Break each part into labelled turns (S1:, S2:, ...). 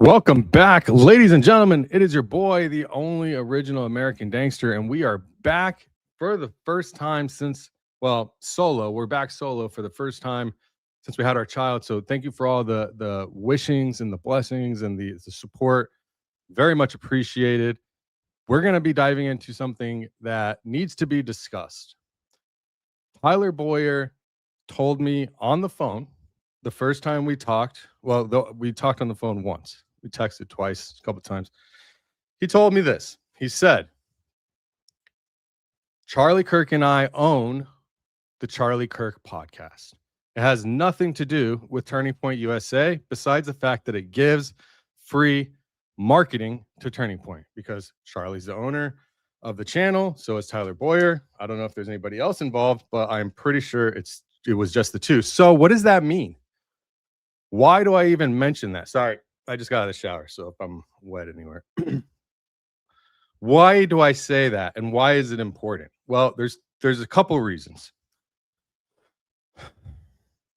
S1: Welcome back, ladies and gentlemen. It is your boy, the only original American Dankster, and we are back for the first time since, solo. We're back solo for the first time since we had our child. So thank you for all the wishings and the blessings and the support. Very much appreciated. We're going to be diving into something that needs to be discussed. Tyler Bowyer told me on the phone the first time we talked. We talked on the phone once. We texted twice, a couple of times. He told me this. He said, Charlie Kirk and I own the Charlie Kirk podcast. It has nothing to do with Turning Point USA, besides the fact that it gives free marketing to Turning Point, because Charlie's the owner of the channel. So is Tyler Bowyer. I don't know if there's anybody else involved, but I'm pretty sure it was just the two. So what does that mean? Why do I even mention that? Sorry, I just got out of the shower, so if I'm wet anywhere. Why do I say that, and why is it important? Well, there's a couple reasons.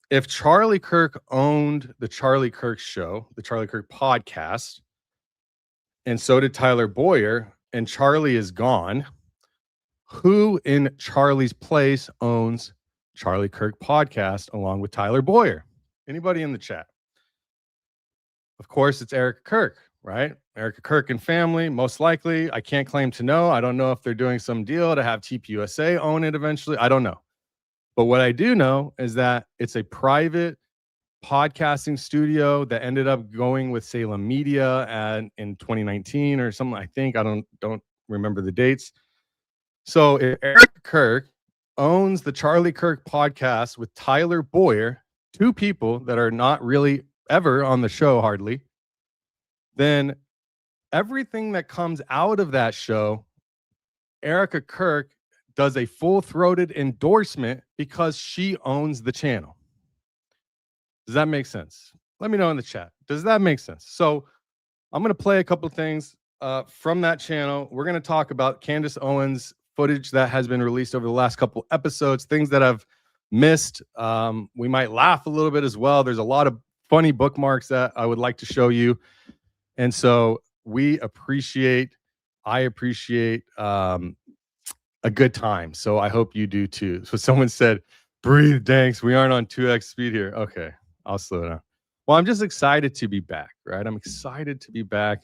S1: If Charlie Kirk owned the Charlie Kirk show, the Charlie Kirk podcast, and so did Tyler Bowyer, and Charlie is gone, who in Charlie's place owns Charlie Kirk podcast along with Tyler Bowyer? Anybody in the chat? Of course, it's Erika Kirk, right? Erika Kirk and family, most likely. I can't claim to know. I don't know if they're doing some deal to have TPUSA own it eventually. I don't know. But what I do know is that it's a private podcasting studio that ended up going with Salem Media in 2019 or something. I think I don't remember the dates. So if Erika Kirk owns the Charlie Kirk podcast with Tyler Bowyer, two people that are not really ever on the show hardly, then everything that comes out of that show, Erika Kirk does a full-throated endorsement because she owns the channel. Does that make sense? Let me know in the chat. Does that make sense? So I'm going to play a couple of things from that channel. We're going to talk about Candace Owens footage that has been released over the last couple episodes, things that I've missed. We might laugh a little bit as well. There's a lot of funny bookmarks that I would like to show you. And so I appreciate a good time. So I hope you do too. So someone said, breathe, Danks. We aren't on 2x speed here. Okay, I'll slow down. Well, I'm just excited to be back, right? I'm excited to be back.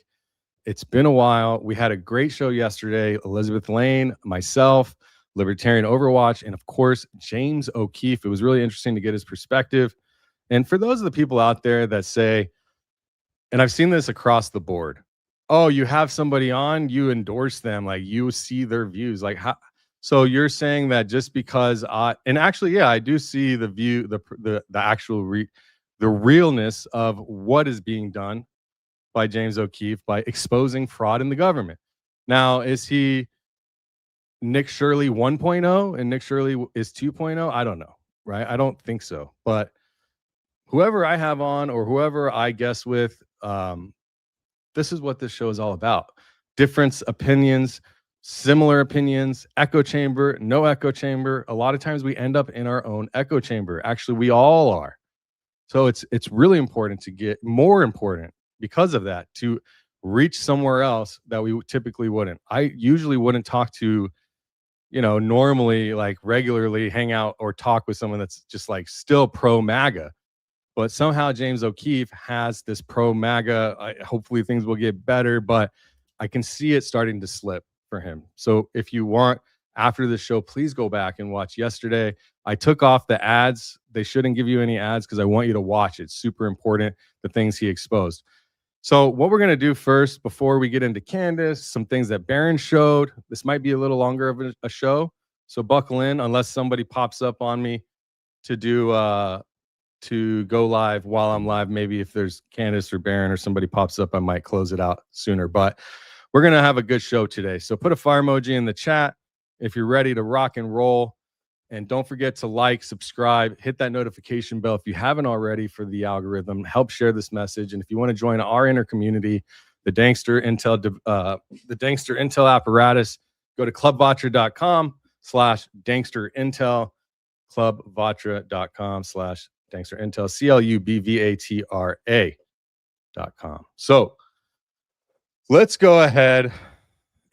S1: It's been a while. We had a great show yesterday. Elizabeth Lane, myself, Libertarian Overwatch, and of course, James O'Keefe. It was really interesting to get his perspective. And for those of the people out there that say, and I've seen this across the board, oh, you have somebody on, you endorse them, like you see their views. Like how? So you're saying that just because and actually, yeah, I do see the view, the actual the realness of what is being done by James O'Keefe by exposing fraud in the government. Now, is he Nick Shirley 1.0 and Nick Shirley is 2.0? I don't know, right? I don't think so. But whoever I have on or whoever I guess with, this is what this show is all about. Different opinions, similar opinions, echo chamber, no echo chamber. A lot of times we end up in our own echo chamber. Actually, we all are. So it's really important to get more important because of that, to reach somewhere else that we typically wouldn't. I usually wouldn't talk to, normally like regularly hang out or talk with someone that's just like still pro MAGA. But somehow James O'Keefe has this pro MAGA. Hopefully things will get better, but I can see it starting to slip for him. So if you want, after the show, please go back and watch yesterday. I took off the ads. They shouldn't give you any ads because I want you to watch it. Super important, the things he exposed. So what we're going to do first, before we get into Candace, some things that Barron showed. This might be a little longer of a show, so buckle in unless somebody pops up on me to do to go live while I'm live. Maybe if there's Candace or Barron or somebody pops up, I might close it out sooner. But we're going to have a good show today. So put a fire emoji in the chat if you're ready to rock and roll. And don't forget to like, subscribe, hit that notification bell if you haven't already for the algorithm. Help share this message. And if you want to join our inner community, the Dankster Intel apparatus, go to clubvatra.com/Dankster Intel, clubvatra.com/Dankster Intel, CLUBVATRA. FEDSLOP.com. So let's go ahead.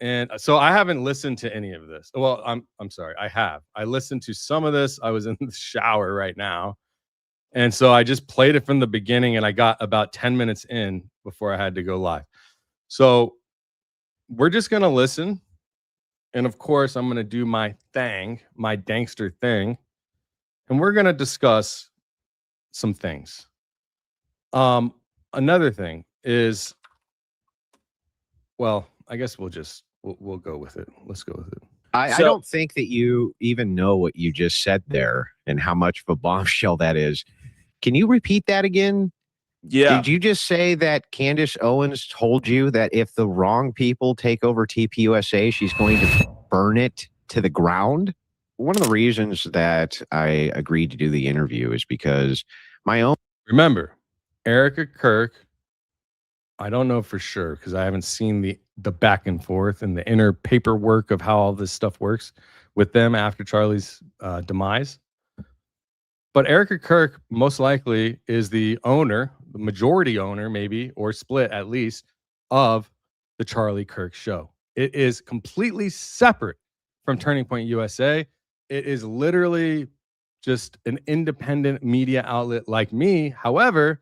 S1: And so I haven't listened to any of this. Well, I'm sorry. I have. I listened to some of this. I was in the shower right now. And so I just played it from the beginning, and I got about 10 minutes in before I had to go live. So we're just going to listen. And of course, I'm going to do my thing, my Dankster thing. And we're going to discuss some things. Another thing is, well, I guess we'll go with it. Let's go with it.
S2: I don't think that you even know what you just said there and how much of a bombshell that is. Can you repeat that again?
S3: Yeah.
S2: Did you just say that Candace Owens told you that if the wrong people take over TPUSA, she's going to burn it to the ground? One of the reasons that I agreed to do the interview is because my own...
S1: Remember, Erika Kirk, I don't know for sure because I haven't seen the back and forth and the inner paperwork of how all this stuff works with them after Charlie's demise. But Erika Kirk most likely is the owner, the majority owner maybe, or split at least, of the Charlie Kirk show. It is completely separate from Turning Point USA. It is literally just an independent media outlet like me. However,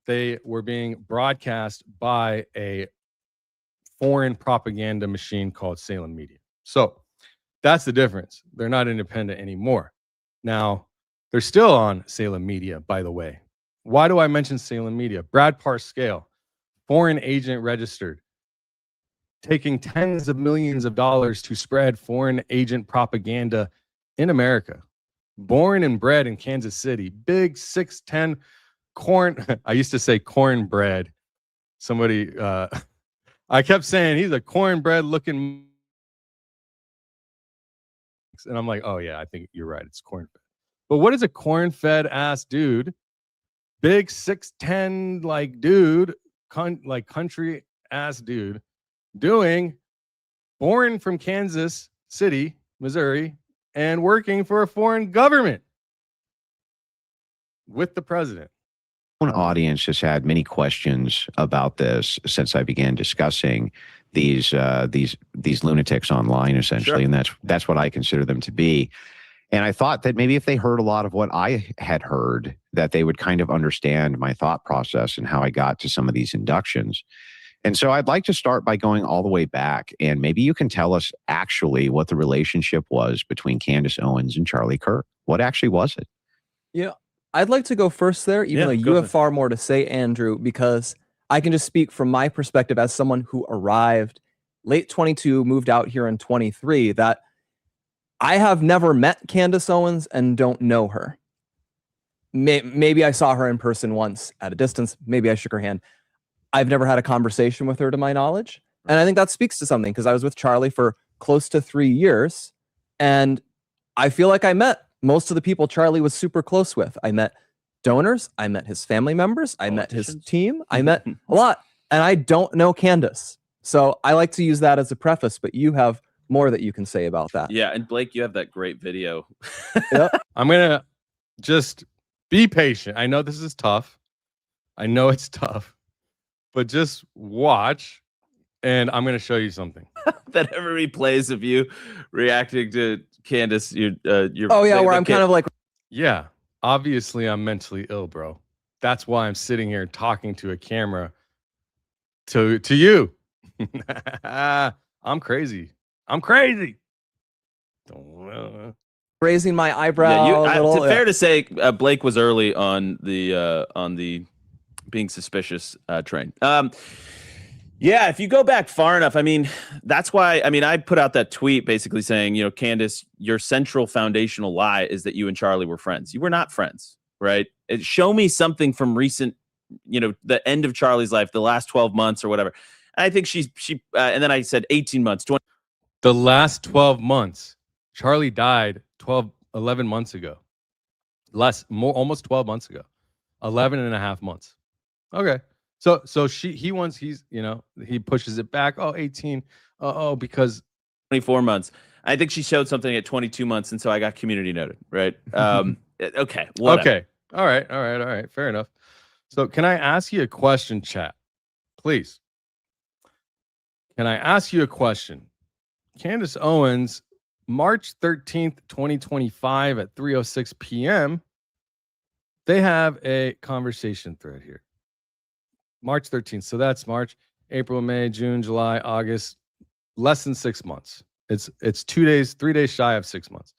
S1: they were being broadcast by a foreign propaganda machine called Salem Media. So that's the difference. They're not independent anymore. Now, they're still on Salem Media, by the way. Why do I mention Salem Media? Brad Parscale, foreign agent registered, taking tens of millions of dollars to spread foreign agent propaganda in America. Born and bred in Kansas City, big 6'10" corn. I used to say cornbread. Somebody, I kept saying he's a cornbread looking. And I'm like, oh yeah, I think you're right. It's corn-fed. But what is a corn-fed ass dude, big 6'10" like dude, like country ass dude, doing, born from Kansas City, Missouri, and working for a foreign government with the president?
S2: Own audience has had many questions about this since I began discussing these lunatics online, essentially,
S3: Sure.
S2: and that's what I consider them to be. And I thought that maybe if they heard a lot of what I had heard, that they would kind of understand my thought process and how I got to some of these inductions. And so I'd like to start by going all the way back, and maybe you can tell us actually what the relationship was between Candace Owens and Charlie Kirk. What actually was it?
S4: Yeah, I'd like to go first there, even though you have far more to say, Andrew, because I can just speak from my perspective as someone who arrived late 22, moved out here in 23, that I have never met Candace Owens and don't know her. Maybe I saw her in person once at a distance. Maybe I shook her hand. I've never had a conversation with her to my knowledge. And I think that speaks to something because I was with Charlie for close to 3 years. And I feel like I met most of the people Charlie was super close with. I met donors. I met his family members. I met his team. I met a lot. And I don't know Candace. So I like to use that as a preface, but you have more that you can say about that.
S3: Yeah. And Blake, you have that great video.
S4: Yep.
S1: I'm going to just be patient. I know this is tough. I know it's tough. But just watch, and I'm going to show you something.
S3: That every plays of you reacting to Candace.
S4: Oh, yeah, where I'm kind of like...
S1: Yeah, obviously I'm mentally ill, bro. That's why I'm sitting here talking to a camera to you. I'm crazy. I'm crazy.
S4: Raising my eyebrow.
S3: Yeah, it's fair to say Blake was early on the being suspicious train. Yeah, if you go back far enough, I mean, that's why, I mean, I put out that tweet basically saying, you know, Candace, your central foundational lie is that you and Charlie were friends. You were not friends, right? Show me something from recent, you know, the end of Charlie's life, the last 12 months or whatever. And I think she and then I said 18 months, 20.
S1: The last 12 months. Charlie died 11 months ago. Almost 12 months ago. 11 and a half months. Okay. So he pushes it back. Oh, 18. Because
S3: 24 months. I think she showed something at 22 months. And so I got community noted. Right. Okay. Whatever.
S1: Okay. All right. Fair enough. So can I ask you a question, chat? Please. Can I ask you a question? Candace Owens, March 13th, 2025 at 3:06 p.m. They have a conversation thread here. March 13th. So that's March, April, May, June, July, August. Less than 6 months. It's 3 days shy of 6 months.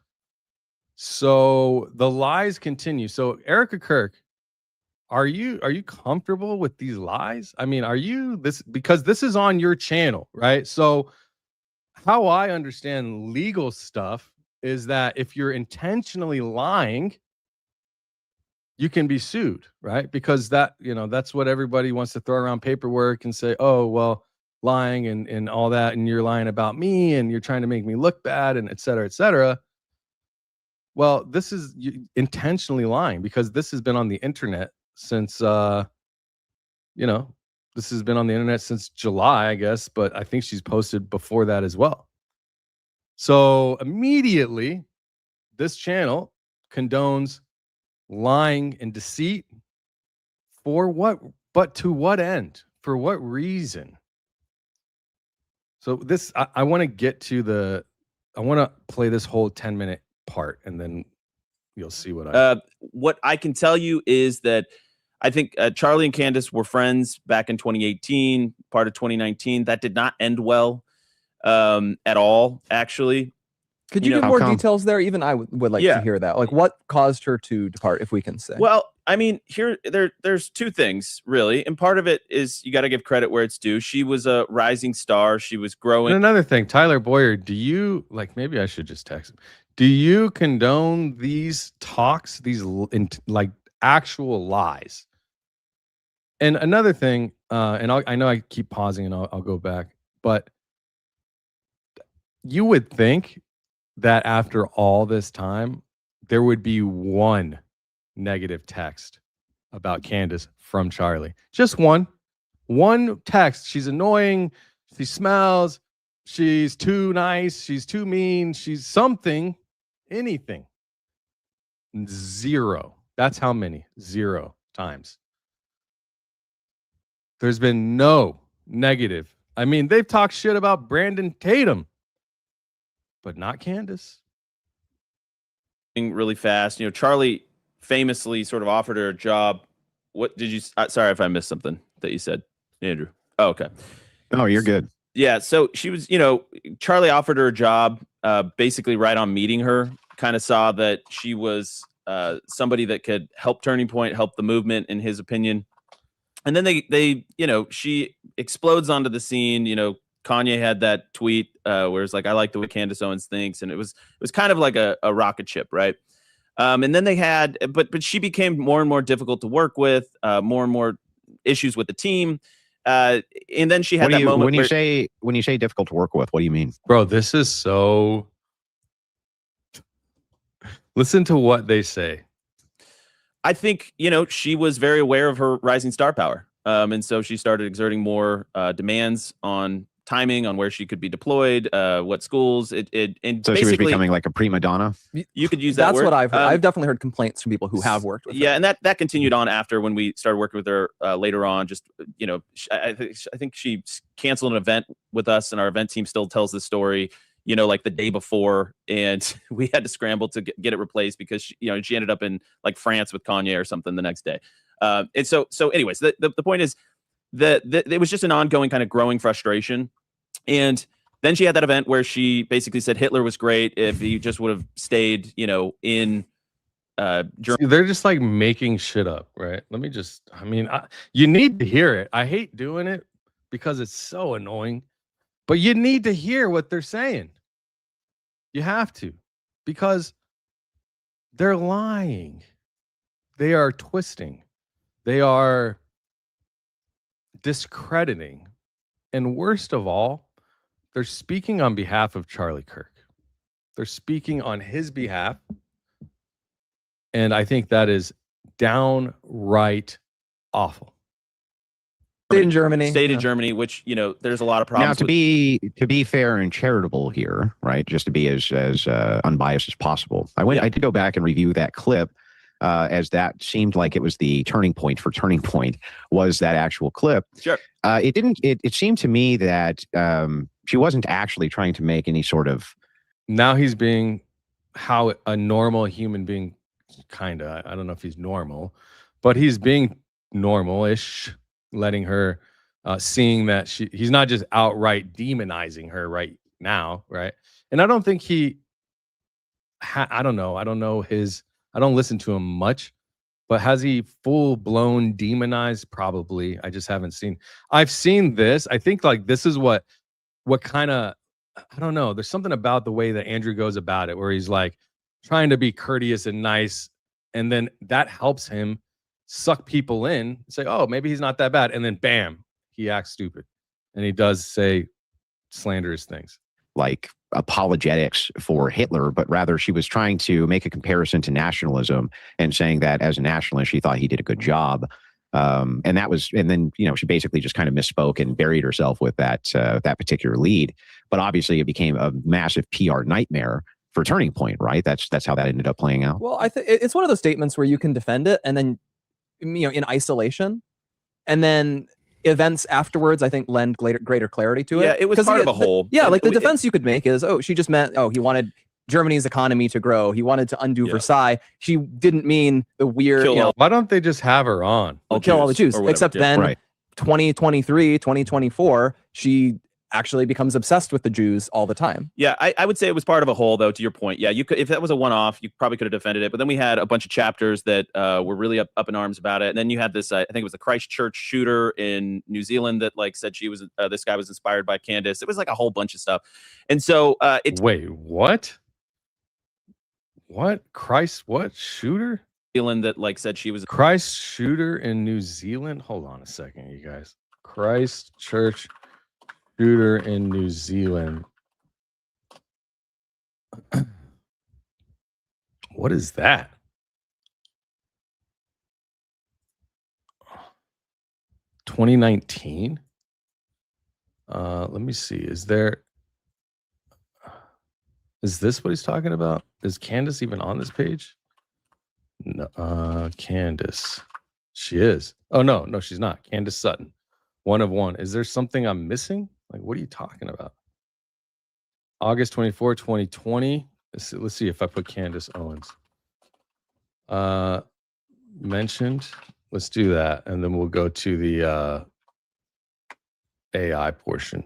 S1: So the lies continue. So Erika Kirk, are you comfortable with these lies? I mean, are you this, because this is on your channel, right? So how I understand legal stuff is that if you're intentionally lying, you can be sued, right? Because that, that's what everybody wants to throw around paperwork and say, oh, well, lying and all that, and you're lying about me and you're trying to make me look bad and et cetera, et cetera. Well, this is intentionally lying because this has been on the internet since, this has been on the internet since July, I guess, but I think she's posted before that as well. So immediately, this channel condones lying and deceit for what? But to what end? For what reason? So this, I want to get to I want to play this whole 10-minute part, and then you'll see
S3: what I can tell you is that I think Charlie and Candace were friends back in 2018, part of 2019. That did not end well at all, actually.
S4: Could you give more details there? Even I would like to hear that. Like, what caused her to depart, if we can say?
S3: Well, I mean, there's two things, really. And part of it is you got to give credit where it's due. She was a rising star. She was growing.
S1: And another thing, Tyler Bowyer, do you, maybe I should just text him. Do you condone these talks, these actual lies? And another thing, and I know I keep pausing and I'll go back, but you would think that after all this time, there would be one negative text about Candace from Charlie. Just one text. She's annoying. She smells. She's too nice. She's too mean. She's something, anything. 0. That's how many? 0 times. There's been no negative. I mean, they've talked shit about Brandon Tatum, but not Candace.
S3: Really fast. Charlie famously sort of offered her a job. What did you, sorry if I missed something that you said, Andrew. Oh, okay.
S2: Oh, you're good.
S3: Yeah. So she was, Charlie offered her a job, basically right on meeting her, kind of saw that she was somebody that could help Turning Point, help the movement in his opinion. And then they she explodes onto the scene. Kanye had that tweet where it's like, I like the way Candace Owens thinks. And it was kind of like a rocket ship, right? And then they had, but she became more and more difficult to work with, more and more issues with the team. And then she had that moment.
S2: When you say difficult to work with, what do you mean?
S1: Bro, this is so. Listen to what they say.
S3: I think, she was very aware of her rising star power. And so she started exerting more demands on timing, on where she could be deployed, what schools. And
S2: so she was becoming like a prima donna.
S3: You could use that
S4: That's
S3: word.
S4: what I've heard. I've definitely heard complaints from people who have worked with her.
S3: Yeah, and that continued on after when we started working with her later on. Just, I think she canceled an event with us, and our event team still tells the story, like the day before, and we had to scramble to get it replaced because she ended up in like France with Kanye or something the next day. And so anyways, the point is that it was just an ongoing kind of growing frustration. And then she had that event where she basically said Hitler was great if he just would have stayed, in Germany.
S1: They're just like making shit up, right? You need to hear it. I hate doing it because it's so annoying, but you need to hear what they're saying. You have to, because they're lying. They are twisting. They are discrediting. And worst of all, they're speaking on behalf of Charlie Kirk. They're speaking on his behalf. And I think that is downright awful.
S4: State in Germany.
S3: Germany, which, there's a lot of problems.
S2: Now, to be fair and charitable here, right? Just to be as unbiased as possible. I did go back and review that clip as that seemed like it was the turning point for Turning Point, was that actual clip.
S3: Sure.
S2: It seemed to me that she wasn't actually trying to make any sort of.
S1: Now he's being how a normal human being, kind of, I don't know if he's normal, but he's being normal-ish, letting her, seeing that he's not just outright demonizing her right now, right? And I don't think I don't know. I don't listen to him much, but has he full-blown demonized? Probably. I just haven't seen. I've seen this. I think like this is what kind of, I don't know. There's something about the way that Andrew goes about it where he's like trying to be courteous and nice. And then that helps him suck people in, say, oh, maybe he's not that bad. And then bam, he acts stupid. And he does say slanderous things.
S2: Like apologetics for Hitler, but rather she was trying to make a comparison to nationalism and saying that as a nationalist, she thought he did a good job. And then, she basically just kind of misspoke and buried herself with that particular lead. But obviously it became a massive PR nightmare for Turning Point, right? That's how that ended up playing out.
S4: Well, I think it's one of those statements where you can defend it and then, in isolation, and then events afterwards, I think, lend greater clarity to it.
S3: Yeah, it was part of a whole.
S4: Like the defense you could make is, she just meant, he wanted Germany's economy to grow. He wanted to undo Versailles. She didn't mean the weird,
S1: why don't they just have her on?
S4: Kill all the Jews. Except then, 2023, 2024, she actually becomes obsessed with the Jews all the time.
S3: Yeah, I would say it was part of a whole, though, to your point. Yeah, you could, if that was a one-off, you probably could have defended it. But then we had a bunch of chapters that were really up in arms about it. And then you had this, I think it was the Christchurch shooter in New Zealand that said she was, this guy was inspired by Candace. It was like a whole bunch of stuff. And so
S1: wait, what? What? What shooter?
S3: Zealand that said she was
S1: Christ shooter in New Zealand. Hold on a second, you guys. Christchurch shooter in New Zealand. What is that? (2019) Let me see. Is this what he's talking about? Is Candace even on this page? No, Candace. She is. Oh, no, she's not. Candace Sutton. 1 of 1. Is there something I'm missing? What are you talking about? August 24, 2020. Let's see if I put Candace Owens. Mentioned. Let's do that. And then we'll go to the AI portion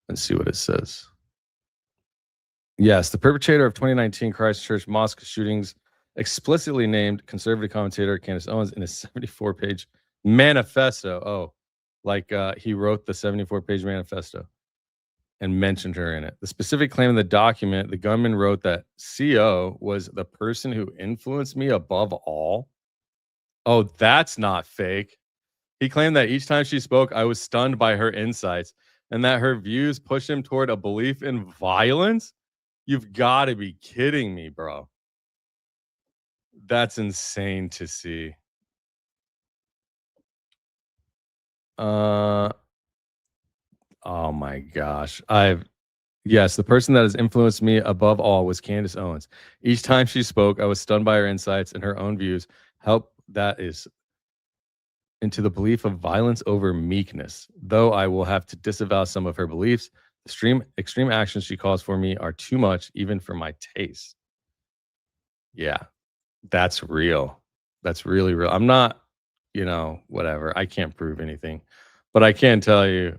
S1: and see what it says. Yes, the perpetrator of 2019 Christchurch mosque shootings explicitly named conservative commentator Candace Owens in a 74-page manifesto. Oh, he wrote the 74-page manifesto and mentioned her in it. The specific claim in the document, the gunman wrote that CO was the person who influenced me above all. Oh, that's not fake. He claimed that each time she spoke, I was stunned by her insights and that her views pushed him toward a belief in violence. You've got to be kidding me, bro. That's insane to see. Oh my gosh. Yes, the person that has influenced me above all was Candace Owens. Each time she spoke, I was stunned by her insights and her own views. That is into the belief of violence over meekness. Though I will have to disavow some of her beliefs, the extreme actions she calls for me are too much, even for my taste. Yeah, that's real. That's really real. I'm not, whatever. I can't prove anything, but I can tell you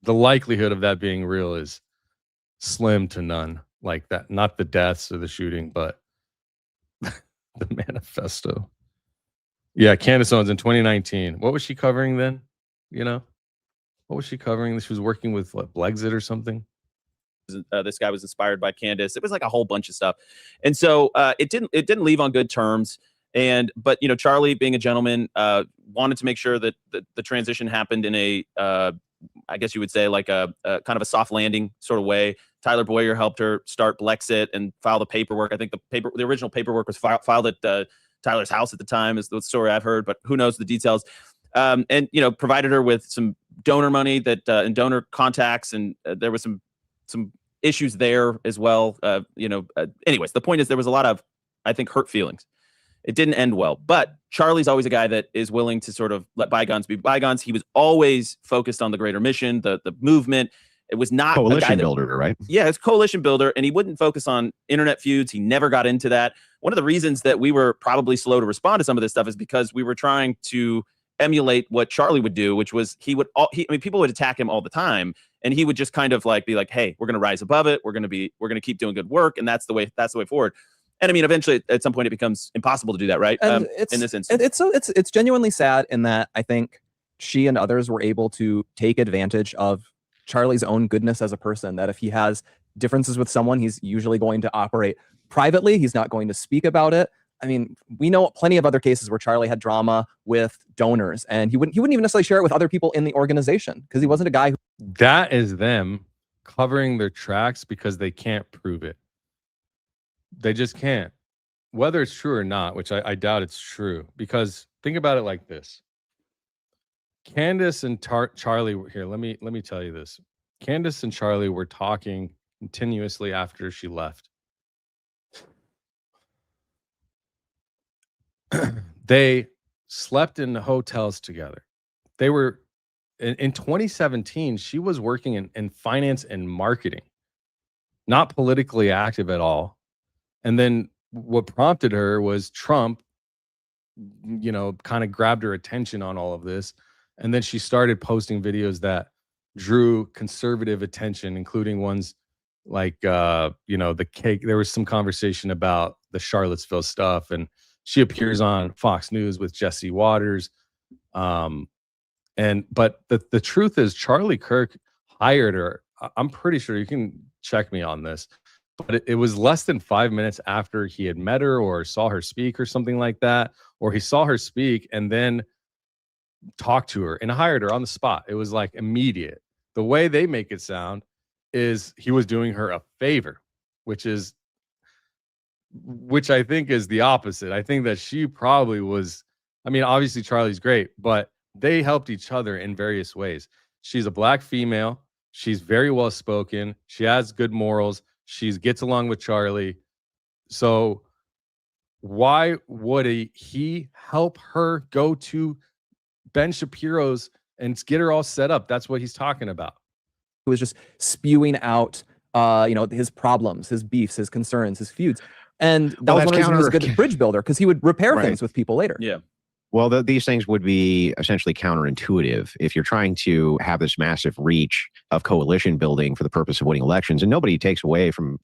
S1: the likelihood of that being real is slim to none. Like that, not the deaths or the shooting, but the manifesto. Yeah, Candace Owens in 2019. What was she covering then? What was she covering? She was working with Blexit or something.
S3: This guy was inspired by Candace. It was like a whole bunch of stuff, and so it didn't leave on good terms. But Charlie, being a gentleman, wanted to make sure that the transition happened in a, I guess you would say, like a kind of a soft landing sort of way. Tyler Bowyer helped her start Blexit and file the paperwork. I think the original paperwork was filed at Tyler's house at the time, is the story I've heard, but who knows the details. And provided her with some donor money and donor contacts, and there was some issues there as well. Anyways, the point is there was a lot of I think, hurt feelings. It didn't end well. But Charlie's always a guy that is willing to sort of let bygones be bygones. He was always focused on the greater mission, the movement. It was not
S2: coalition builder, right?
S3: Yeah, it's coalition builder, and he wouldn't focus on internet feuds. He never got into that. One of the reasons that we were probably slow to respond to some of this stuff is because we were trying to emulate what Charlie would do, which was people would attack him all the time, and he would just kind of like be like, "Hey, we're going to rise above it. We're going to keep doing good work, and that's the way forward." And I mean, eventually, at some point, it becomes impossible to do that, right? In this instance,
S4: it's genuinely sad in that I think she and others were able to take advantage of Charlie's own goodness as a person. That if he has differences with someone, he's usually going to operate privately. He's not going to speak about it. I mean, we know plenty of other cases where Charlie had drama with donors, and he wouldn't even necessarily share it with other people in the organization because he wasn't a guy who.
S1: That is them covering their tracks because they can't prove it. They just can't. Whether it's true or not, which I doubt it's true, because think about it like this. Candace and Charlie were here. Let me tell you this. Candace and Charlie were talking continuously after she left. They slept in the hotels together. They were in 2017. She was working in finance and marketing, not politically active at all. And then what prompted her was Trump, kind of grabbed her attention on all of this. And then she started posting videos that drew conservative attention, including ones like, the cake. There was some conversation about the Charlottesville stuff. And she appears on Fox News with Jesse Waters. But the truth is Charlie Kirk hired her. I'm pretty sure, you can check me on this, but it was less than 5 minutes after he had met her or saw her speak or something like that, or he saw her speak and then talked to her and hired her on the spot. It was like immediate. The way they make it sound is he was doing her a favor, which I think is the opposite. I think that she probably was, I mean, obviously Charlie's great, but they helped each other in various ways. She's a black female. She's very well spoken. She has good morals. She gets along with Charlie. So why would he help her go to Ben Shapiro's and get her all set up? That's what he's talking about.
S4: Who was just spewing out, his problems, his beefs, his concerns, his feuds. And that was one reason he was a good bridge builder, because he would repair things with people later.
S3: Yeah.
S2: Well, these things would be essentially counterintuitive if you're trying to have this massive reach of coalition building for the purpose of winning elections. And nobody takes away from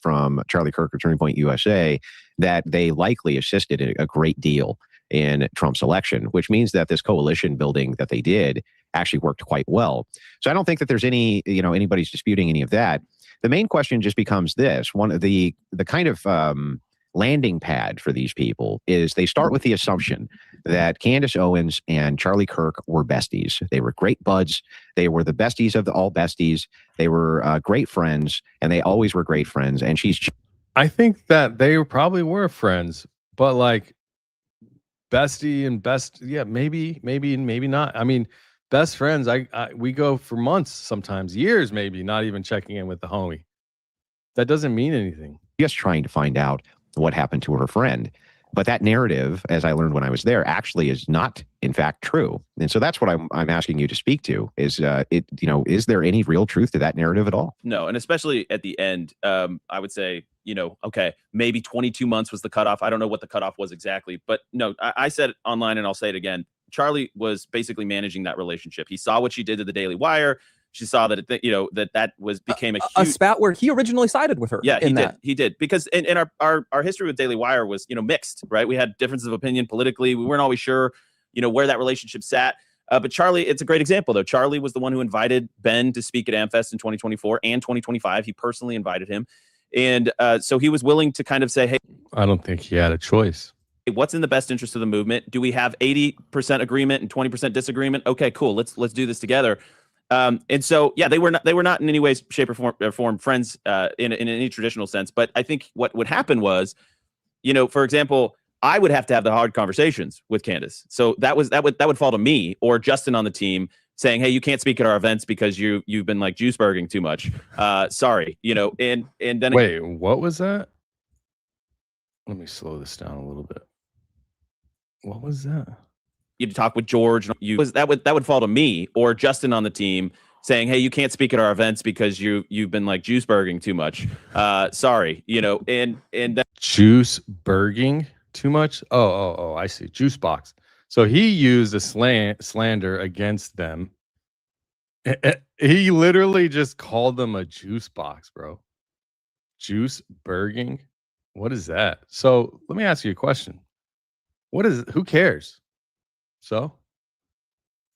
S2: Charlie Kirk or Turning Point USA that they likely assisted a great deal in Trump's election, which means that this coalition building that they did actually worked quite well. So I don't think that there's anybody's disputing any of that. The main question just becomes this: one of the kind of landing pad for these people is they start with the assumption that Candace Owens and Charlie Kirk were besties. They were great buds. They were the besties of all besties. They were great friends, and they always were great friends. And
S1: I think that they probably were friends, but like bestie and best, yeah, maybe not. I mean, best friends, we go for months, sometimes years, maybe not even checking in with the homie. That doesn't mean anything.
S2: Just trying to find out what happened to her friend. But that narrative, as I learned when I was there, actually is not, in fact, true. And so that's what I'm asking you to speak to. Is there any real truth to that narrative at all?
S3: No, and especially at the end, I would say, okay, maybe 22 months was the cutoff. I don't know what the cutoff was exactly, but no, I said it online and I'll say it again. Charlie was basically managing that relationship. He saw what she did to the Daily Wire. She saw that became a
S4: spat where he originally sided with her.
S3: Yeah, he did because in our history with Daily Wire was mixed, right? We had differences of opinion politically. We weren't always sure where that relationship sat. But Charlie, it's a great example though. Charlie was the one who invited Ben to speak at AmFest in 2024 and 2025. He personally invited him, and so he was willing to kind of say, "Hey,
S1: I don't think he had a choice.
S3: What's in the best interest of the movement? Do we have 80% agreement and 20% disagreement? Okay, cool. Let's do this together." And so, yeah, they were not in any way, shape, or form friends in any traditional sense. But I think what would happen was, for example, I would have to have the hard conversations with Candace. So that would fall to me or Justin on the team saying, "Hey, you can't speak at our events because you've been like juiceburging too much. Sorry, and then
S1: wait, what was that? Let me slow this down a little bit. What was that?
S3: You talk with George. That would fall to me or Justin on the team saying, "Hey, you can't speak at our events because you've been like juice burging too much." Sorry, and
S1: juice burging too much. Oh, I see. Juice box. So he used a slander against them. He literally just called them a juice box, bro. Juice burging. What is that? So let me ask you a question. Who cares? So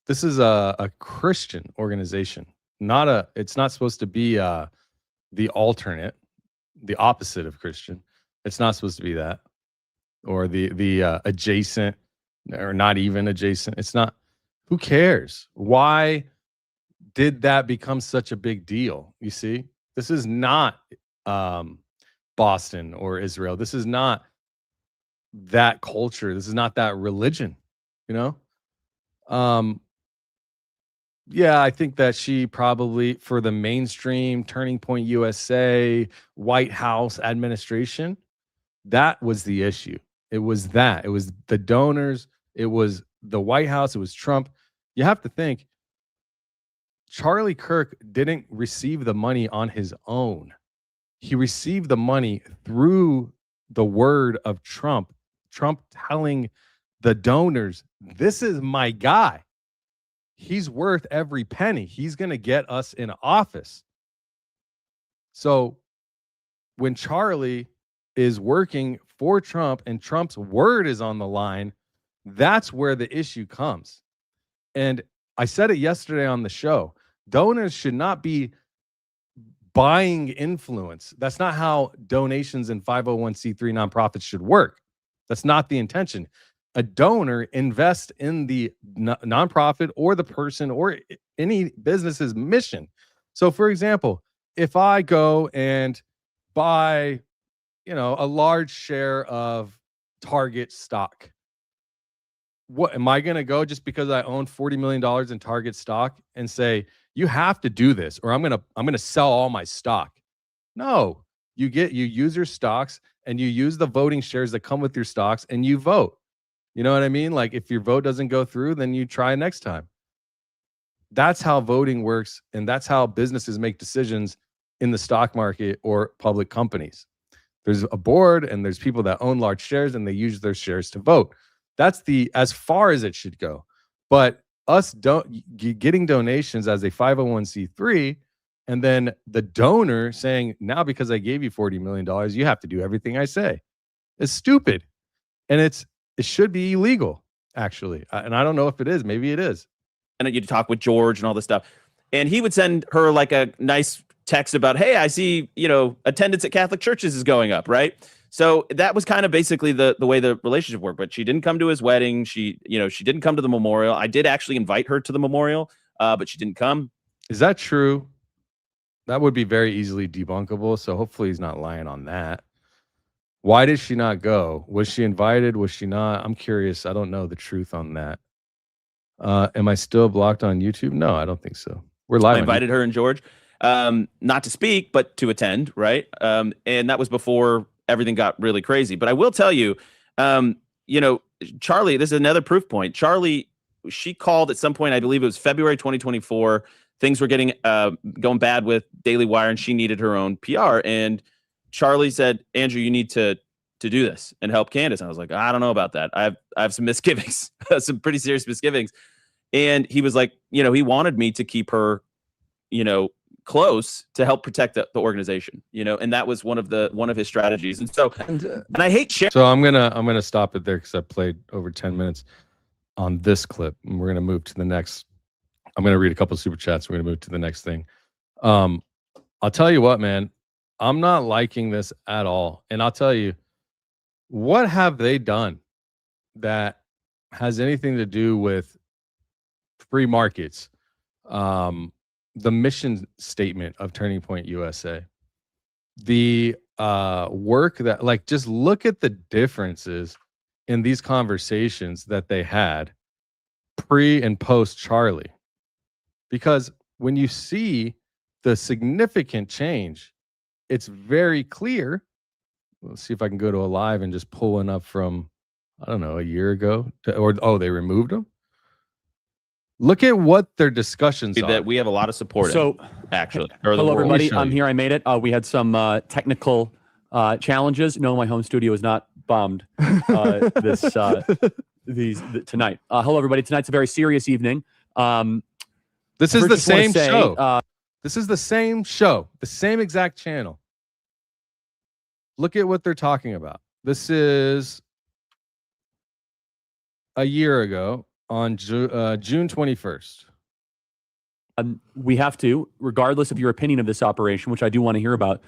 S1: this is a Christian organization, it's not supposed to be the alternate, the opposite of Christian. It's not supposed to be that, or the adjacent, or not even adjacent. It's not. Who cares? Why did that become such a big deal? You see, this is not Boston or Israel. This is not that culture. This is not that religion, yeah, I think that she probably, for the mainstream Turning Point USA, White House administration, that was the issue. It was the donors, it was the White House, it was Trump. You have to think, Charlie Kirk didn't receive the money on his own. He received the money through the word of Trump telling the donors, this is my guy. He's worth every penny. He's going to get us in office. So when Charlie is working for Trump and Trump's word is on the line, that's where the issue comes. And I said it yesterday on the show. Donors should not be buying influence. That's not how donations in 501c3 nonprofits should work. That's not the intention. A donor invests in the nonprofit or the person or any business's mission. So, for example, if I go and buy, a large share of Target stock, what am I going to go just because I own $40 million in Target stock and say, you have to do this, or I'm going to sell all my stock? No, you use your stocks and you use the voting shares that come with your stocks and you vote. You know what I mean? Like, if your vote doesn't go through, then you try next time. That's how voting works, and that's how businesses make decisions in the stock market or public companies. There's a board, and there's people that own large shares, and they use their shares to vote. That's as far as it should go. But us getting donations as a 501c3, and then the donor saying, now because I gave you $40 million, you have to do everything I say, is stupid. And it should be illegal, actually. And I don't know if it is. Maybe it is.
S3: And you talk with George and all this stuff. And he would send her like a nice text about, hey, I see, attendance at Catholic churches is going up, right? So that was kind of basically the way the relationship worked. But she didn't come to his wedding. She didn't come to the memorial. I did actually invite her to the memorial, but she didn't come.
S1: Is that true? That would be very easily debunkable. So hopefully he's not lying on that. Why did she not go? Was she invited? Was she not? I'm curious. I don't know the truth on that. Am I still blocked on YouTube? No, I don't think so. We're live.
S3: I invited her and George, not to speak, but to attend, right? And that was before everything got really crazy. But I will tell you, Charlie, this is another proof point. Charlie, she called at some point, I believe it was February 2024. Things were getting going bad with Daily Wire, and she needed her own PR. And Charlie said, Andrew, you need to do this and help Candace. And I was like, I don't know about that. I have some misgivings, some pretty serious misgivings. And he was like, he wanted me to keep her, close to help protect the organization, and that was one of his strategies. And so, and I hate sharing.
S1: So I'm gonna stop it there because I played over 10 minutes on this clip, and we're gonna move to the next. I'm gonna read a couple of super chats. We're gonna move to the next thing. I'll tell you what, man. I'm not liking this at all. And I'll tell you, what have they done that has anything to do with free markets? The mission statement of Turning Point USA, the work that, like, just look at the differences in these conversations that they had pre and post Charlie. Because when you see the significant change, it's very clear Let's see if I can go to a live and just pull one up from, I don't know, a year ago. They removed them? Look at what their discussions are.
S3: That we have a lot of support
S5: So,
S3: actually.
S5: hello, everybody. I'm
S1: you.
S5: here. I made it. We had some technical challenges. No, my home studio is not bombed tonight. Hello, everybody. Tonight's a very serious evening.
S1: This is the same
S5: say,
S1: show. This is the same show, the same exact channel. Look at what they're talking about. This is a year ago on June 21st.
S5: We have to, regardless of your opinion of this operation, which I do want to hear about,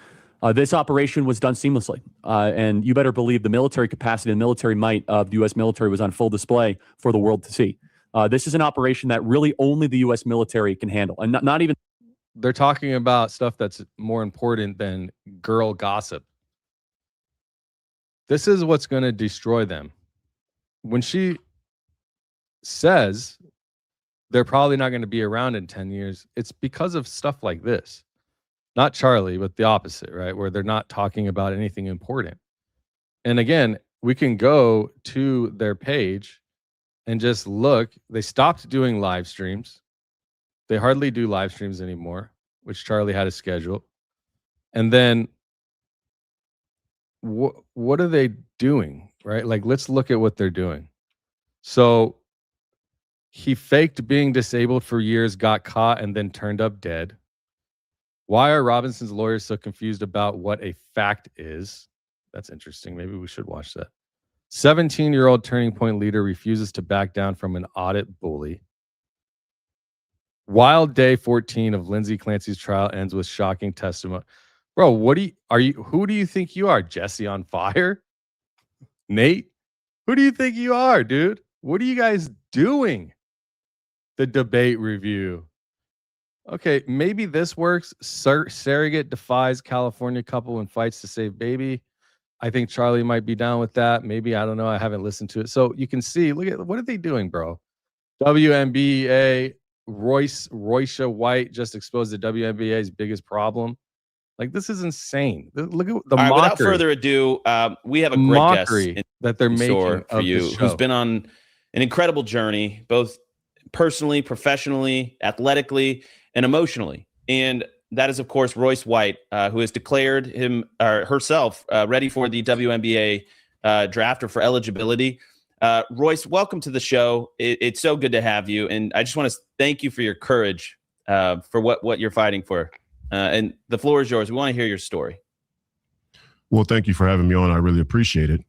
S5: this operation was done seamlessly. And you better believe the military capacity and military might of the U.S. military was on full display for the world to see. This is an operation that really only the U.S. military can handle. And not even...
S1: They're talking about stuff that's more important than girl gossip. This is what's going to destroy them. When she says they're probably not going to be around in 10 years, it's because of stuff like this. Not Charlie, but the opposite, right? Where they're not talking about anything important. And again, we can go to their page and just look. They stopped doing live streams. They hardly do live streams anymore, which Charlie had a schedule. And then what are they doing, right? Like, let's look at what they're doing. So he faked being disabled for years, got caught, and then turned up dead. Why are Robinson's lawyers so confused about what a fact is? That's interesting. Maybe we should watch that. 17-year-old Turning Point leader refuses to back down from an audit bully. Wild day 14 of Lindsay Clancy's trial ends with shocking testimony. Bro, who do you think you are? Jesse on fire? Nate? Who do you think you are, dude? What are you guys doing? The debate review. Okay, maybe this works. Surrogate defies California couple and fights to save baby. I think Charlie might be down with that. Maybe, I don't know. I haven't listened to it. So you can see, look at, what are they doing, bro? WNBA, Royce White just exposed the WNBA's biggest problem. Like, this is insane. Look at the mockery.
S3: Without further ado, we have a great guest
S1: that they're making
S3: for you, who's been on an incredible journey, both personally, professionally, athletically, and emotionally. And that is, of course, Royce White, who has declared herself ready for the WNBA draft or for eligibility. Royce, welcome to the show. It's so good to have you. And I just want to thank you for your courage for what you're fighting for. And the floor is yours. We want to hear your story.
S6: Well, thank you for having me on. I really appreciate it.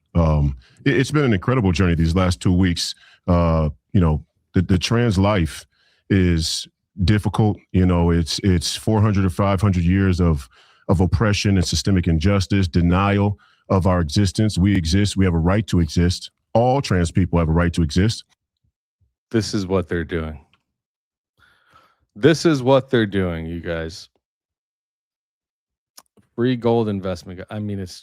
S6: It's been an incredible journey these last 2 weeks. The trans life is difficult. It's 400 or 500 years of oppression and systemic injustice, denial of our existence. We exist. We have a right to exist. All trans people have a right to exist.
S1: This is what they're doing. This is what they're doing, you guys. Free gold investment. I mean, it's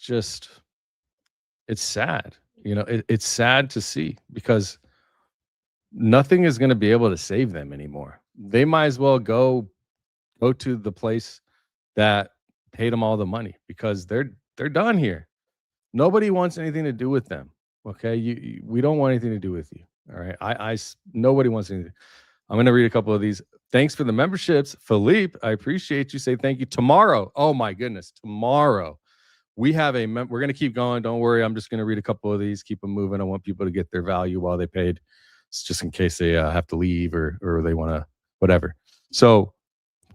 S1: sad. It's sad to see, because nothing is going to be able to save them anymore. They might as well go to the place that paid them all the money, because they're done here. Nobody wants anything to do with them. Okay, we don't want anything to do with you. All right, nobody wants anything. I'm going to read a couple of these. Thanks for the memberships, Philippe. I appreciate you. Say thank you. Tomorrow, oh my goodness, tomorrow we have we're going to keep going. Don't worry. I'm just going to read a couple of these. Keep them moving. I want people to get their value while they paid. It's just in case they have to leave or they want to whatever. So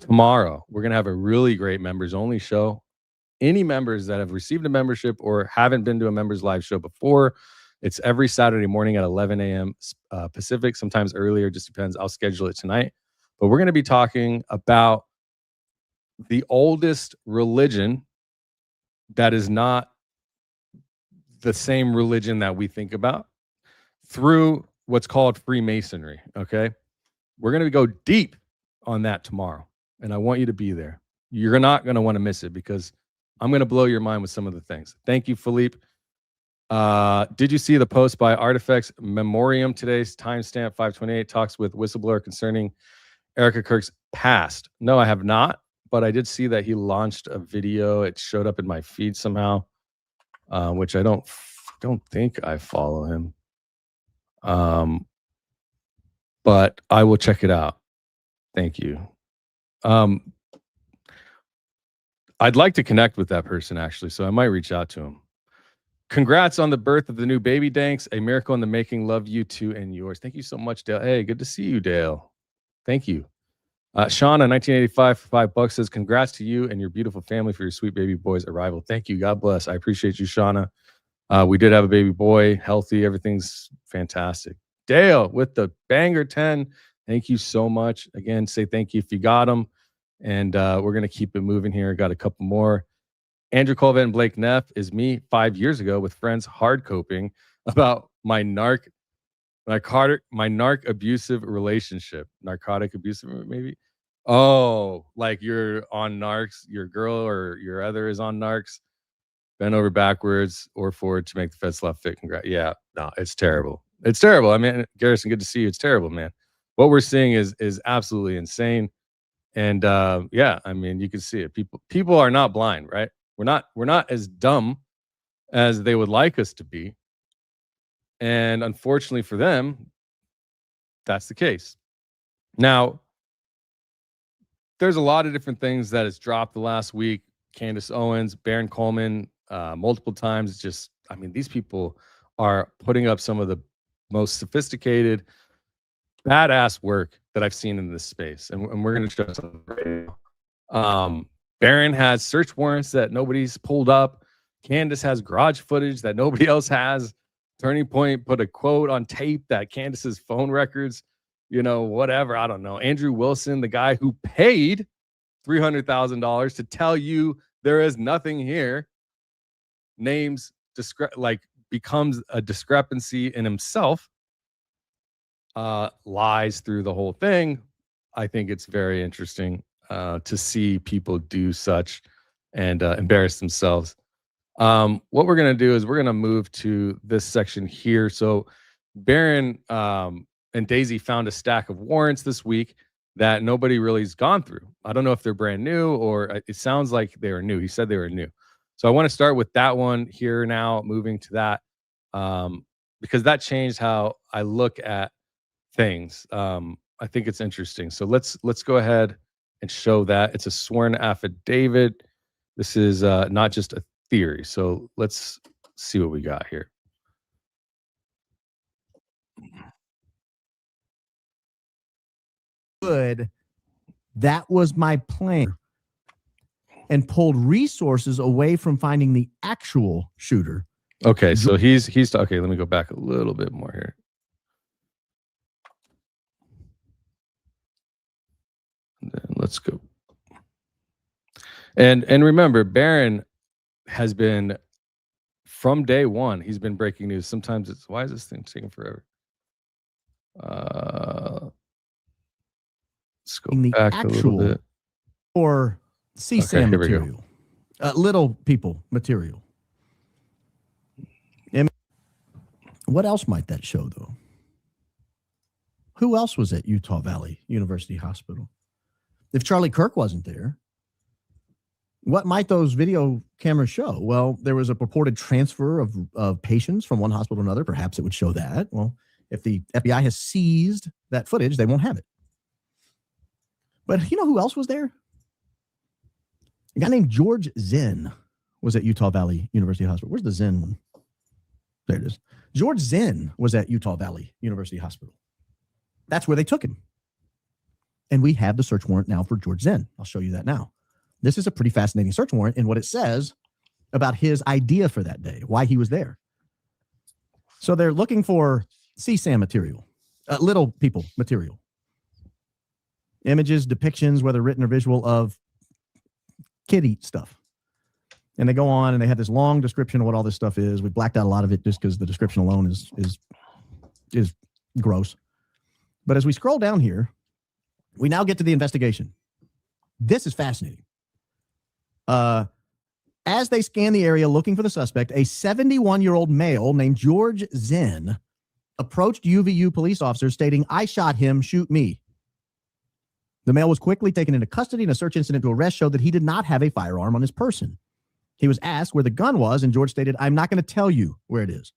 S1: tomorrow we're going to have a really great members only show. Any members that have received a membership or haven't been to a members live show before, it's every Saturday morning at 11 a.m. Pacific, sometimes earlier, just depends. I'll schedule it tonight. But we're going to be talking about the oldest religion that is not the same religion that we think about, through what's called Freemasonry, okay? We're going to go deep on that tomorrow, and I want you to be there. You're not going to want to miss it, because I'm going to blow your mind with some of the things. Thank you, Philippe. Did you see the post by Artifacts Memoriam today's timestamp 528 talks with whistleblower concerning Erika Kirk's past? No, I have not, but I did see that he launched a video. It showed up in my feed somehow. which I don't think I follow him. But I will check it out. Thank you. I'd like to connect with that person actually, so I might reach out to him. Congrats on the birth of the new baby, Danks. A miracle in the making. Love you too and yours. Thank you so much, Dale. Hey, good to see you, Dale. Thank you. Shauna, 1985 for $5 says, congrats to you and your beautiful family for your sweet baby boy's arrival. Thank you. God bless. I appreciate you, Shauna. We did have a baby boy, healthy. Everything's fantastic. Dale with the banger 10. Thank you so much. Again, say thank you if you got them. And we're going to keep it moving here. Got a couple more. Andrew Kolvet and Blake Neff is me 5 years ago with friends hard coping about my narc abusive relationship. Narcotic abusive, maybe. Oh, like you're on narcs, your girl or your other is on narcs. Bend over backwards or forward to make the FEDSLOP fit. Congrats. Yeah, no, it's terrible. It's terrible. I mean, Garrison, good to see you. It's terrible, man. What we're seeing is absolutely insane. And yeah, I mean, you can see it. People are not blind, right? We're not as dumb as they would like us to be. And unfortunately for them, that's the case. Now, there's a lot of different things that has dropped the last week. Candace Owens, Baron Coleman, multiple times. Just, I mean, these people are putting up some of the most sophisticated, badass work that I've seen in this space. And we're going to show some right now. Baron has search warrants that nobody's pulled up. Candace has garage footage that nobody else has. Turning Point put a quote on tape that Candace's phone records, whatever. I don't know. Andrew Wilson, the guy who paid $300,000 to tell you there is nothing here, becomes a discrepancy in himself, lies through the whole thing. I think it's very interesting to see people do such and embarrass themselves. What we're going to do is we're going to move to this section here. So Baron and Daisy found a stack of warrants this week that nobody really has gone through. I don't know if they're brand new or it sounds like they are new. He said they were new. So I want to start with that one here now, moving to that, because that changed how I look at things. I think it's interesting. So let's go ahead and show that. It's a sworn affidavit. This is not just a theory. So let's see what we got here.
S7: Good. That was my plan. And pulled resources away from finding the actual shooter.
S1: Okay, so he's okay. Let me go back a little bit more here. And then let's go. And remember, Baron has been from day one. He's been breaking news. Sometimes it's why is this thing taking forever? Let's go back a little bit.
S7: Or CSAM material, little people material. And what else might that show, though? Who else was at Utah Valley University Hospital? If Charlie Kirk wasn't there, what might those video cameras show? Well, there was a purported transfer of patients from one hospital to another. Perhaps it would show that. Well, if the FBI has seized that footage, they won't have it. But you know who else was there? A guy named George Zinn was at Utah Valley University Hospital. Where's the Zinn one? There it is. George Zinn was at Utah Valley University Hospital. That's where they took him. And we have the search warrant now for George Zinn. I'll show you that now. This is a pretty fascinating search warrant in what it says about his idea for that day, why he was there. So they're looking for CSAM material, little people material. Images, depictions, whether written or visual, of kid eat stuff. And they go on and they have this long description of what all this stuff is. We blacked out a lot of it just because the description alone is gross. But as we scroll down here, we now get to the investigation. This is fascinating. As they scan the area looking for the suspect, a 71-year-old male named George Zinn approached UVU police officers stating, "I shot him, shoot me." The male was quickly taken into custody, and a search incident to arrest showed that he did not have a firearm on his person. He was asked where the gun was, and George stated, "I'm not going to tell you where it is."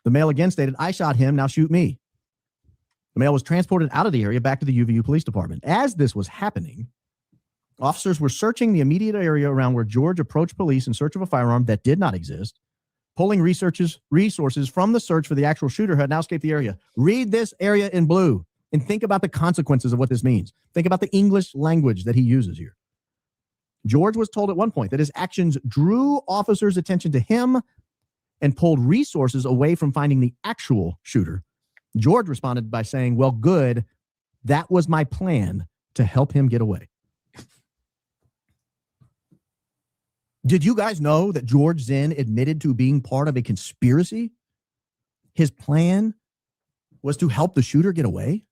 S7: The male again stated, "I shot him, now shoot me." The male was transported out of the area back to the UVU Police Department. As this was happening, officers were searching the immediate area around where George approached police in search of a firearm that did not exist. Pulling resources from the search for the actual shooter who had now escaped the area. Read this area in blue and think about the consequences of what this means. Think about the English language that he uses here. George was told at one point that his actions drew officers' attention to him and pulled resources away from finding the actual shooter. George responded by saying, "Well, good. That was my plan to help him get away." Did you guys know that George Zinn admitted to being part of a conspiracy? His plan was to help the shooter get away?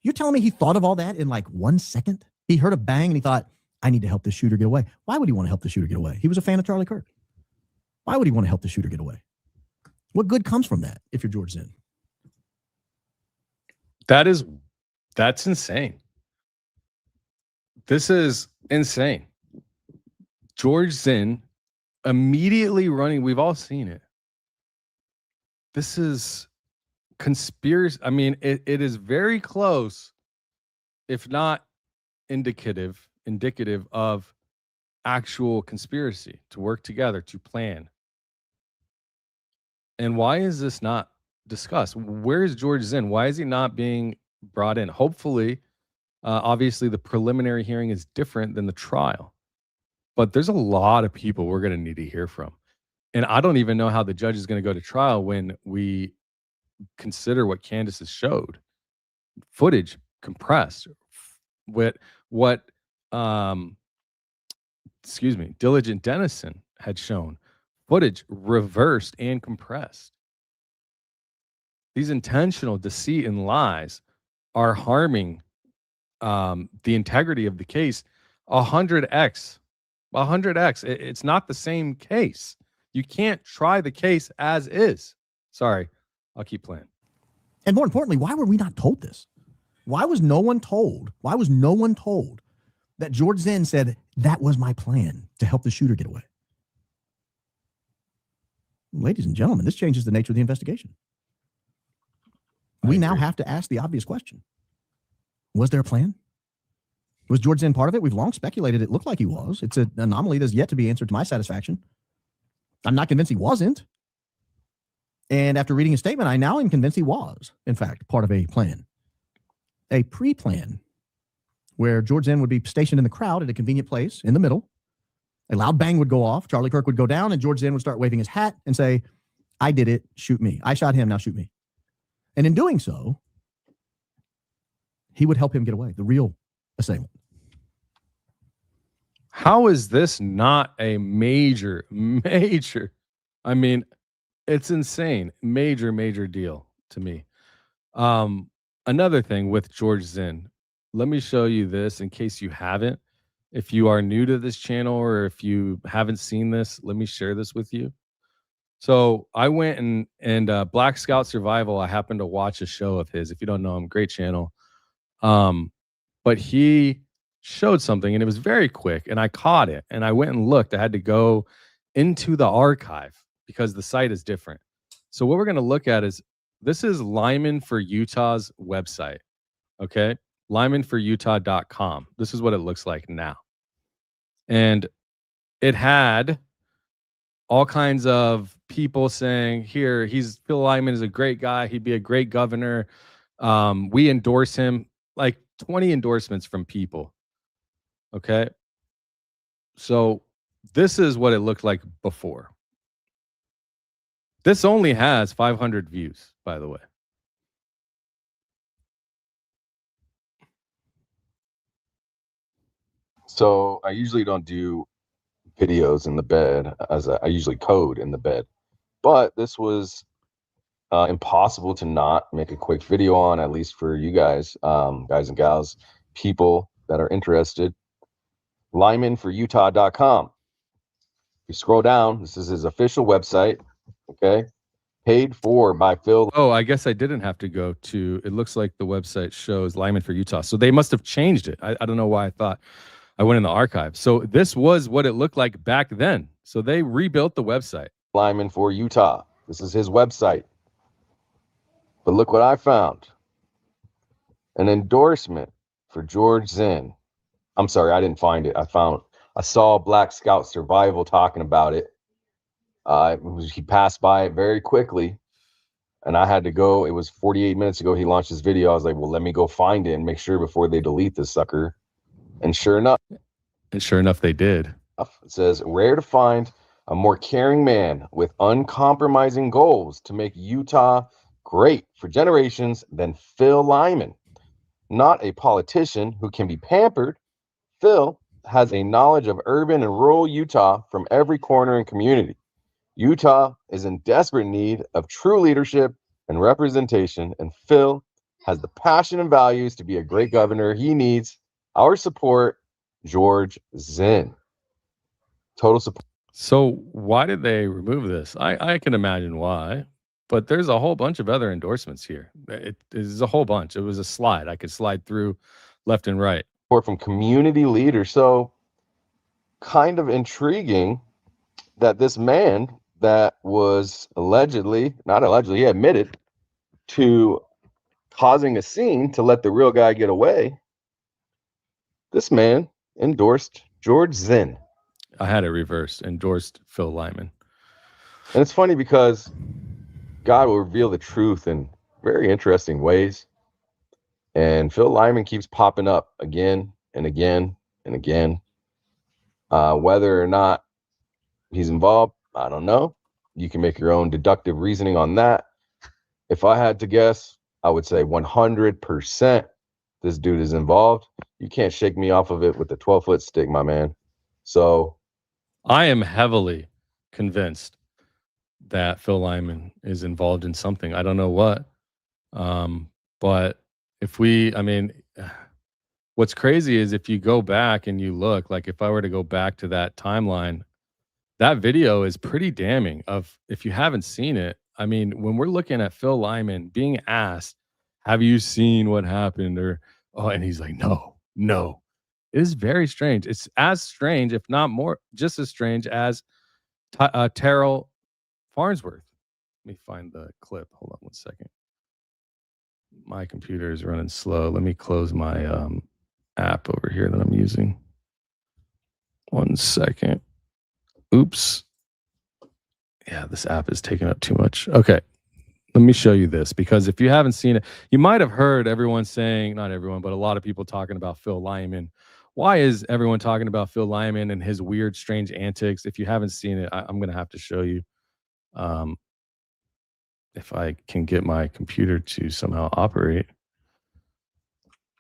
S7: You're telling me he thought of all that in like 1 second? He heard a bang and he thought, I need to help this shooter get away. Why would he want to help the shooter get away? He was a fan of Charlie Kirk. Why would he want to help the shooter get away? What good comes from that if you're George Zinn?
S1: That's insane. This is insane. George Zinn immediately running. We've all seen it. This is conspiracy. I mean, it is very close, if not indicative of actual conspiracy to work together, to plan. And why is this not discussed? Where is George Zinn? Why is he not being brought in? Hopefully, obviously, the preliminary hearing is different than the trial. But there's a lot of people we're going to need to hear from. And I don't even know how the judge is going to go to trial when we consider what Candace has showed. Footage compressed. What Diligent Dennison had shown. Footage reversed and compressed. These intentional deceit and lies are harming the integrity of the case 100x. 100x. It's not the same case. You can't try the case as is. Sorry, I'll keep playing.
S7: And more importantly, why were we not told this? Why was no one told? Why was no one told that George Zinn said, that was my plan to help the shooter get away? Ladies and gentlemen, this changes the nature of the investigation. We now have to ask the obvious question. Was there a plan? Was George Zinn part of it? We've long speculated it looked like he was. It's an anomaly that's yet to be answered to my satisfaction. I'm not convinced he wasn't. And after reading his statement, I now am convinced he was, in fact, part of a plan. A pre-plan where George Zinn would be stationed in the crowd at a convenient place in the middle. A loud bang would go off. Charlie Kirk would go down, and George Zinn would start waving his hat and say, I did it. Shoot me. I shot him. Now shoot me. And in doing so, he would help him get away, the real assailant.
S1: How is this not a major, I mean, it's insane. Major deal to me. Another thing with George Zinn, let me show you this in case you haven't. If you are new to this channel or if you haven't seen this, let me share this with you. So I went and Black Scout Survival, I happened to watch a show of his. If you don't know him, great channel. But he showed something and it was very quick and I caught it and I went and looked. I had to go into the archive because the site is different. So what we're going to look at is, this is Lyman for Utah's website. Okay. LymanForUtah.com. This is what it looks like now. And it had all kinds of people saying, here, Phil Lyman is a great guy. He'd be a great governor. We endorse him. Like 20 endorsements from people. Okay. So this is what it looked like before. This only has 500 views, by the way.
S8: So I usually don't do videos in the bed, as I usually code in the bed. But this was impossible to not make a quick video on, at least for you guys, guys and gals, people that are interested. LymanForUtah.com. You scroll down, this is his official website. Okay. Paid for by Phil.
S1: Oh, I guess I didn't have to go to, it looks like the website shows Lyman for Utah. So they must have changed it. I don't know why I thought I went in the archive. So this was what it looked like back then. So they rebuilt the website.
S8: Lyman for Utah. This is his website. But look what I found. An endorsement for George Zinn. I'm sorry, I didn't find it. I saw Black Scout Survival talking about it. He passed by it very quickly, and I had to go. It was 48 minutes ago he launched his video. I was like, well, let me go find it and make sure before they delete this sucker. And sure enough,
S1: they did.
S8: It says, rare to find a more caring man with uncompromising goals to make Utah great for generations than Phil Lyman. Not a politician who can be pampered, Phil has a knowledge of urban and rural Utah from every corner and community. Utah is in desperate need of true leadership and representation, and Phil has the passion and values to be a great governor. He needs our support, George Zinn. Total support.
S1: So why did they remove this? I can imagine why, but there's a whole bunch of other endorsements here. It is a whole bunch. It was a slide. I could slide through left and right.
S8: Support from community leaders. So kind of intriguing that this man that was he admitted to causing a scene to let the real guy get away. This man endorsed George Zinn.
S1: I had it reversed, endorsed Phil Lyman.
S8: And it's funny because God will reveal the truth in very interesting ways. And Phil Lyman keeps popping up again and again and again. Whether or not he's involved, I don't know. You can make your own deductive reasoning on that. If I had to guess, I would say 100% this dude is involved. You can't shake me off of it with a 12-foot stick, my man. So
S1: I am heavily convinced that Phil Lyman is involved in something. I don't know what. But what's crazy is if you go back and you look, like if I were to go back to that timeline, that video is pretty damning. If you haven't seen it, I mean, when we're looking at Phil Lyman being asked, have you seen what happened? And he's like, no. It is very strange. It's as strange, if not more, just as strange as Terrell Farnsworth. Let me find the clip. Hold on one second. My computer is running slow. Let me close my app over here that I'm using. 1 second. Oops. Yeah, this app is taking up too much. Okay. Let me show you this, because if you haven't seen it, you might have heard everyone saying, not everyone, but a lot of people talking about Phil Lyman. Why is everyone talking about Phil Lyman and his weird, strange antics? If you haven't seen it, I'm going to have to show you. If I can get my computer to somehow operate.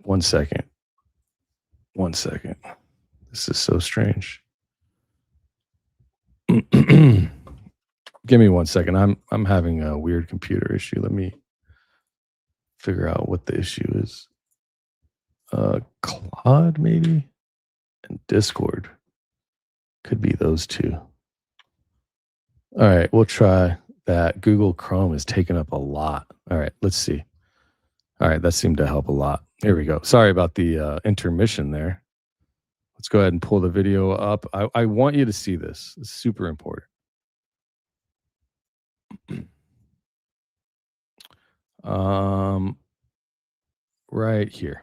S1: 1 second. 1 second. This is so strange. Give me 1 second. I'm having a weird computer issue. Let me figure out what the issue is. Claude maybe, and Discord. Could be those two. All right, we'll try that. Google Chrome is taking up a lot. All right, let's see. All right, that seemed to help a lot. Here we go. Sorry about the intermission there. Let's go ahead and pull the video up. I want you to see this. It's super important. Right here.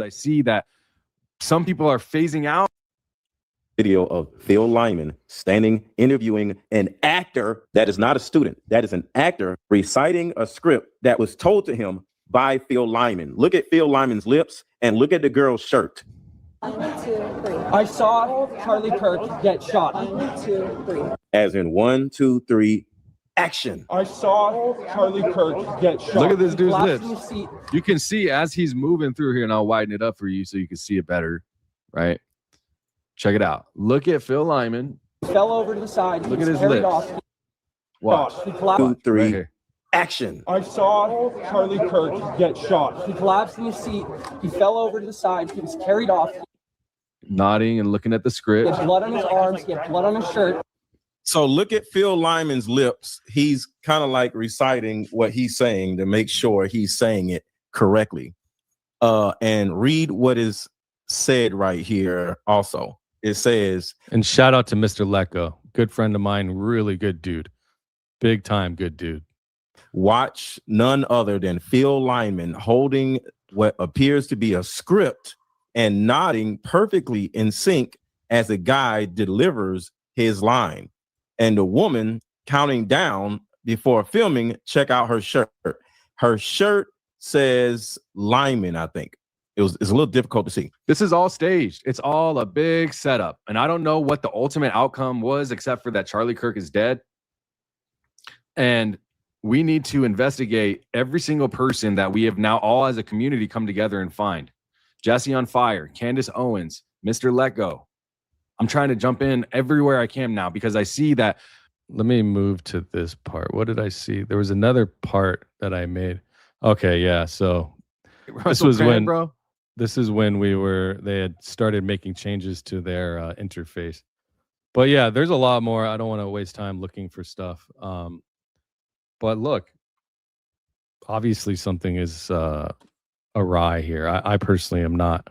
S1: I see that some people are phasing out.
S9: Video of Phil Lyman standing, interviewing an actor that is not a student. That is an actor reciting a script that was told to him by Phil Lyman. Look at Phil Lyman's lips and look at the girl's shirt.
S10: 1, 2, 3.
S11: I saw Charlie Kirk get shot.
S10: 1, 2, 3.
S9: As in 1, 2, 3, action.
S11: I saw Charlie Kirk get shot.
S1: Look at this dude's
S11: Collapsed
S1: lips.
S11: in the seat.
S12: You can see as he's moving through here, and I'll widen it up for you so you can see it better, right? Check it out. Look at Phil Lyman.
S11: Fell over to the side.
S12: Look
S11: He
S12: at
S11: was
S12: his
S11: carried
S12: lips.
S11: off.
S12: Watch.
S11: He collapsed.
S9: 2, 3,
S12: Right here.
S9: action.
S11: I saw Charlie Kirk get shot. He collapsed in his seat. He fell over to the side. He was carried off.
S12: Nodding and looking at the
S11: He
S12: script.
S11: had blood on his arms. He had blood on his shirt.
S13: So look at Phil Lyman's lips. He's kind of like reciting what he's saying to make sure he's saying it correctly. And read what is said right here also. it says,
S1: and shout out to Mr. Lecco, good friend of mine, really good dude, big time good dude.
S13: watch none other than Phil Lyman holding what appears to be a script and nodding perfectly in sync as the guy delivers his line. And the woman counting down before filming, check out her shirt. Her shirt says Lyman, I think. It's a little difficult to see.
S12: This is all staged. It's all a big setup. And I don't know what the ultimate outcome was, except for that Charlie Kirk is dead. And we need to investigate every single person that we have now all as a community come together and find. Jesse on Fire, Candace Owens, Mr. Let Go. I'm trying to jump in everywhere I can now because I see that.
S1: Let me move to this part. What did I see? There was another part that I made. Okay, yeah. So this was when,
S12: bro.
S1: This is when they had started making changes to their interface. But yeah, there's a lot more. I don't want to waste time looking for stuff. But look, obviously something is awry here. I personally am not.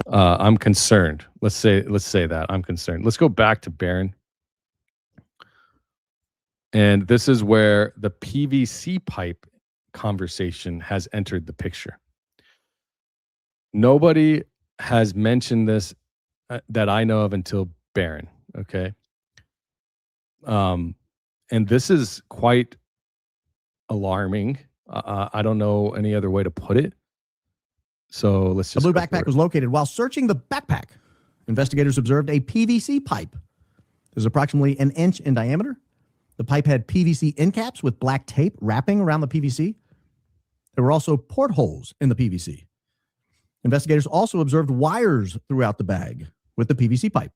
S1: I'm concerned. Let's say that I'm concerned. Let's go back to Barron. And this is where the PVC pipe conversation has entered the picture. Nobody has mentioned this that I know of until Barron. Okay. And this is quite alarming. I don't know any other way to put it. So let's just.
S7: A blue backpack was located while searching the backpack. Investigators observed a PVC pipe. It was approximately 1 inch in diameter. The pipe had PVC end caps with black tape wrapping around the PVC. There were also portholes in the PVC. Investigators also observed wires throughout the bag with the PVC pipe.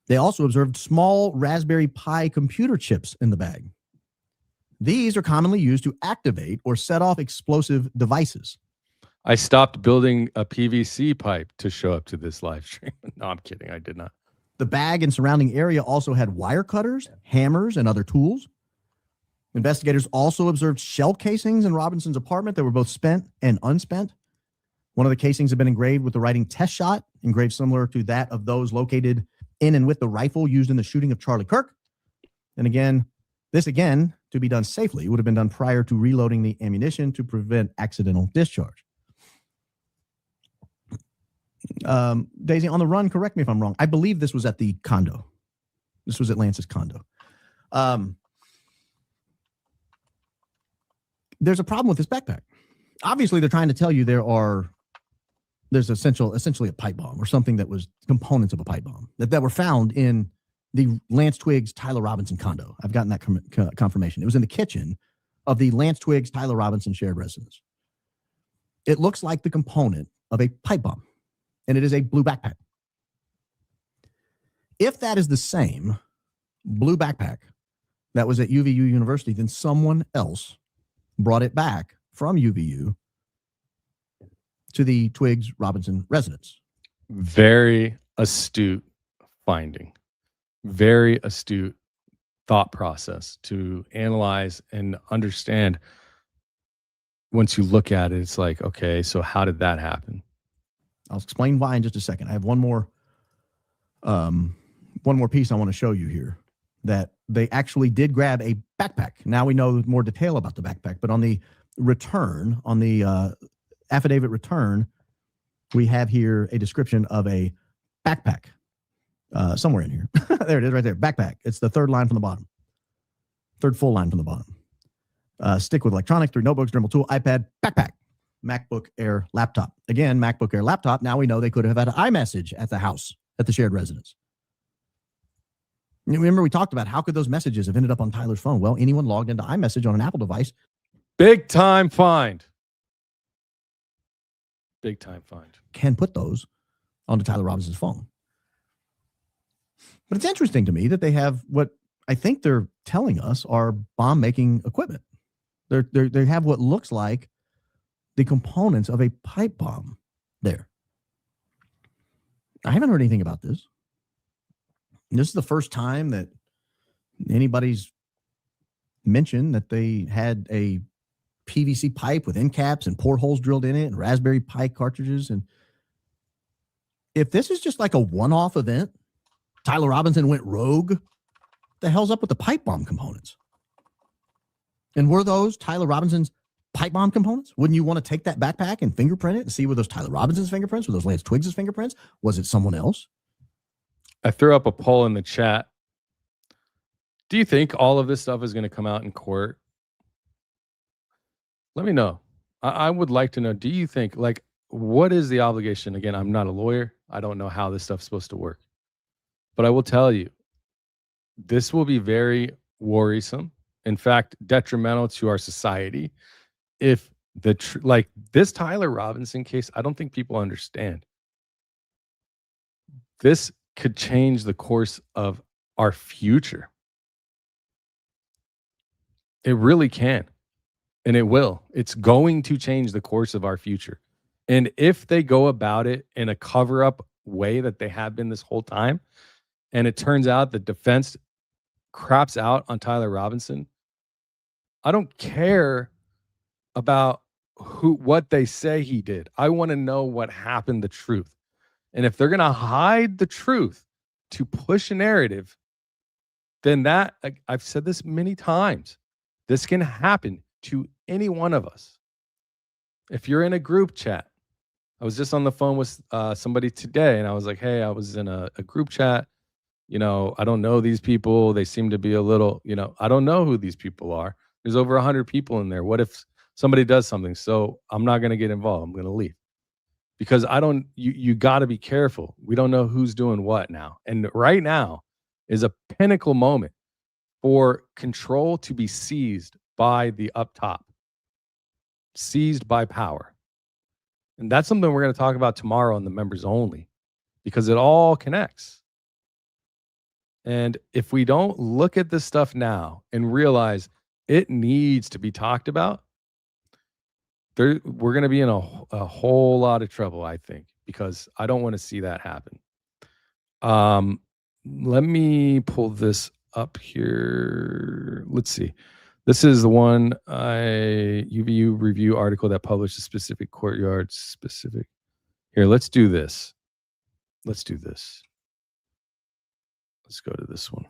S7: They also observed small Raspberry Pi computer chips in the bag. These are commonly used to activate or set off explosive devices.
S1: I stopped building a PVC pipe to show up to this live stream. No, I'm kidding. I did not.
S7: The bag and surrounding area also had wire cutters, hammers, and other tools. Investigators also observed shell casings in Robinson's apartment that were both spent and unspent. One of the casings had been engraved with the writing "test shot," engraved similar to that of those located in and with the rifle used in the shooting of Charlie Kirk. And again, this to be done safely, would have been done prior to reloading the ammunition to prevent accidental discharge. Daisy, on the run, correct me if I'm wrong. I believe this was at the condo. This was at Lance's condo. There's a problem with this backpack. Obviously, they're trying to tell you there's essentially a pipe bomb or something that was components of a pipe bomb that were found in the Lance Twiggs Tyler Robinson condo. I've gotten that confirmation. It was in the kitchen of the Lance Twiggs Tyler Robinson shared residence. It looks like the component of a pipe bomb, and it is a blue backpack. If that is the same blue backpack that was at UVU University, then someone else brought it back from UVU to the Twiggs Robinson residence.
S1: Very astute finding. Very astute thought process to analyze and understand. Once you look at it, it's like, okay, so how did that happen?
S7: I'll explain why in just a second. I have one more piece I want to show you here, that they actually did grab a backpack. Now we know more detail about the backpack, but on the return, on the affidavit return, we have here a description of a backpack somewhere in here. There it is right there, backpack. It's the third line from the bottom. Third full line from the bottom. Stick with electronics, 3 notebooks, Dremel tool, iPad, backpack. MacBook Air laptop. Again, MacBook Air laptop. Now we know they could have had an iMessage at the house, at the shared residence. Remember, we talked about how could those messages have ended up on Tyler's phone? Well, anyone logged into iMessage on an Apple device.
S1: Big time find. Big time find.
S7: Can put those onto Tyler Robinson's phone. But it's interesting to me that they have what I think they're telling us are bomb-making equipment. They have what looks like the components of a pipe bomb there. I haven't heard anything about this. This is the first time that anybody's mentioned that they had a PVC pipe with end caps and portholes drilled in it and Raspberry Pi cartridges. And if this is just like a one-off event, Tyler Robinson went rogue, the hell's up with the pipe bomb components? And were those Tyler Robinson's pipe bomb components? Wouldn't you want to take that backpack and fingerprint it and see were those Tyler Robinson's fingerprints? Were those Lance Twiggs' fingerprints? Was it someone else?
S1: I threw up a poll in the chat. Do you think all of this stuff is going to come out in court? Let me know. I would like to know, do you think, like, what is the obligation? Again, I'm not a lawyer. I don't know how this stuff's supposed to work. But I will tell you, this will be very worrisome. In fact, detrimental to our society. If like this Tyler Robinson case, I don't think people understand. This could change the course of our future. It really can. And it will. It's going to change the course of our future. And if they go about it in a cover-up way that they have been this whole time, and it turns out the defense craps out on Tyler Robinson, I don't care about what they say he did. I want to know what happened, the truth. And if they're going to hide the truth to push a narrative, then that, I've said this many times, this can happen to any one of us. If you're in a group chat, I was just on the phone with somebody today, and I was like, hey, I was in a group chat. You know, I don't know these people. They seem to be a little, I don't know who these people are. There's over 100 people in there. What if somebody does something? So I'm not going to get involved. I'm going to leave. Because you got to be careful. We don't know who's doing what now. And right now is a pinnacle moment for control to be seized by the up top, seized by power. And that's something we're going to talk about tomorrow on the members only, because it all connects. And if we don't look at this stuff now and realize it needs to be talked about, we're going to be in a whole lot of trouble, I think, because I don't want to see that happen. Let me pull this up here. Let's see. This is the one UVU review article that published a specific courtyard specific. Here, let's do this. Let's do this. Let's go to this one.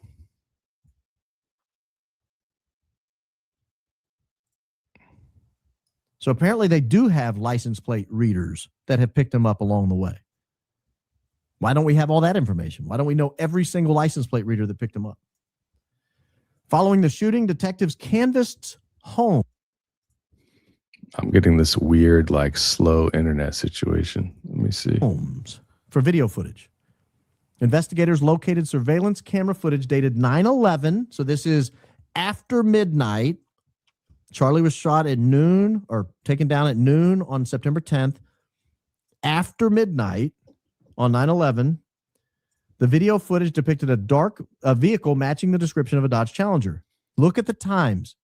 S7: So apparently they do have license plate readers that have picked them up along the way. Why don't we have all that information? Why don't we know every single license plate reader that picked them up? Following the shooting, detectives canvassed home.
S1: I'm getting this weird, like, slow internet situation. Let me see.
S7: Homes for video footage. Investigators located surveillance camera footage dated 9/11. So this is after midnight. Charlie was shot at noon, or taken down at noon on September 10th. After midnight on 9/11, the video footage depicted a vehicle matching the description of a Dodge Challenger. Look at the times.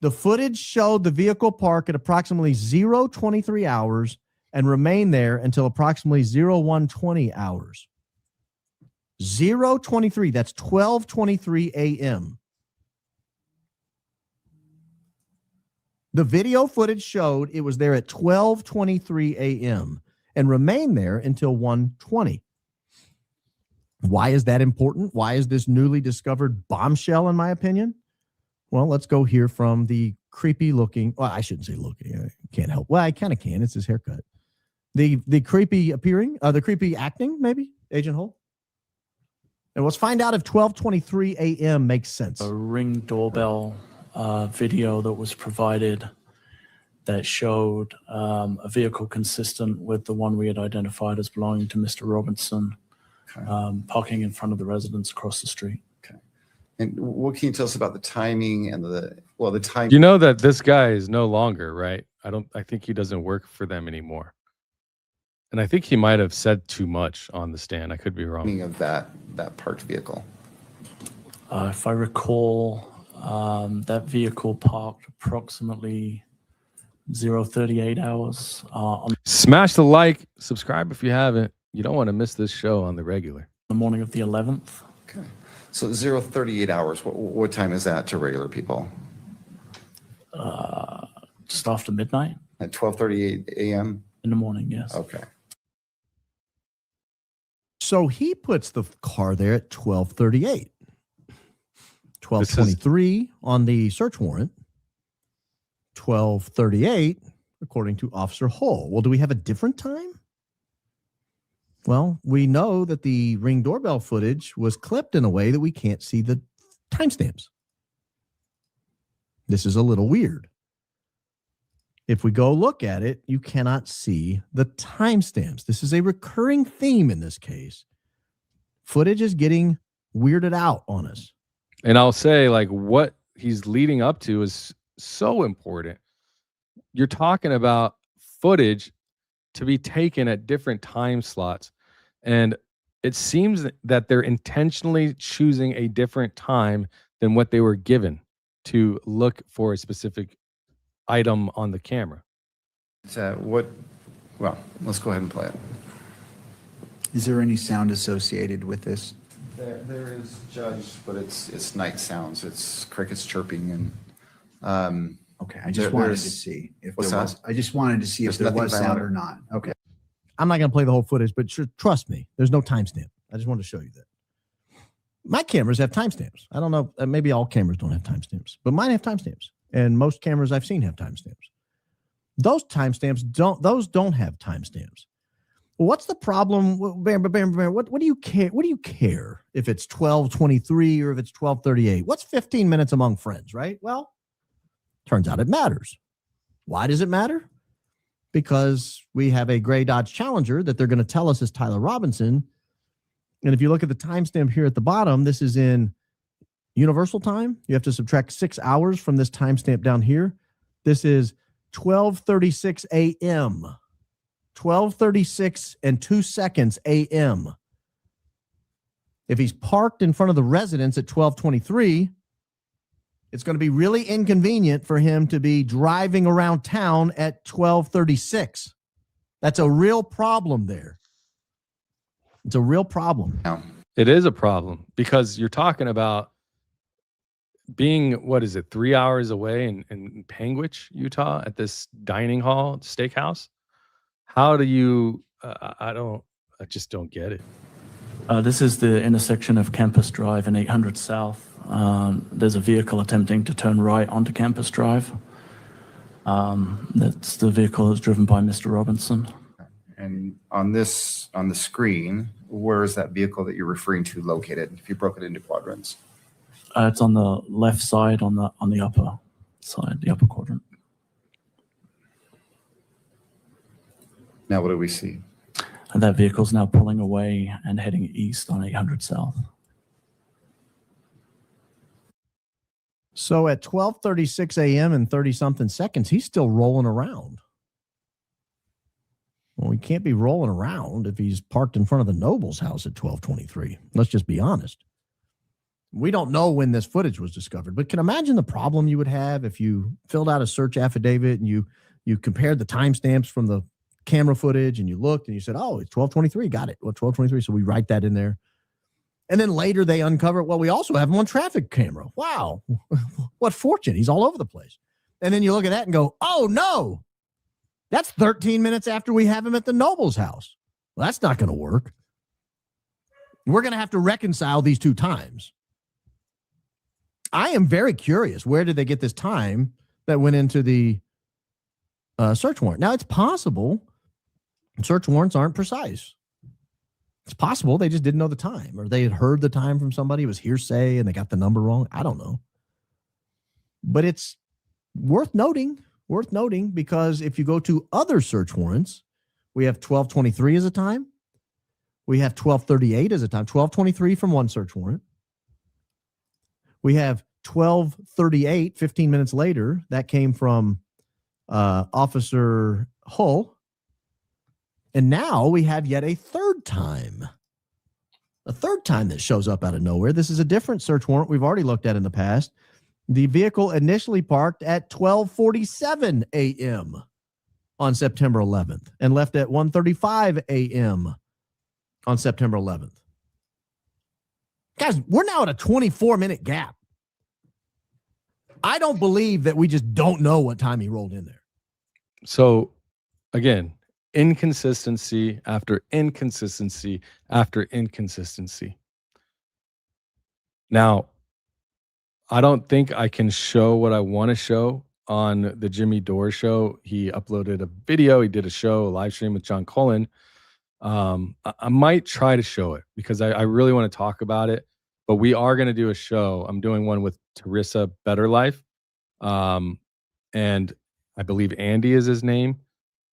S7: The footage showed the vehicle park at approximately 0:23 hours and remain there until approximately 01:20 hours. 0:23, that's 12:23 a.m. The video footage showed it was there at 12:23 a.m. and remained there until 1:20. Why is that important? Why is this newly discovered bombshell, in my opinion? Well, let's go hear from the creepy looking, well, I shouldn't say looking. I can't help. Well, I kind of can. It's his haircut. The creepy appearing, the creepy acting, maybe, Agent Holt. And let's find out if 12:23 a.m. makes sense.
S14: A Ring doorbell video that was provided that showed a vehicle consistent with the one we had identified as belonging to Mr. Robinson, parking in front of the residence across the street.
S15: Okay. And what can you tell us about the timing and the time?
S1: You know that this guy is no longer, right? I think he doesn't work for them anymore. And I think he might have said too much on the stand. I could be wrong.
S15: Of that parked vehicle.
S14: If I recall, that vehicle parked approximately 0:38 hours.
S1: Smash the like, subscribe if you haven't. You don't want to miss this show on the regular.
S14: The morning of the 11th.
S15: Okay. So 0:38 hours. What time is that to regular people?
S14: Just after midnight.
S15: At 12:38 a.m.
S14: In the morning, yes.
S15: Okay.
S7: So he puts the car there at 12:38. 12:23 on the search warrant. 12:38, according to Officer Hull. Well, do we have a different time? Well, we know that the Ring doorbell footage was clipped in a way that we can't see the timestamps. This is a little weird. If we go look at it, you cannot see the timestamps. This is a recurring theme in this case. Footage is getting weirded out on us.
S1: And I'll say, like, what he's leading up to is so important. You're talking about footage to be taken at different time slots. And it seems that they're intentionally choosing a different time than what they were given to look for a specific item on the camera.
S15: Well, let's go ahead and play it.
S16: Is there any sound associated with this?
S15: There is, Judge, but it's night sounds. It's crickets chirping and
S16: okay. I just wanted to see if there was. I just wanted to see if there was sound or not. Okay.
S7: I'm not going to play the whole footage, but trust me, there's no timestamp. I just wanted to show you that. My cameras have timestamps. I don't know. Maybe all cameras don't have timestamps, but mine have timestamps. And most cameras I've seen have timestamps. Those timestamps don't have timestamps. Well, what's the problem? What do you care? What do you care if it's 12:23 or if it's 12:38? What's 15 minutes among friends, right? Well, turns out it matters. Why does it matter? Because we have a gray Dodge Challenger that they're going to tell us is Tyler Robinson. And if you look at the timestamp here at the bottom, this is in universal time. You have to subtract 6 hours from this timestamp down here. This is 12:36 a.m. 12:36 and 2 seconds a.m. If he's parked in front of the residence at 12:23, it's going to be really inconvenient for him to be driving around town at 12:36. That's a real problem there. It's a real problem.
S1: It is a problem because you're talking about being, 3 hours away in Panguitch, Utah, at this dining hall, steakhouse. How do you, I just don't get it.
S14: This is the intersection of Campus Drive and 800 South. There's a vehicle attempting to turn right onto Campus Drive. That's the vehicle that's driven by Mr. Robinson.
S15: And on the screen, where is that vehicle that you're referring to located? If you broke it into quadrants.
S14: It's on the left side, on the upper side, the upper quadrant.
S15: Now, what do we see?
S14: And that vehicle's now pulling away and heading east on 800 South.
S7: So at 12:36 a.m. and 30-something seconds, he's still rolling around. Well, he can't be rolling around if he's parked in front of the Noble's house at 12:23. Let's just be honest. We don't know when this footage was discovered, but can imagine the problem you would have if you filled out a search affidavit and you compared the timestamps from the camera footage and you looked and you said, oh, it's 12:23. Got it. Well, 12:23. So we write that in there. And then later they uncover, well, we also have him on traffic camera. Wow. What fortune. He's all over the place. And then you look at that and go, oh, no. That's 13 minutes after we have him at the Noble's house. Well, that's not going to work. We're going to have to reconcile these two times. I am very curious. Where did they get this time that went into the search warrant? Now, it's possible search warrants aren't precise. It's possible they just didn't know the time, or they had heard the time from somebody. It was hearsay and they got the number wrong. I don't know. But it's worth noting because if you go to other search warrants, we have 12:23 as a time. We have 12:38 as a time, 12:23 from one search warrant. We have 12:38, 15 minutes later. That came from Officer Hull. And now we have yet a third time that shows up out of nowhere. This is a different search warrant we've already looked at in the past. The vehicle initially parked at 12:47 a.m. on September 11th and left at 1:35 a.m. on September 11th. Guys, we're now at a 24-minute gap. I don't believe that we just don't know what time he rolled in there.
S1: So, again, inconsistency after inconsistency after inconsistency. Now, I don't think I can show what I want to show on the Jimmy Dore show. He uploaded a video. He did a show, a live stream with John Cullen. I might try to show it because I really want to talk about it. But we are going to do a show. I'm doing one with Teresa Better Life. And I believe Andy is his name,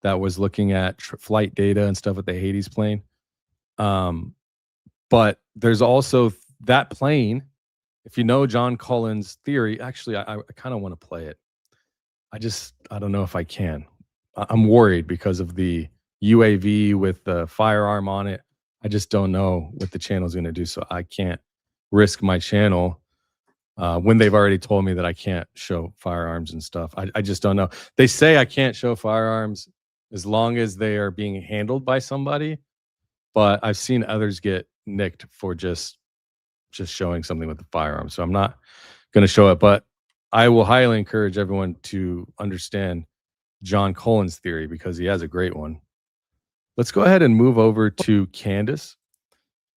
S1: that was looking at flight data and stuff with the Hades plane. But there's also that plane. If you know John Cullen's theory, actually, I kind of want to play it. I don't know if I can. I'm worried because of the UAV with the firearm on it. I just don't know what the channel's going to do. So I can't risk my channel when they've already told me that I can't show firearms and stuff. I just don't know. They say I can't show firearms as long as they are being handled by somebody. But I've seen others get nicked for just showing something with the firearm. So I'm not going to show it, but I will highly encourage everyone to understand John Cullen's theory because he has a great one. Let's go ahead and move over to Candace,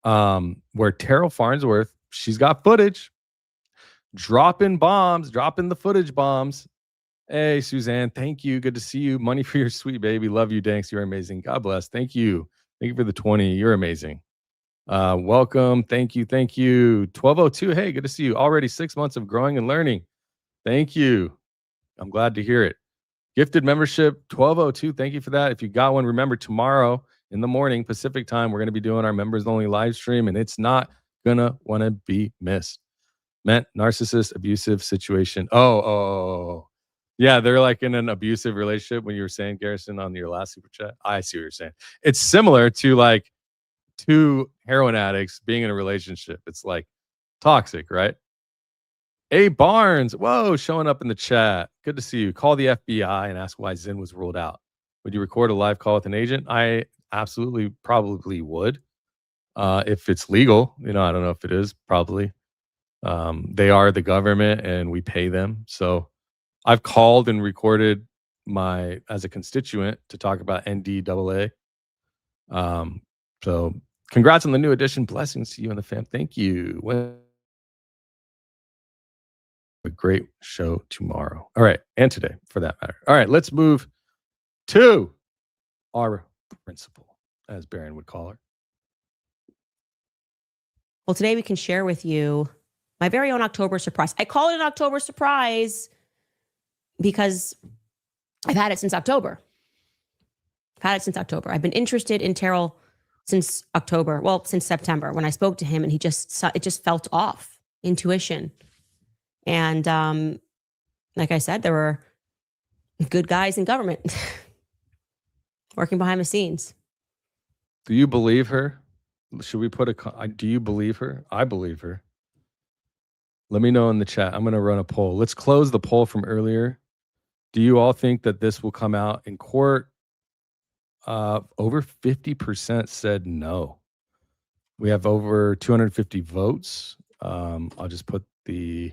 S1: where Terrell Farnsworth, she's got footage, dropping the footage bombs. Hey, Suzanne, thank you. Good to see you. Money for your sweet baby. Love you, Danks. You're amazing. God bless. Thank you. Thank you for the 20. You're amazing. Welcome. Thank you. 1202. Hey, good to see you. Already 6 months of growing and learning. Thank you. I'm glad to hear it. Gifted membership 1202. Thank you for that. If you got one, remember tomorrow in the morning Pacific time, we're going to be doing our members only live stream, and it's not gonna want to be missed. Meant narcissist abusive situation. Oh. Yeah, they're like in an abusive relationship when you were saying, Garrison, on your last super chat. I see what you're saying. It's similar to like two heroin addicts being in a relationship. It's like toxic, right? A Barnes, whoa, showing up in the chat. Good to see you. Call the FBI and ask why Zinn was ruled out. Would you record a live call with an agent? I absolutely probably would. If it's legal, I don't know if it is, probably. They are the government and we pay them. So I've called and recorded as a constituent to talk about NDAA. So congrats on the new edition. Blessings to you and the fam. Thank you. A great show tomorrow. All right. And today for that matter. All right. Let's move to our principal, as Barron would call her.
S17: Well, today we can share with you my very own October surprise. I call it an October surprise because I've had it since October. I've been interested in Terrell since October. Well, since September when I spoke to him, and it just felt off. Intuition. And like I said, there were good guys in government working behind the scenes.
S1: Do you believe her? Should we put do you believe her? I believe her. Let me know in the chat. I'm going to run a poll. Let's close the poll from earlier. Do you all think that this will come out in court? Over 50% said no. We have over 250 votes. I'll just put the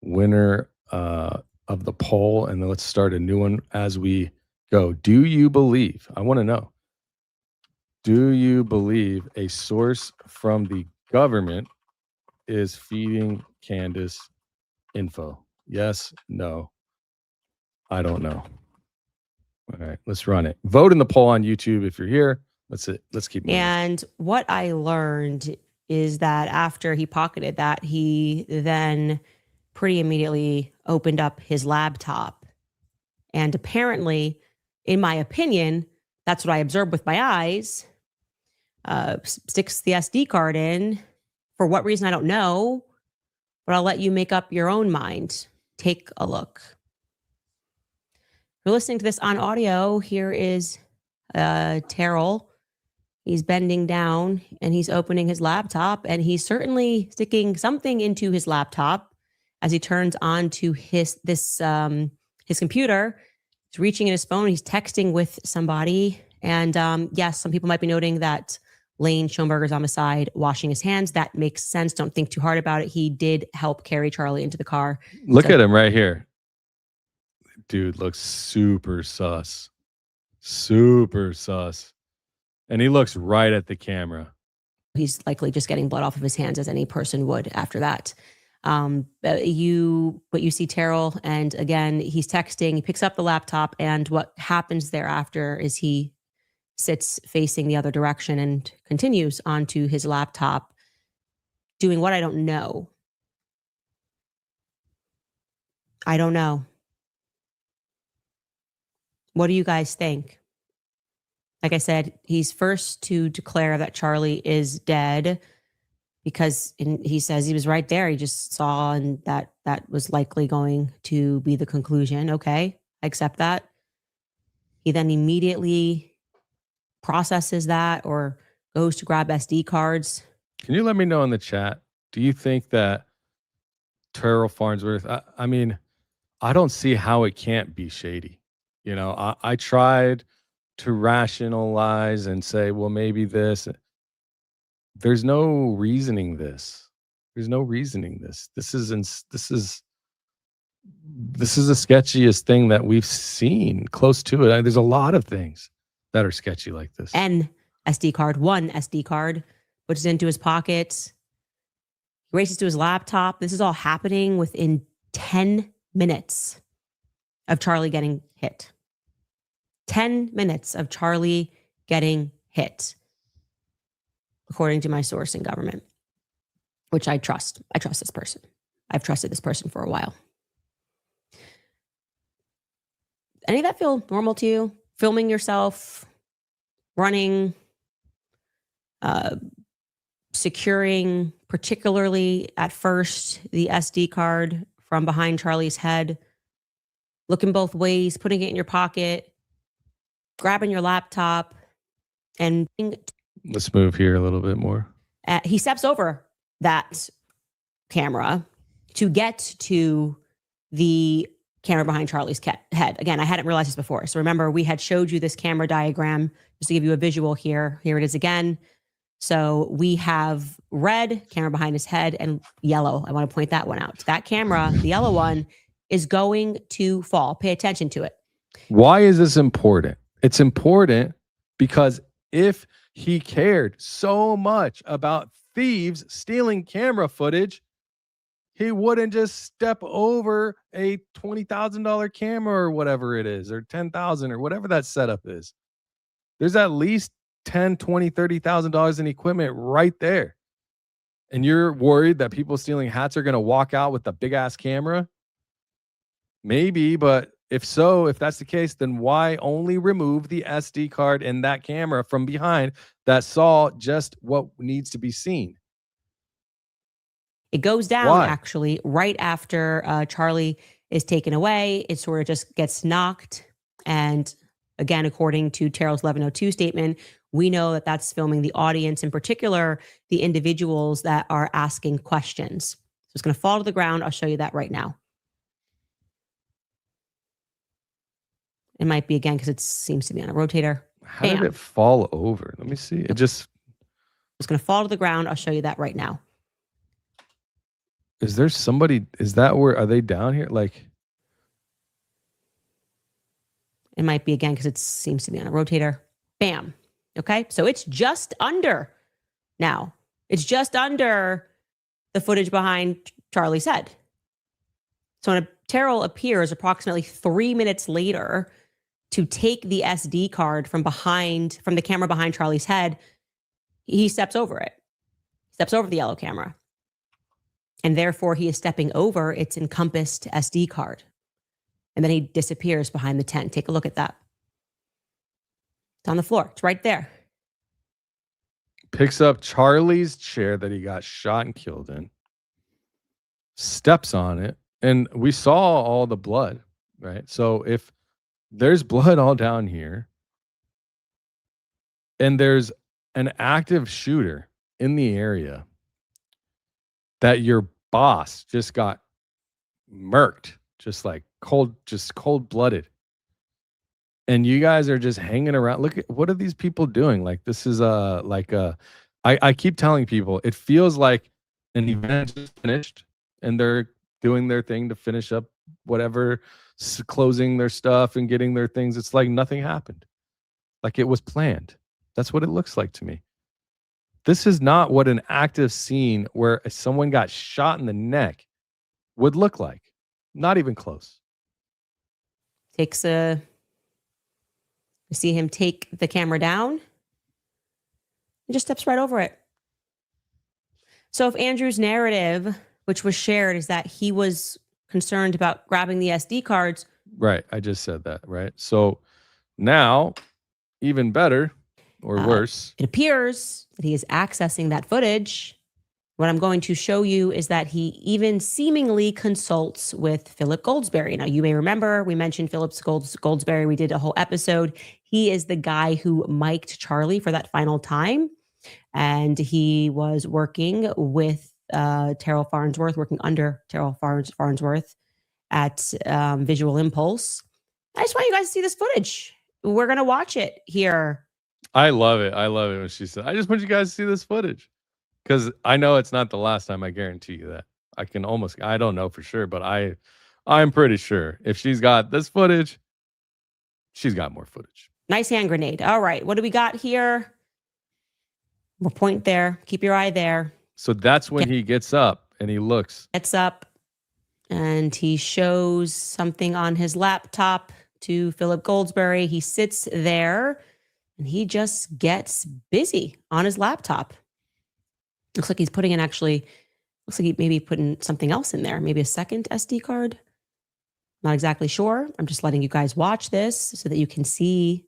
S1: winner of the poll, and then let's start a new one as we go. Do you believe? I want to know. Do you believe a source from the government is feeding Candace info? Yes, no. I don't know. All right, let's run it. Vote in the poll on YouTube if you're here. Let's keep moving.
S17: And what I learned is that after he pocketed that, he then pretty immediately opened up his laptop. And apparently, in my opinion, that's what I observed with my eyes, sticks the SD card in. For what reason, I don't know, but I'll let you make up your own mind. Take a look. If you're listening to this on audio, here is Terrell. He's bending down and he's opening his laptop, and he's certainly sticking something into his laptop as he turns on to his computer. He's reaching in his phone. He's texting with somebody. And yes, some people might be noting that Lane Schoenberger's on the side washing his hands. That makes sense. Don't think too hard about it. He did help carry Charlie into the car.
S1: Look at him right here. Dude looks super sus. Super sus. And he looks right at the camera.
S17: He's likely just getting blood off of his hands, as any person would after that. But you see Terrell, and again, he's texting. He picks up the laptop, and what happens thereafter is he sits facing the other direction and continues onto his laptop, doing what I don't know. I don't know. What do you guys think? Like I said, he's first to declare that Charlie is dead because he says he was right there. He just saw, and that was likely going to be the conclusion. Okay, I accept that. He then immediately processes that or goes to grab SD cards.
S1: Can you let me know in the chat? Do you think that Terrell Farnsworth, I mean, I don't see how it can't be shady. You know, I tried to rationalize and say, well, maybe this. There's no reasoning this. There's no reasoning this. This is the sketchiest thing that we've seen close to it. There's a lot of things that are sketchy like this.
S17: One SD card, puts it into his pocket, races to his laptop. This is all happening within 10 minutes of Charlie getting hit. 10 minutes of Charlie getting hit, according to my source in government, which I trust. I trust this person. I've trusted this person for a while. Any of that feel normal to you? Filming yourself, running, securing, particularly at first, the SD card from behind Charlie's head, looking both ways, putting it in your pocket, grabbing your laptop, and
S1: let's move here a little bit more.
S17: He steps over that camera to get to the camera behind Charlie's head. Again, I hadn't realized this before. So remember, we had showed you this camera diagram just to give you a visual here. Here it is again. So we have red, camera behind his head, and yellow. I want to point that one out. That camera, the yellow one, is going to fall. Pay attention to it.
S1: Why is this important? It's important because if he cared so much about thieves stealing camera footage, he wouldn't just step over a $20,000 camera or whatever it is, or $10,000 or whatever that setup is. There's at least $10, $20, $30,000 in equipment right there. And you're worried that people stealing hats are going to walk out with a big ass camera? Maybe, but if that's the case, then why only remove the SD card in that camera from behind that saw just what needs to be seen?
S17: It goes down actually right after Charlie is taken away. It sort of just gets knocked. And again, according to Terrell's 1102 statement, we know that that's filming the audience, in particular, the individuals that are asking questions. So it's going to fall to the ground. I'll show you that right now. It might be again because it seems to be on a rotator.
S1: How did it fall over? Let me see. It's
S17: going to fall to the ground. I'll show you that right now.
S1: Is there somebody? Is that where? Are they down here? Like,
S17: it might be again because it seems to be on a rotator. Bam. Okay. So it's just under now. It's just under the footage behind Charlie's head. So when Terrell appears approximately 3 minutes later to take the SD card from the camera behind Charlie's head, he steps over it, steps over the yellow camera. And therefore he is stepping over its encompassed SD card. And then he disappears behind the tent. Take a look at that. It's on the floor. It's right there.
S1: Picks up Charlie's chair that he got shot and killed in, steps on it, and we saw all the blood, right? So if there's blood all down here and there's an active shooter in the area that your boss just got murked, just cold-blooded, and you guys are just hanging around. Look at what are these people doing? Like, this is I keep telling people it feels like an event just finished and they're doing their thing to finish up whatever, closing their stuff and getting their things. It's like nothing happened. like it was planned. That's what it looks like to me. This is not what an active scene where someone got shot in the neck would look like. Not even close.
S17: You see him take the camera down and just steps right over it. So if Andrew's narrative, which was shared, is that he was concerned about grabbing the SD cards.
S1: Right. I just said that, right? So now, even better or worse.
S17: It appears that he is accessing that footage. What I'm going to show you is that he even seemingly consults with Philip Goldsberry. Now, you may remember we mentioned Philip Goldsberry. We did a whole episode. He is the guy who mic'd Charlie for that final time. And he was working with Terrell Farnsworth, working under Terrell Farnsworth at Visual Impulse. I just want you guys to see this footage. We're going to watch it here.
S1: I love it. I love it when she said, I just want you guys to see this footage. Because I know it's not the last time. I guarantee you that. I don't know for sure, but I'm pretty sure if she's got this footage, she's got more footage.
S17: Nice hand grenade. All right. What do we got here? We'll point there. Keep your eye there.
S1: So that's when he gets up and he looks.
S17: Gets up and he shows something on his laptop to Philip Goldsberry. He sits there and he just gets busy on his laptop. Looks like he's putting in looks like he maybe putting something else in there. Maybe a second SD card. Not exactly sure. I'm just letting you guys watch this so that you can see.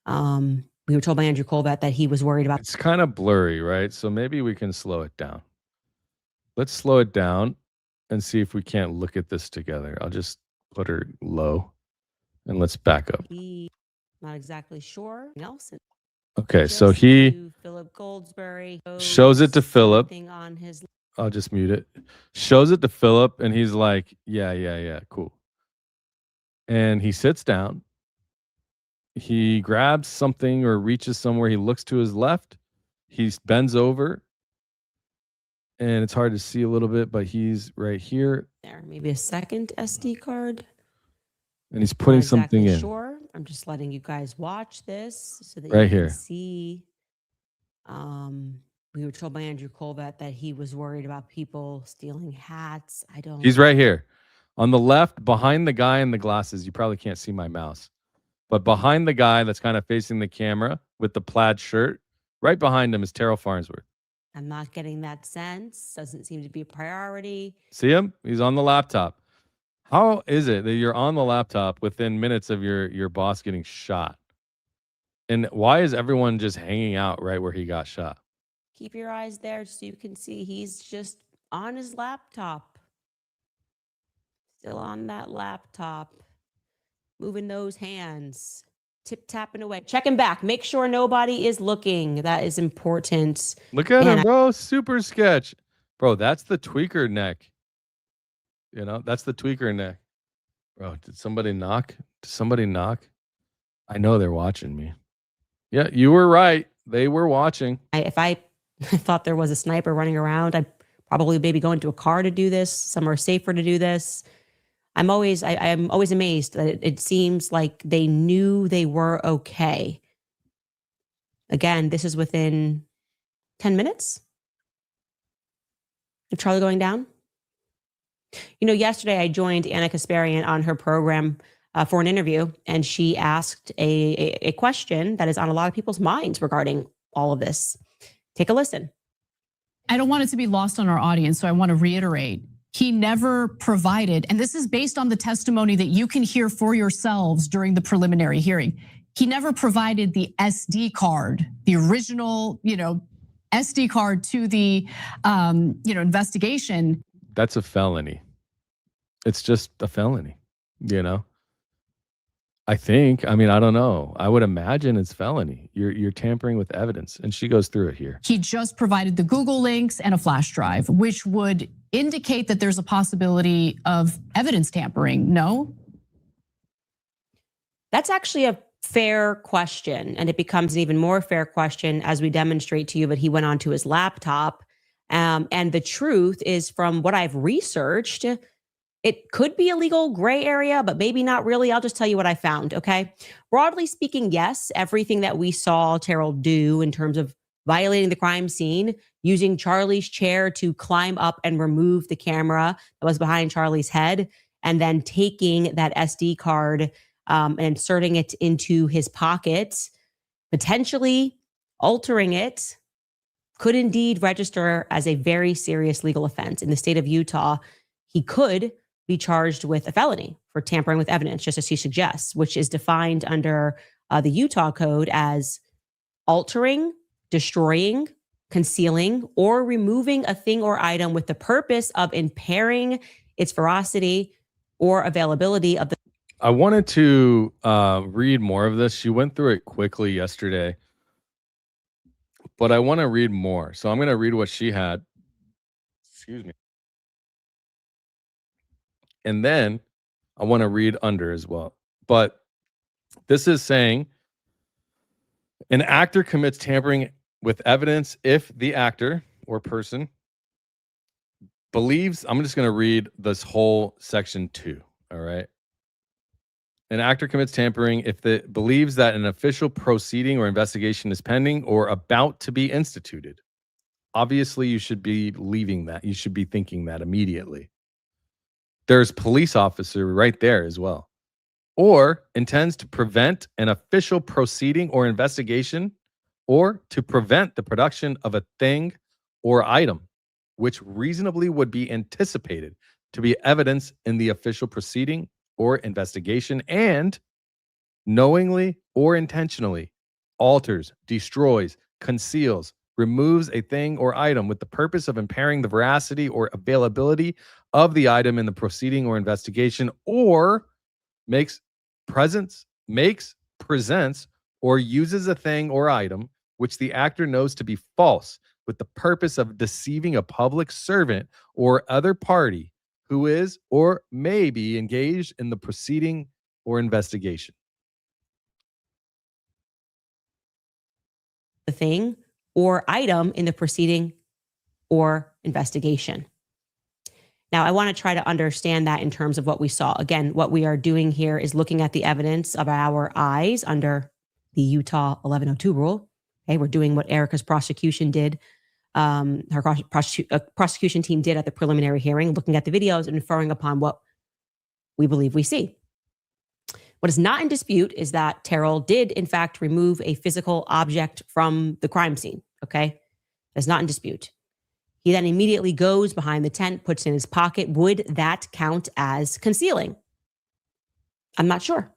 S17: We were told by Andrew Kolvet that he was worried about.
S1: It's kind of blurry, right? So maybe we can slow it down. Let's slow it down and see if we can't look at this together. I'll just put her low and let's back up.
S17: Not exactly sure. Nelson.
S1: Okay, so he
S17: Philip Goldsberry
S1: shows it to Philip.
S17: On his...
S1: I'll just mute it. Shows it to Philip, and he's like, yeah, cool. And he sits down. He grabs something or reaches somewhere. He looks to his left. He bends over, and it's hard to see a little bit, but he's right here.
S17: There, maybe a second SD card.
S1: And he's putting something in.
S17: Sure. I'm just letting you guys watch this so that
S1: right
S17: you
S1: here.
S17: Can see. We were told by Andrew Kolvet that he was worried about people stealing hats.
S1: He's right here. On the left, behind the guy in the glasses. You probably can't see my mouse. But behind the guy that's kind of facing the camera with the plaid shirt, right behind him is Terrell Farnsworth.
S17: I'm not getting that sense. Doesn't seem to be a priority.
S1: See him? He's on the laptop. How is it that you're on the laptop within minutes of your boss getting shot? And why is everyone just hanging out right where he got shot?
S17: Keep your eyes there so you can see he's just on his laptop. Still on that laptop. Moving those hands. Tip-tapping away. Checking back. Make sure nobody is looking. That is important.
S1: Look at him, bro. Super sketch. Bro, that's the tweaker neck. You know, that's the tweaker neck. Bro, did somebody knock? I know they're watching me. Yeah, you were right. They were watching.
S17: If I thought there was a sniper running around, I'd probably maybe go into a car to do this, somewhere safer to do this. I'm always amazed that it seems like they knew they were okay. Again, this is within 10 minutes of Charlie going down. You know, yesterday I joined Anna Kasparian on her program for an interview, and she asked a question that is on a lot of people's minds regarding all of this. Take a listen.
S18: I don't want it to be lost on our audience, so I want to reiterate. He never provided, and this is based on the testimony that you can hear for yourselves during the preliminary hearing. He never provided the SD card, the original, SD card to the, investigation.
S1: That's a felony. It's just a felony, I think. I mean, I don't know. I would imagine it's felony. You're tampering with evidence, and she goes through it here.
S18: He just provided the Google links and a flash drive, which would indicate that there's a possibility of evidence tampering. No?
S17: That's actually a fair question, and it becomes an even more fair question as we demonstrate to you that he went onto his laptop. And the truth is, from what I've researched, It could be a legal gray area, but maybe not really. I'll just tell you what I found, okay? Broadly speaking, yes, everything that we saw Terrell do in terms of violating the crime scene, using Charlie's chair to climb up and remove the camera that was behind Charlie's head, and then taking that SD card and inserting it into his pocket, potentially altering it, could indeed register as a very serious legal offense. In the state of Utah, he could be charged with a felony for tampering with evidence, just as he suggests, which is defined under the Utah code as altering, destroying, concealing, or removing a thing or item with the purpose of impairing its veracity or availability of the.
S1: I wanted to read more of this. She went through it quickly yesterday, but I want to read more. So I'm going to read what she had. Excuse me. And then I want to read under as well. But this is saying an actor commits tampering with evidence if the actor or person believes, I'm just going to read this whole section 2. All right. An actor commits tampering if it believes that an official proceeding or investigation is pending or about to be instituted. Obviously, you should be leaving that. You should be thinking that immediately. There's police officer right there as well. Or intends to prevent an official proceeding or investigation, or to prevent the production of a thing or item which reasonably would be anticipated to be evidence in the official proceeding or investigation, and knowingly or intentionally alters, destroys, conceals, removes a thing or item with the purpose of impairing the veracity or availability of the item in the proceeding or investigation, or presents, or uses a thing or item which the actor knows to be false with the purpose of deceiving a public servant or other party who is or may be engaged in the proceeding or investigation.
S17: The thing or item in the proceeding or investigation. Now, I want to try to understand that in terms of what we saw. Again, what we are doing here is looking at the evidence of our eyes under the Utah 1102 rule. Okay, we're doing what Erika's prosecution did, her prosecution team did at the preliminary hearing, looking at the videos and inferring upon what we believe we see. What is not in dispute is that Terrell did, in fact, remove a physical object from the crime scene. Okay, that's not in dispute. He then immediately goes behind the tent, puts it in his pocket. Would that count as concealing? I'm not sure.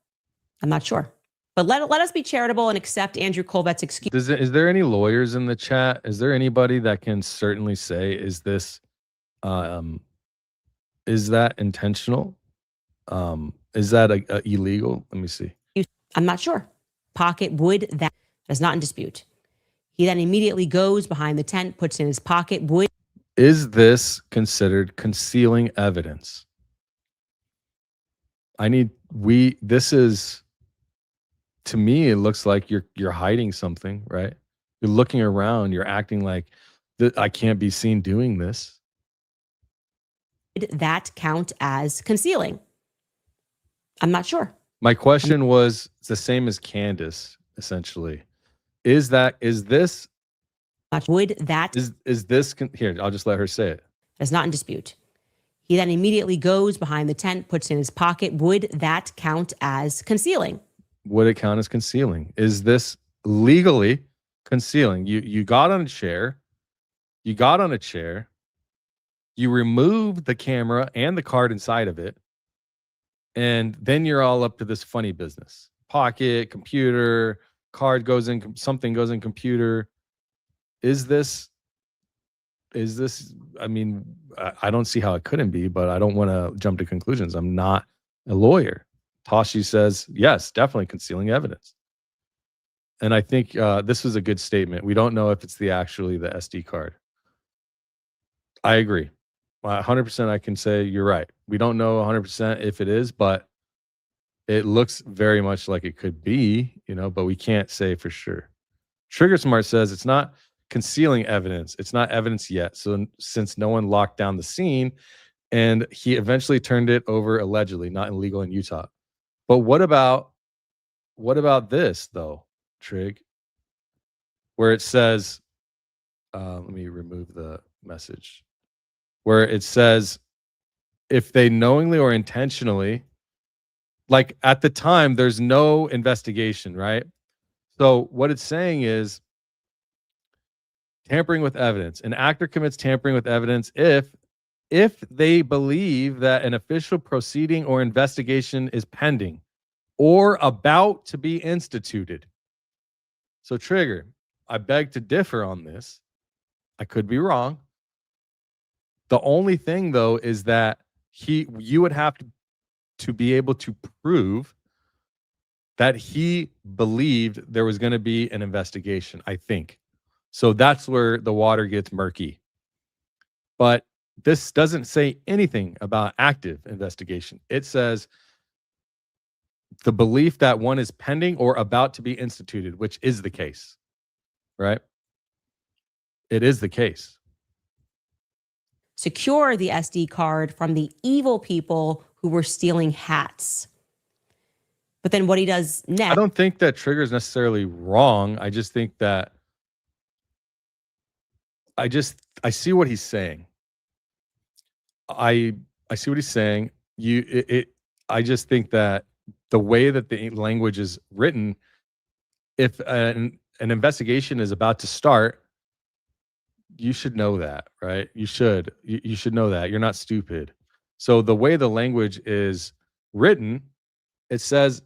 S17: But let us be charitable and accept Andrew Kolvet's excuse.
S1: Is there any lawyers in the chat? Is there anybody that can certainly say, is that intentional? Is that illegal? Let me see.
S17: I'm not sure. Pocket, would that is not in dispute. He then immediately goes behind the tent, puts it in his pocket.
S1: Is this considered concealing evidence? This is, to me, it looks like you're hiding something, right? You're looking around, you're acting like I can't be seen doing this.
S17: Would that count as concealing? I'm not sure.
S1: My question was the same as Candace, essentially. Is this here? I'll just let her say it.
S17: That's not in dispute. He then immediately goes behind the tent, puts it in his pocket. Would that count as concealing?
S1: Would it count as concealing? Is this legally concealing? You got on a chair. You removed the camera and the card inside of it. And then you're all up to this funny business. Pocket, computer, card goes in, something goes in computer. Is this, I mean, I don't see how it couldn't be, but I don't want to jump to conclusions. I'm not a lawyer. Tashi says, yes, definitely concealing evidence. And I think this was a good statement. We don't know if it's the SD card. I agree. 100% I can say you're right. We don't know 100% if it is, but it looks very much like it could be, but we can't say for sure. Trigger Smart says it's not concealing evidence. It's not evidence yet. So since no one locked down the scene, And he eventually turned it over allegedly, not illegal in Utah. But what about this though, Trig? Where it says, let me remove the message. Where it says, if they knowingly or intentionally, like at the time, there's no investigation, right? So what it's saying is tampering with evidence. An actor commits tampering with evidence if they believe that an official proceeding or investigation is pending or about to be instituted. So Trigger, I beg to differ on this. I could be wrong. The only thing though is that you would have to be able to prove that he believed there was going to be an investigation, I think. So that's where the water gets murky. But this doesn't say anything about active investigation. It says the belief that one is pending or about to be instituted, which is the case, right? It is the case.
S17: Secure the SD card from the evil people who were stealing hats. But then what he does next.
S1: I don't think that Trigger is necessarily wrong. I just think that I see what he's saying. I see what he's saying. I just think that the way that the language is written, if an investigation is about to start, you should know that, right? You should know that. You're not stupid. So the way the language is written, it says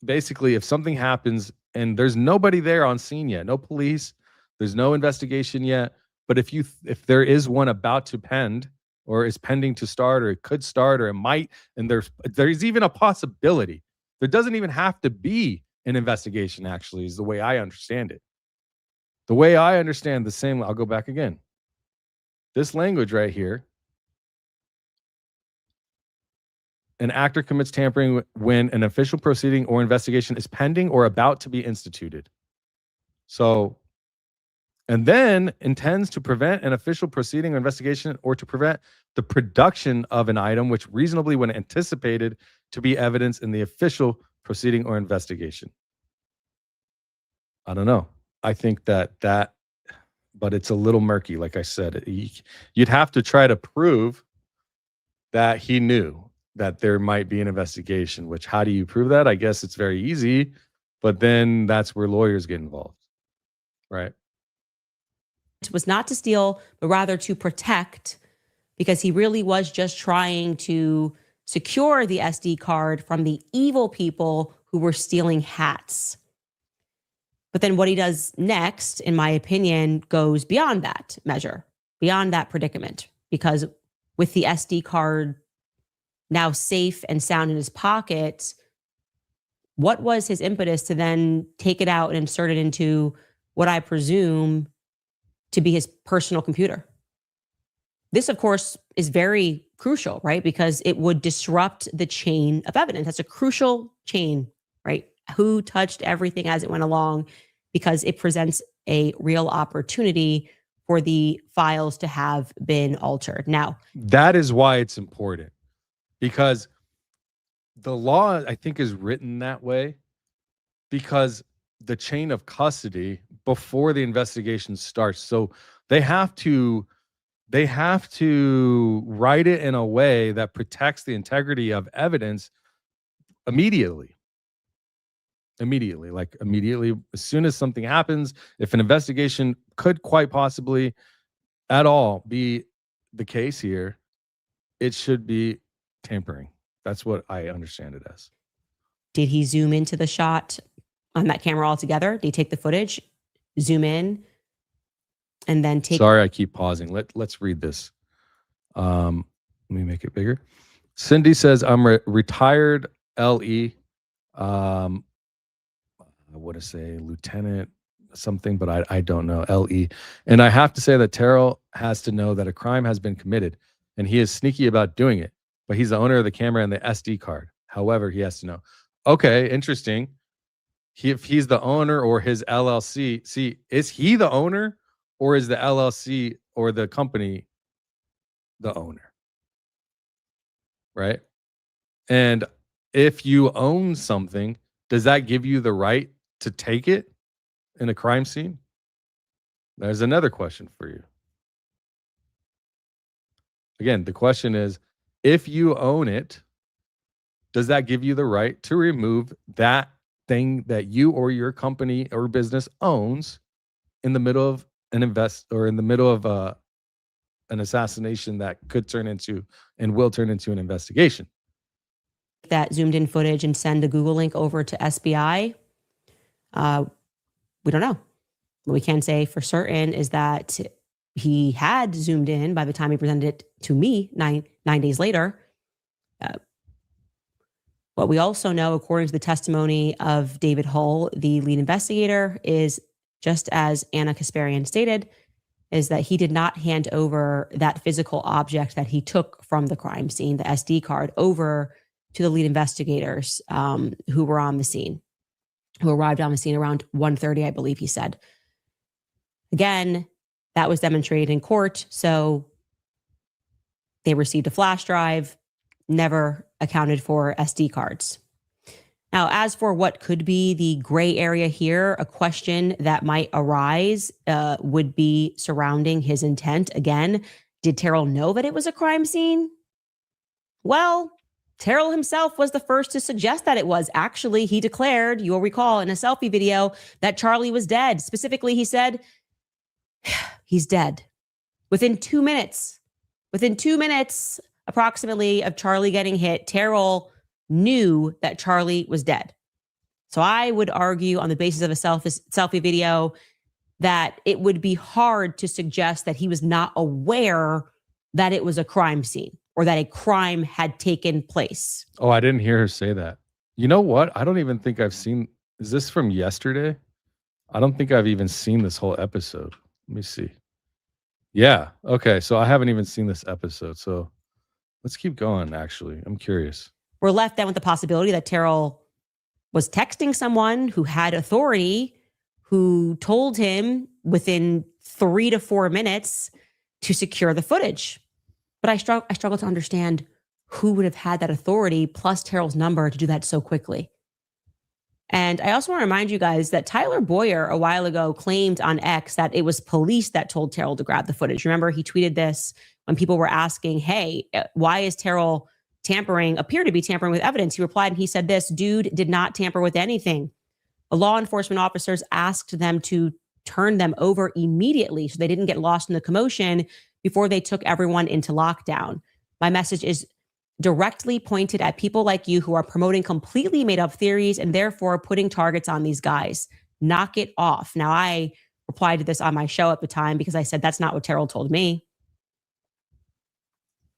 S1: basically if something happens and there's nobody there on scene yet, no police, there's no investigation yet, but if there is one about to pend or is pending to start or it could start or it might, and there's even a possibility. There doesn't even have to be an investigation, actually, is the way I understand it. The way I understand the same, I'll go back again. This language right here, an actor commits tampering when an official proceeding or investigation is pending or about to be instituted. So, and then intends to prevent an official proceeding or investigation or to prevent the production of an item which reasonably when anticipated to be evidence in the official proceeding or investigation. I don't know. I think that, but it's a little murky. Like I said, you'd have to try to prove that he knew that there might be an investigation, which how do you prove that? I guess it's very easy, but then that's where lawyers get involved, right?
S17: Was not to steal, but rather to protect, because he really was just trying to secure the SD card from the evil people who were stealing hats. But then what he does next, in my opinion, goes beyond that measure, beyond that predicament, because with the SD card now safe and sound in his pocket, what was his impetus to then take it out and insert it into what I presume to be his personal computer? This, of course, is very crucial, right? Because it would disrupt the chain of evidence. That's a crucial chain, right? Who touched everything as it went along, because it presents a real opportunity for the files to have been altered. Now,
S1: that is why it's important, because the law, I think, is written that way because the chain of custody before the investigation starts. So they have to write it in a way that protects the integrity of evidence immediately, as soon as something happens. If an investigation could quite possibly at all be the case here, it should be tampering. That's what I understand it as.
S17: did he zoom into the shot on that camera altogether? Did he take the footage, zoom in, and then take...
S1: Sorry, I keep pausing. Let's read this. Let me make it bigger. Cindy says, I'm retired LE. I want to say lieutenant something, but I don't know, LE. And I have to say that Terrell has to know that a crime has been committed and he is sneaky about doing it, but he's the owner of the camera and the SD card. However, he has to know. Okay, interesting. If he's the owner or his LLC, see, is he the owner or is the LLC or the company the owner? right? And if you own something, does that give you the right to take it in a crime scene? There's another question for you. Again, the question is, if you own it, does that give you the right to remove that thing that you or your company or business owns in the middle of an an assassination that could turn into and will turn into an investigation?
S17: That zoomed in footage and send a Google link over to SBI? We don't know. What we can say for certain is that he had zoomed in by the time he presented it to me nine days later. What we also know, according to the testimony of David Hull, the lead investigator, is just as Anna Kasparian stated, is that he did not hand over that physical object that he took from the crime scene, the SD card, over to the lead investigators who were on the scene, who arrived on the scene around 1:30, I believe he said. Again, that was demonstrated in court, so they received a flash drive, never accounted for SD cards. Now, as for what could be the gray area here, a question that might arise would be surrounding his intent. Again, did Terrell know that it was a crime scene? Well, Terrell himself was the first to suggest that it was. Actually, he declared, you'll recall in a selfie video, that Charlie was dead. Specifically, he said, he's dead. Within 2 minutes approximately of Charlie getting hit, Terrell knew that Charlie was dead. So I would argue on the basis of a selfie video that it would be hard to suggest that he was not aware that it was a crime scene or that a crime had taken place.
S1: Oh, I didn't hear her say that. You know what? I don't even think I've seen, is this from yesterday? I don't think I've even seen this whole episode. Let me see. Yeah. Okay. So I haven't even seen this episode. So let's keep going, actually. I'm curious.
S17: We're left then with the possibility that Terrell was texting someone who had authority, who told him within 3 to 4 minutes to secure the footage. But I struggle to understand who would have had that authority plus Terrell's number to do that so quickly. And I also want to remind you guys that Tyler Bowyer a while ago claimed on X that it was police that told Terrell to grab the footage. Remember, he tweeted this when people were asking, hey, why is Terrell appear to be tampering with evidence? He replied and he said this: dude did not tamper with anything. The law enforcement officers asked them to turn them over immediately so they didn't get lost in the commotion before they took everyone into lockdown. My message is directly pointed at people like you who are promoting completely made up theories and therefore putting targets on these guys. Knock it off. Now, I replied to this on my show at the time because I said, that's not what Terrell told me.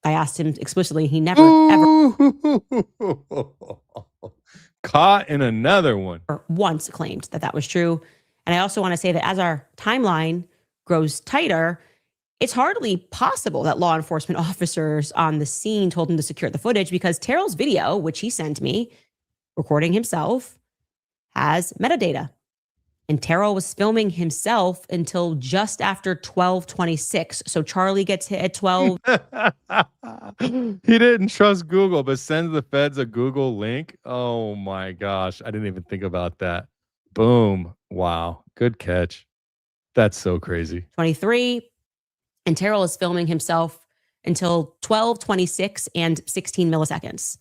S17: I asked him explicitly. He never, ever
S1: caught in another one.
S17: Once claimed that that was true. And I also want to say that as our timeline grows tighter, it's hardly possible that law enforcement officers on the scene told him to secure the footage because Terrell's video, which he sent me, recording himself, has metadata. And Terrell was filming himself until just after 12:26. So Charlie gets hit at 12.
S1: He didn't trust Google, but sends the feds a Google link. Oh my gosh. I didn't even think about that. Boom. Wow. Good catch. That's so crazy.
S17: 23. And Terrell is filming himself until 12:26 and 16 milliseconds.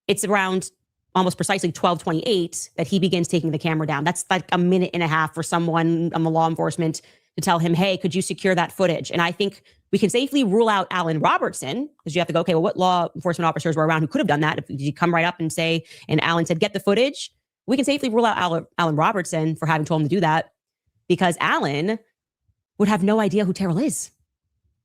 S17: It's around almost precisely 12:28 that he begins taking the camera down. That's like a minute and a half for someone on the law enforcement to tell him, hey, could you secure that footage? And I think we can safely rule out Alan Robertson, because you have to go, okay, well, what law enforcement officers were around who could have done that? If you come right up and say, and Alan said, get the footage, we can safely rule out Alan Robertson for having told him to do that, because Alan would have no idea who Terrell is.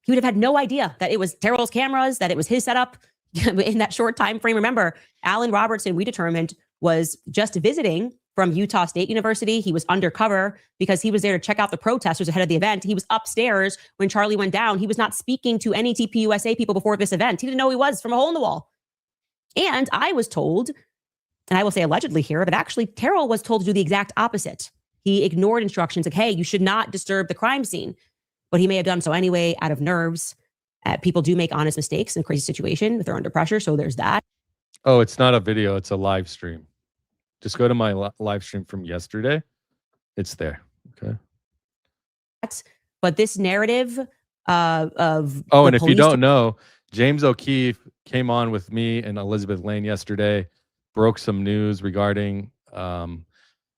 S17: He would have had no idea that it was Terrell's cameras, that it was his setup in that short time frame. Remember, Alan Robertson, we determined, was just visiting from Utah State University. He was undercover because he was there to check out the protesters ahead of the event. He was upstairs when Charlie went down. He was not speaking to any TPUSA people before this event. He didn't know who he was from a hole in the wall. And I was told, and I will say allegedly here, but actually Terrell was told to do the exact opposite. He ignored instructions like, hey, you should not disturb the crime scene. But he may have done so anyway out of nerves. People do make honest mistakes in a crazy situation if they're under pressure. So there's that.
S1: Oh, it's not a video. It's a live stream. Just go to my live stream from yesterday. It's there. Okay.
S17: But this narrative of
S1: oh, and if you don't know, James O'Keefe came on with me and Elizabeth Lane yesterday, broke some news regarding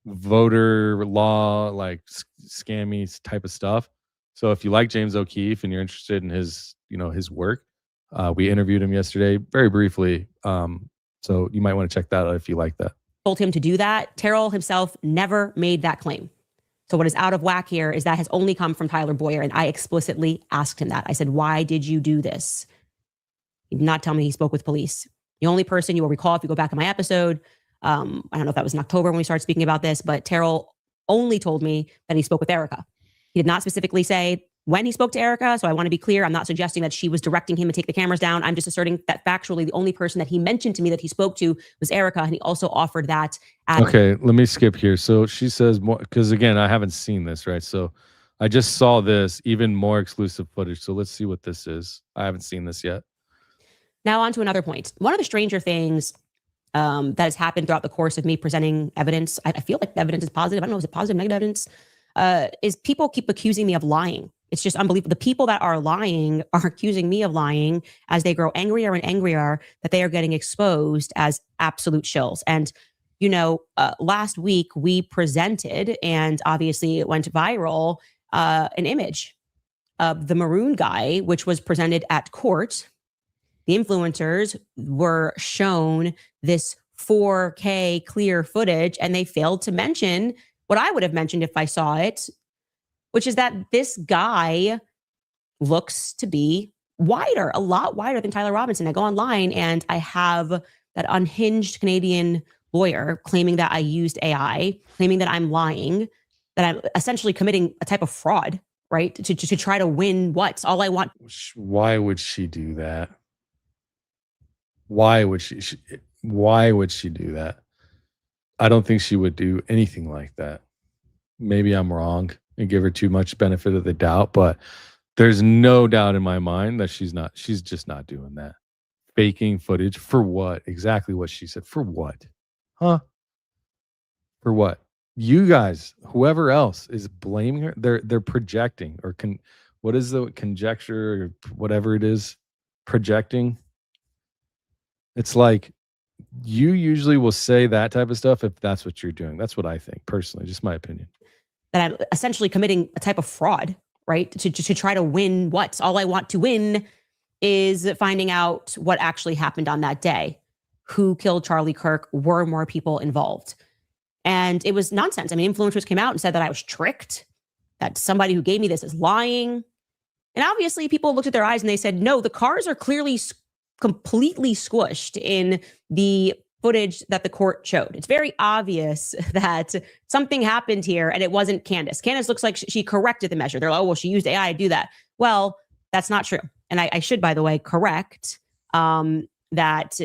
S1: voter law, like scammy type of stuff. So if you like James O'Keefe and you're interested in his, his work, we interviewed him yesterday very briefly. So you might want to check that out if you like that.
S17: Told him to do that. Terrell himself never made that claim. So what is out of whack here is that has only come from Tyler Bowyer. And I explicitly asked him that. I said, why did you do this? He did not tell me he spoke with police. The only person you will recall, if you go back in my episode, I don't know if that was in October when we started speaking about this, but Terrell only told me that he spoke with Erika. He did not specifically say when he spoke to Erika. So I want to be clear. I'm not suggesting that she was directing him to take the cameras down. I'm just asserting that factually the only person that he mentioned to me that he spoke to was Erika. And he also offered that.
S1: Okay, let me skip here. So she says more, because again, I haven't seen this, right? So I just saw this, even more exclusive footage. So let's see what this is. I haven't seen this yet.
S17: Now on to another point. One of the stranger things that has happened throughout the course of me presenting evidence, I feel like the evidence is positive. I don't know, is it positive, negative evidence? Is people keep accusing me of lying. It's just unbelievable. The people that are lying are accusing me of lying as they grow angrier and angrier that they are getting exposed as absolute shills. And, last week we presented, and obviously it went viral, an image of the maroon guy, which was presented at court. The influencers were shown this 4K clear footage, and they failed to mention what I would have mentioned if I saw it, which is that this guy looks to be wider, a lot wider than Tyler Robinson. I go online and I have that unhinged Canadian lawyer claiming that I used AI, claiming that I'm lying, that I'm essentially committing a type of fraud, right? To try to win what? All I want.
S1: Why would she do that? Why would she do that? I don't think she would do anything like that. Maybe I'm wrong and give her too much benefit of the doubt, but there's no doubt in my mind that she's just not doing that. Faking footage for what? Exactly what she said. For what? Huh? For what? You guys, whoever else is blaming her, they're projecting or what is the conjecture or whatever it is, projecting. It's like you usually will say that type of stuff if that's what you're doing. That's what I think personally, just my opinion.
S17: That I'm essentially committing a type of fraud, right? To try to win what? All I want to win is finding out what actually happened on that day. Who killed Charlie Kirk? Were more people involved? And it was nonsense. I mean, influencers came out and said that I was tricked, that somebody who gave me this is lying. And obviously people looked at their eyes and they said, no, the cars are clearly completely squished in the footage that the court showed. It's very obvious that something happened here and it wasn't Candace. Candace looks like she corrected the measure. They're like, oh, well, she used AI to do that. Well, that's not true. And I should, by the way, correct that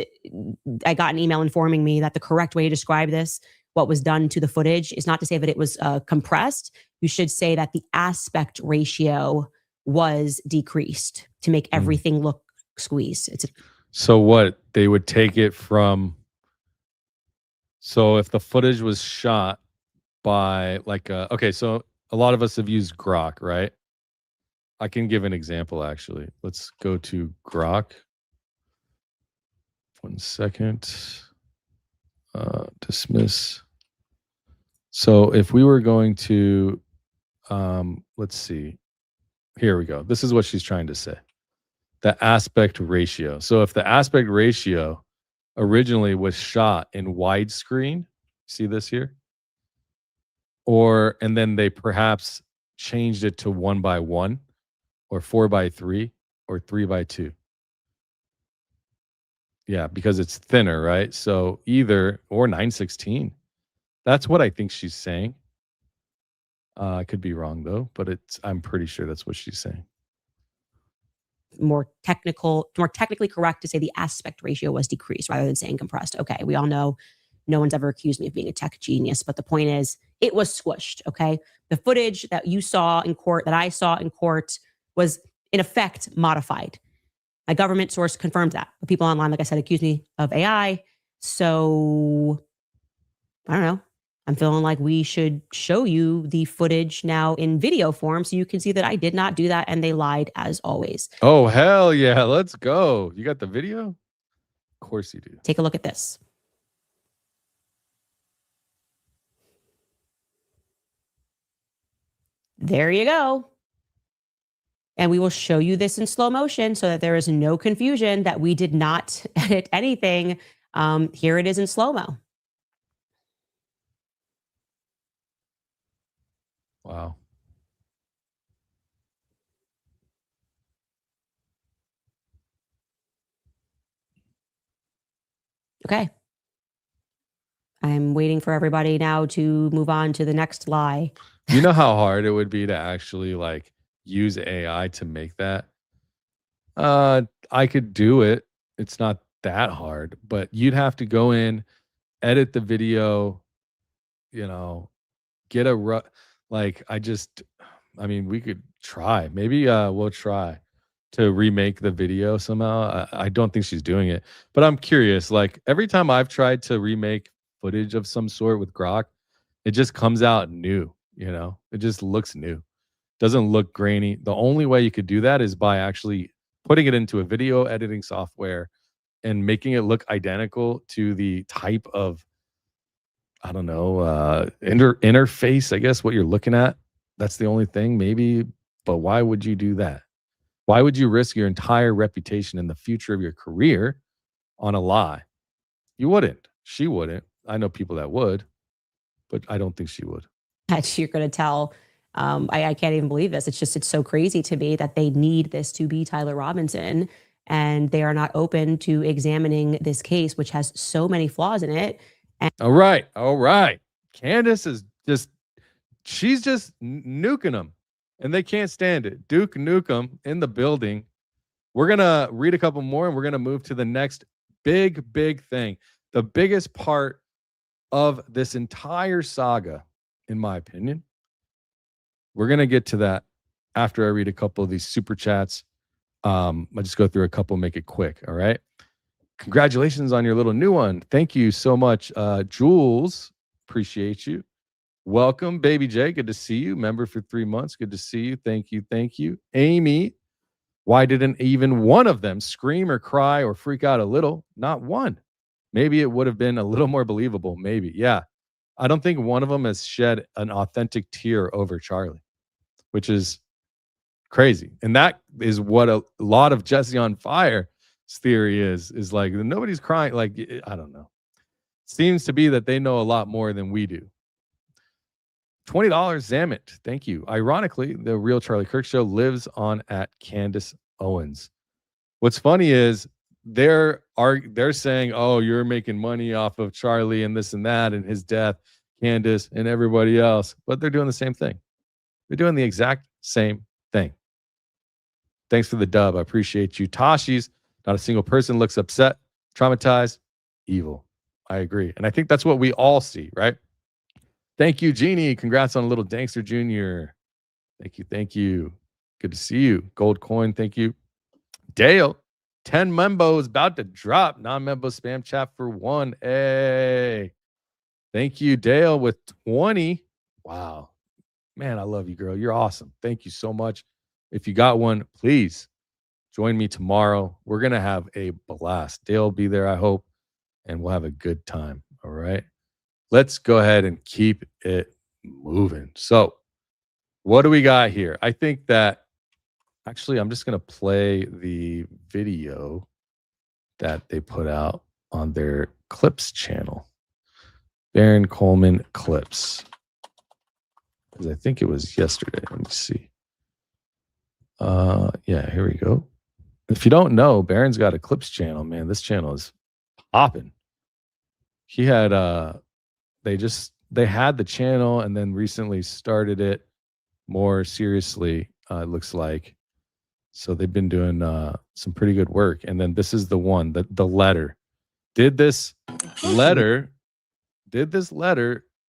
S17: I got an email informing me that the correct way to describe this, what was done to the footage, is not to say that it was compressed. You should say that the aspect ratio was decreased to make everything look squeezed.
S1: So what? They would take it from... So if the footage was shot by okay, so a lot of us have used Grok, right? I can give an example, actually. Let's go to Grok. 1 second. Dismiss. So if we were going to, let's see. Here we go. This is what she's trying to say. The aspect ratio. So if the aspect ratio originally was shot in widescreen, see this here? And then they perhaps changed it to 1:1 or 4:3 or 3:2. Yeah, because it's thinner, right? So either, or 9:16. That's what I think she's saying. I could be wrong though, but I'm pretty sure that's what she's saying.
S17: More technically correct to say the aspect ratio was decreased rather than saying compressed. Okay, we all know no one's ever accused me of being a tech genius, but the point is it was squished, okay? The footage that you saw in court, that I saw in court, was in effect modified. My government source confirms that. But people online, like I said, accuse me of AI. So I don't know. I'm feeling like we should show you the footage now in video form so you can see that I did not do that and they lied as always.
S1: Oh, hell yeah. Let's go. You got the video? Of course you do.
S17: Take a look at this. There you go. And we will show you this in slow motion so that there is no confusion that we did not edit anything. Here it is in slow-mo.
S1: Wow.
S17: Okay. I'm waiting for everybody now to move on to the next lie.
S1: You know how hard it would be to actually like use AI to make that? I could do it. It's not that hard, but you'd have to go in, edit the video, you know, get a I mean, we could try. Maybe we'll try to remake the video somehow. I don't think she's doing it, but I'm curious. Like every time I've tried to remake footage of some sort with Grok, it just comes out new, you know? It just looks new. Doesn't look grainy. The only way you could do that is by actually putting it into a video editing software and making it look identical to the type of, I don't know, interface, I guess, what you're looking at. That's the only thing, maybe. But why would you do that? Why would you risk your entire reputation and the future of your career on a lie? You wouldn't. She wouldn't. I know people that would, but I don't think she would.
S17: That you're going to tell. I can't even believe this. It's so crazy to me that they need this to be Tyler Robinson and they are not open to examining this case, which has so many flaws in it. And
S1: All right. Candace is she's just nuking them and they can't stand it. Duke Nukem in the building. We're going to read a couple more and we're going to move to the next big thing. The biggest part of this entire saga, in my opinion. We're going to get to that after I read a couple of these super chats. I'll just go through a couple, make it quick. All right. Congratulations on your little new one. Thank you so much. Jules, appreciate you. Welcome, Baby J. Good to see you. Member for 3 months. Good to see you. Thank you. Amy, why didn't even one of them scream or cry or freak out a little? Not one. Maybe it would have been a little more believable. Maybe. Yeah. I don't think one of them has shed an authentic tear over Charlie, which is crazy. And that is what a lot of Jesse on Fire's theory is like nobody's crying. Like, I don't know. Seems to be that they know a lot more than we do. $20 Zamet. Thank you. Ironically, the real Charlie Kirk show lives on at Candace Owens. What's funny is they're saying, oh, you're making money off of Charlie and this and that and his death, Candace and everybody else. But they're doing the same thing. They're doing the exact same thing. Thanks for the dub. I appreciate you. Tashi's not a single person looks upset, traumatized, evil. I agree. And I think that's what we all see, right? Thank you, Jeannie. Congrats on a little Dankster Jr. Thank you. Good to see you. Gold coin. Thank you. Dale, 10 membos about to drop. Non-membo spam chat for 1. Hey. Thank you, Dale, with 20. Wow. Man, I love you, girl. You're awesome. Thank you so much. If you got one, please join me tomorrow. We're going to have a blast. Dale will be there, I hope, and we'll have a good time. All right. Let's go ahead and keep it moving. So, what do we got here? I think that actually, I'm just going to play the video that they put out on their Clips channel. Baron Coleman Clips. Because I think it was yesterday. Let me see. Yeah, here we go. If you don't know, Baron's got a Clips channel, man. This channel is popping. He had they had the channel and then recently started it more seriously, it looks like. So they've been doing some pretty good work. And then this is the one, the letter. Did this letter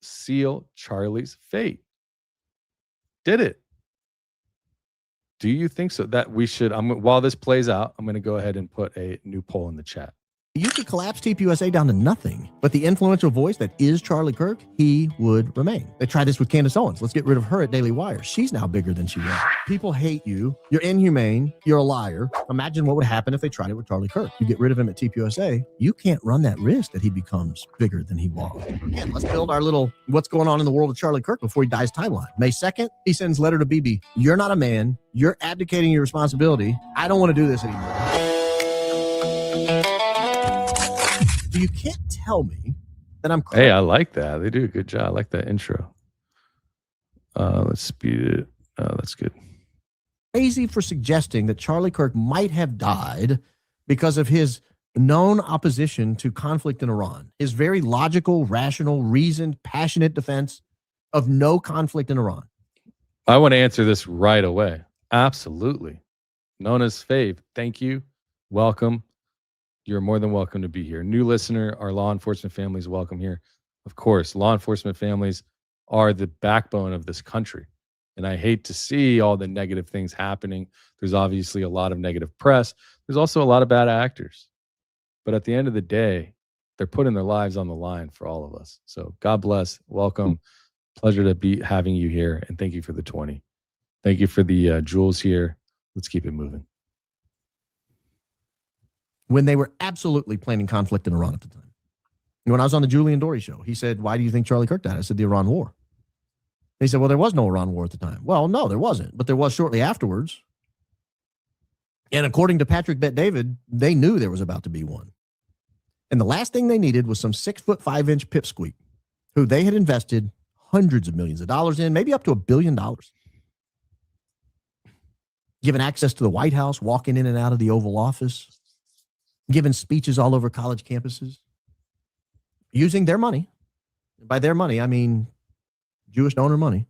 S1: seal Charlie's fate? Did it? Do you think so? That we should, while this plays out, I'm going to go ahead and put a new poll in the chat.
S7: You could collapse TPUSA down to nothing, but the influential voice that is Charlie Kirk, he would remain. They tried this with Candace Owens. Let's get rid of her at Daily Wire. She's now bigger than she was. People hate you. You're inhumane. You're a liar. Imagine what would happen if they tried it with Charlie Kirk. You get rid of him at TPUSA, you can't run that risk that he becomes bigger than he was. Again, let's build our little what's going on in the world of Charlie Kirk before he dies timeline. May 2nd, he sends letter to BB. You're not a man. You're abdicating your responsibility. I don't want to do this anymore. You can't tell me that I'm crazy.
S1: Hey, I like that. They do a good job. I like that intro. Let's speed it. That's good.
S7: Crazy for suggesting that Charlie Kirk might have died because of his known opposition to conflict in Iran. His very logical, rational, reasoned, passionate defense of no conflict in Iran.
S1: I want to answer this right away. Absolutely. Known as Fave, thank you. Welcome. You're more than welcome to be here. New listener, our law enforcement families, welcome here. Of course, law enforcement families are the backbone of this country. And I hate to see all the negative things happening. There's obviously a lot of negative press. There's also a lot of bad actors. But at the end of the day, they're putting their lives on the line for all of us. So God bless. Welcome. Pleasure to be having you here. And thank you for the 20. Thank you for the jewels here. Let's keep it moving.
S7: When they were absolutely planning conflict in Iran at the time. And when I was on the Julian Dory show, he said, why do you think Charlie Kirk died? I said, the Iran war. And he said, well, there was no Iran war at the time. Well, no, there wasn't, but there was shortly afterwards. And according to Patrick Bet-David, they knew there was about to be one. And the last thing they needed was some 6'5" pipsqueak who they had invested hundreds of millions of dollars in, maybe up to $1 billion. Given access to the White House, walking in and out of the Oval Office, giving speeches all over college campuses, using their money. By their money, I mean Jewish donor money,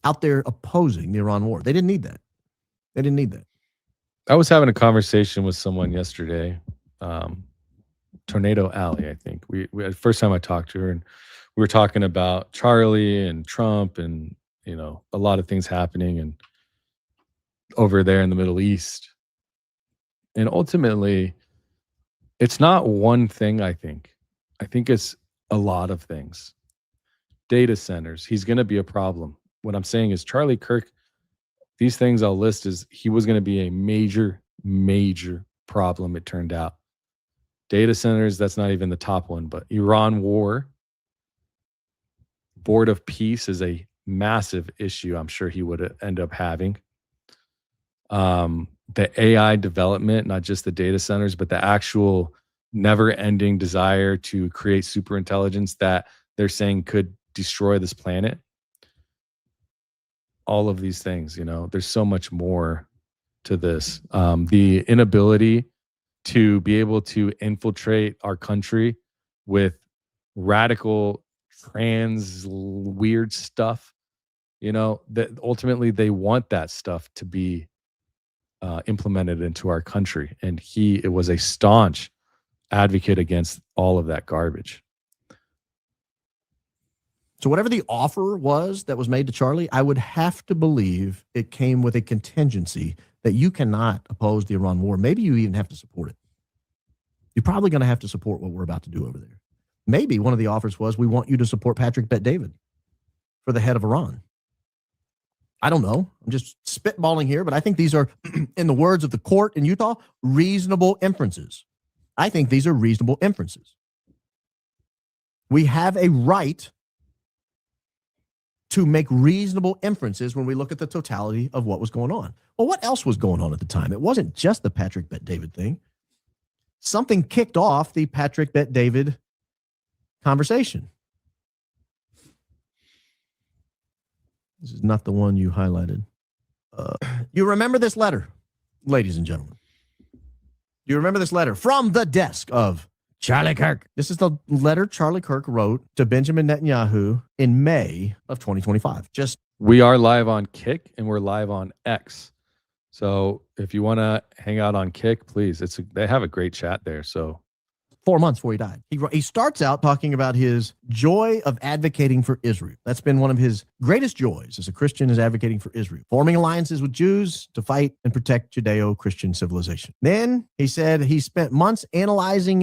S7: out there opposing the Iran war. They didn't need that. They didn't need that.
S1: I was having a conversation with someone yesterday, Tornado Alley, I think. We first time I talked to her, and we were talking about Charlie and Trump and, you know, a lot of things happening and over there in the Middle East. And ultimately, it's not one thing, I think. I think it's a lot of things. Data centers, he's going to be a problem. What I'm saying is Charlie Kirk, these things I'll list is he was going to be a major, major problem, it turned out. Data centers, that's not even the top one, but Iran war, Board of Peace is a massive issue I'm sure he would end up having. The AI development, not just the data centers, but the actual never-ending desire to create super intelligence that they're saying could destroy this planet. All of these things, you know, there's so much more to this. The inability to be able to infiltrate our country with radical trans weird stuff, you know, that ultimately they want that stuff to be implemented into our country. And it was a staunch advocate against all of that garbage.
S7: So whatever the offer was that was made to Charlie, I would have to believe it came with a contingency that you cannot oppose the Iran war. Maybe you even have to support it. You're probably going to have to support what we're about to do over there. Maybe one of the offers was, we want you to support Patrick Bet-David for the head of Iran. I don't know. I'm just spitballing here, but I think these are, in the words of the court in Utah, reasonable inferences. I think these are reasonable inferences. We have a right to make reasonable inferences when we look at the totality of what was going on. Well, what else was going on at the time? It wasn't just the Patrick Bet-David thing. Something kicked off the Patrick Bet-David conversation. This is not the one you highlighted. You remember this letter, ladies and gentlemen? You remember this letter from the desk of Charlie Kirk? This is the letter Charlie Kirk wrote to Benjamin Netanyahu in May of 2025.
S1: We are live on Kick and we're live on X. So if you want to hang out on Kick, please. They have a great chat there. So
S7: 4 months before he died. He starts out talking about his joy of advocating for Israel. That's been one of his greatest joys as a Christian, is advocating for Israel, forming alliances with Jews to fight and protect Judeo-Christian civilization. Then he said he spent months analyzing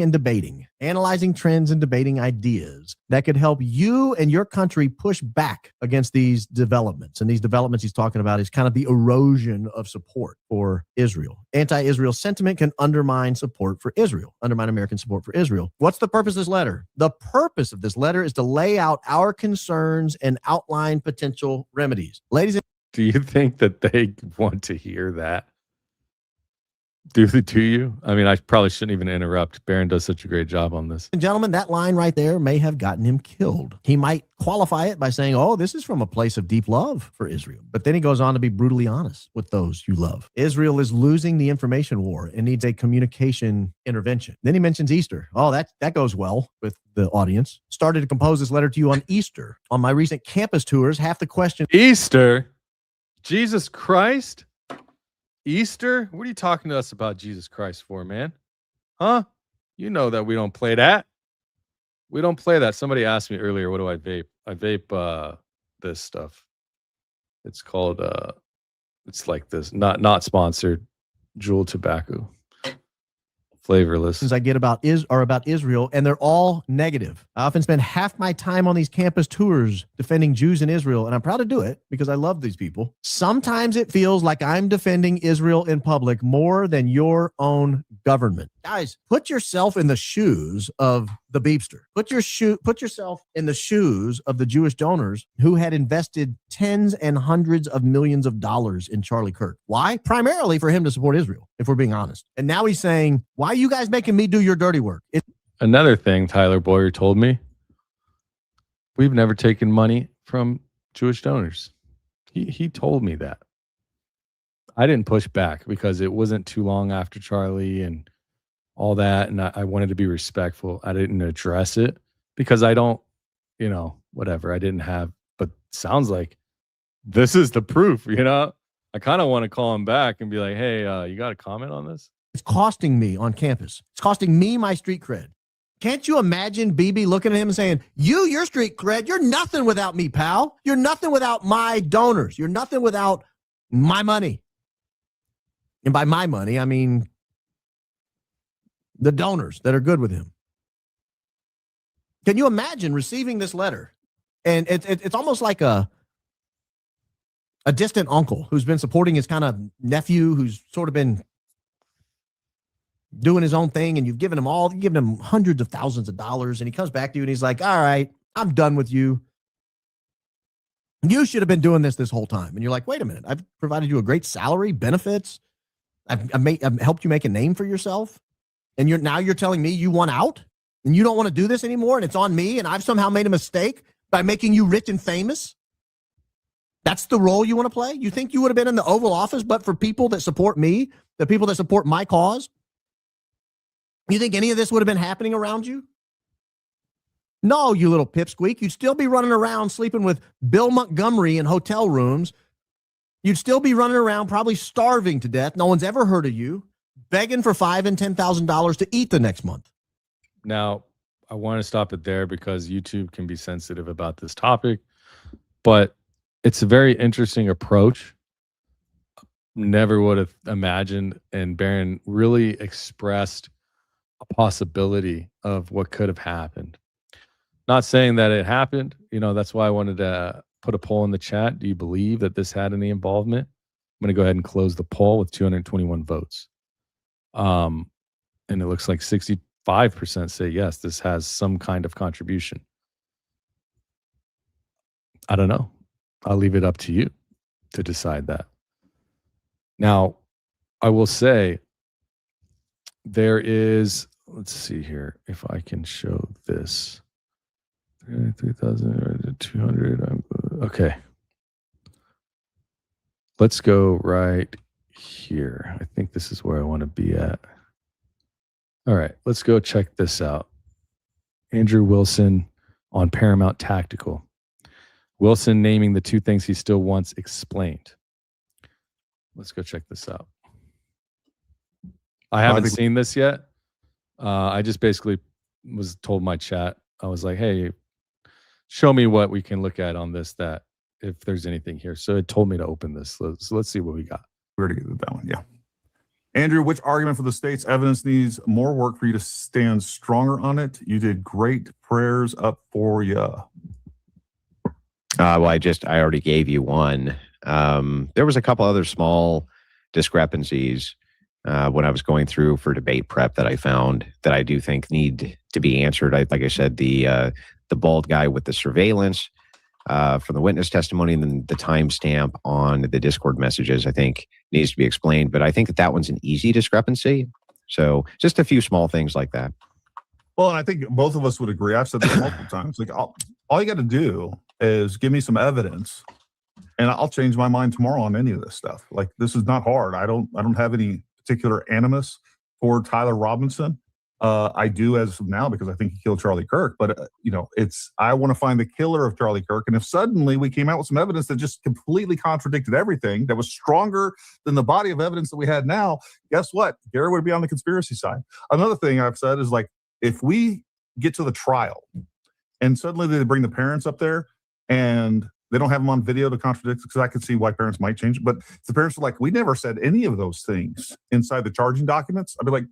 S7: trends and debating ideas that could help you and your country push back against these developments. And these developments he's talking about is kind of the erosion of support for Israel. Anti-Israel sentiment can undermine support for Israel, undermine American support for Israel. What's the purpose of this letter? The purpose of this letter is to lay out our concerns and outline potential remedies. Ladies and
S1: do you think that they want to hear that? Do you? I mean, I probably shouldn't even interrupt. Barron does such a great job on this.
S7: gentlemen, that line right there may have gotten him killed. He might qualify it by saying, oh, this is from a place of deep love for Israel. But then he goes on to be brutally honest with those you love. Israel is losing the information war and needs a communication intervention. Then he mentions Easter. Oh, that goes well with the audience. Started to compose this letter to you on Easter. On my recent campus tours, half the question.
S1: Easter? Jesus Christ? Easter? What are you talking to us about Jesus Christ for, man? Huh? You know that we don't play that. We don't play that. Somebody asked me earlier, what do I vape? I vape this stuff. It's called it's like this, not sponsored, Juul tobacco. Flavorless.
S7: I get about Israel, and they're all negative. I often spend half my time on these campus tours defending Jews in Israel, and I'm proud to do it because I love these people. Sometimes it feels like I'm defending Israel in public more than your own government. Guys, put yourself in the shoes of the beepster. Put yourself in the shoes of the Jewish donors who had invested tens and hundreds of millions of dollars in Charlie Kirk. Why? Primarily for him to support Israel, if we're being honest. And now he's saying, why are you guys making me do your dirty work?
S1: Another thing Tyler Bowyer told me, we've never taken money from Jewish donors. He told me that. I didn't push back because it wasn't too long after Charlie and all that, and I wanted to be respectful. I didn't address it because I don't, whatever. I didn't have, but sounds like this is the proof, I kind of want to call him back and be like, hey, you got a comment on this?
S7: It's costing me on campus. It's costing me my street cred. Can't you imagine BB looking at him and saying, your street cred, you're nothing without me, pal. You're nothing without my donors. You're nothing without my money. And by my money, I mean the donors that are good with him. Can you imagine receiving this letter? And it's almost like a distant uncle who's been supporting his kind of nephew who's sort of been doing his own thing, and you've given him hundreds of thousands of dollars, and he comes back to you and he's like, all right, I'm done with you. You should have been doing this whole time. And you're like, wait a minute, I've provided you a great salary, benefits. I've helped you make a name for yourself. And you're telling me you want out and you don't want to do this anymore. And it's on me. And I've somehow made a mistake by making you rich and famous. That's the role you want to play. You think you would have been in the Oval Office, but for people that support me, the people that support my cause, you think any of this would have been happening around you? No, you little pipsqueak. You'd still be running around sleeping with Bill Montgomery in hotel rooms. You'd still be running around probably starving to death. No one's ever heard of you, begging for $5,000 and $10,000 to eat the next month.
S1: Now, I want to stop it there because YouTube can be sensitive about this topic, but it's a very interesting approach. Never would have imagined, and Barron really expressed a possibility of what could have happened. Not saying that it happened, that's why I wanted to put a poll in the chat. Do you believe that this had any involvement? I'm going to go ahead and close the poll with 221 votes. And it looks like 65% say yes, this has some kind of contribution. I don't know. I'll leave it up to you to decide that. Now, I will say there is, let's see here, if I can show this. 3,200. Okay. Let's go right here. I think this is where I want to be at. All right, let's go check this out. Andrew Wilson on Paramount Tactical. Wilson naming the two things he still wants explained. Let's go check this out. I haven't seen this yet. I just basically was told my chat, I was like, hey, show me what we can look at on this, that if there's anything here. So it told me to open this. So let's see what we got.
S19: We're to get that one. Yeah. Andrew, which argument for the state's evidence needs more work for you to stand stronger on it? You did great. Prayers up for you.
S2: Well, I already gave you one. There was a couple other small discrepancies when I was going through for debate prep that I found that I do think need to be answered. Like I said, the bald guy with the surveillance from the witness testimony, and then the timestamp on the Discord messages, I think needs to be explained. But I think that one's an easy discrepancy. So just a few small things like that.
S19: Well, and I think both of us would agree. I've said this multiple times. Like, all you got to do is give me some evidence, and I'll change my mind tomorrow on any of this stuff. Like, this is not hard. I don't have any particular animus for Tyler Robinson. I do as of now because I think he killed Charlie Kirk. But I want to find the killer of Charlie Kirk. And if suddenly we came out with some evidence that just completely contradicted everything, that was stronger than the body of evidence that we had now, guess what? Gary would be on the conspiracy side. Another thing I've said is, like, if we get to the trial and suddenly they bring the parents up there and they don't have them on video to contradict, because I could see why parents might change it. But if the parents are like, we never said any of those things inside the charging documents, I'd be like,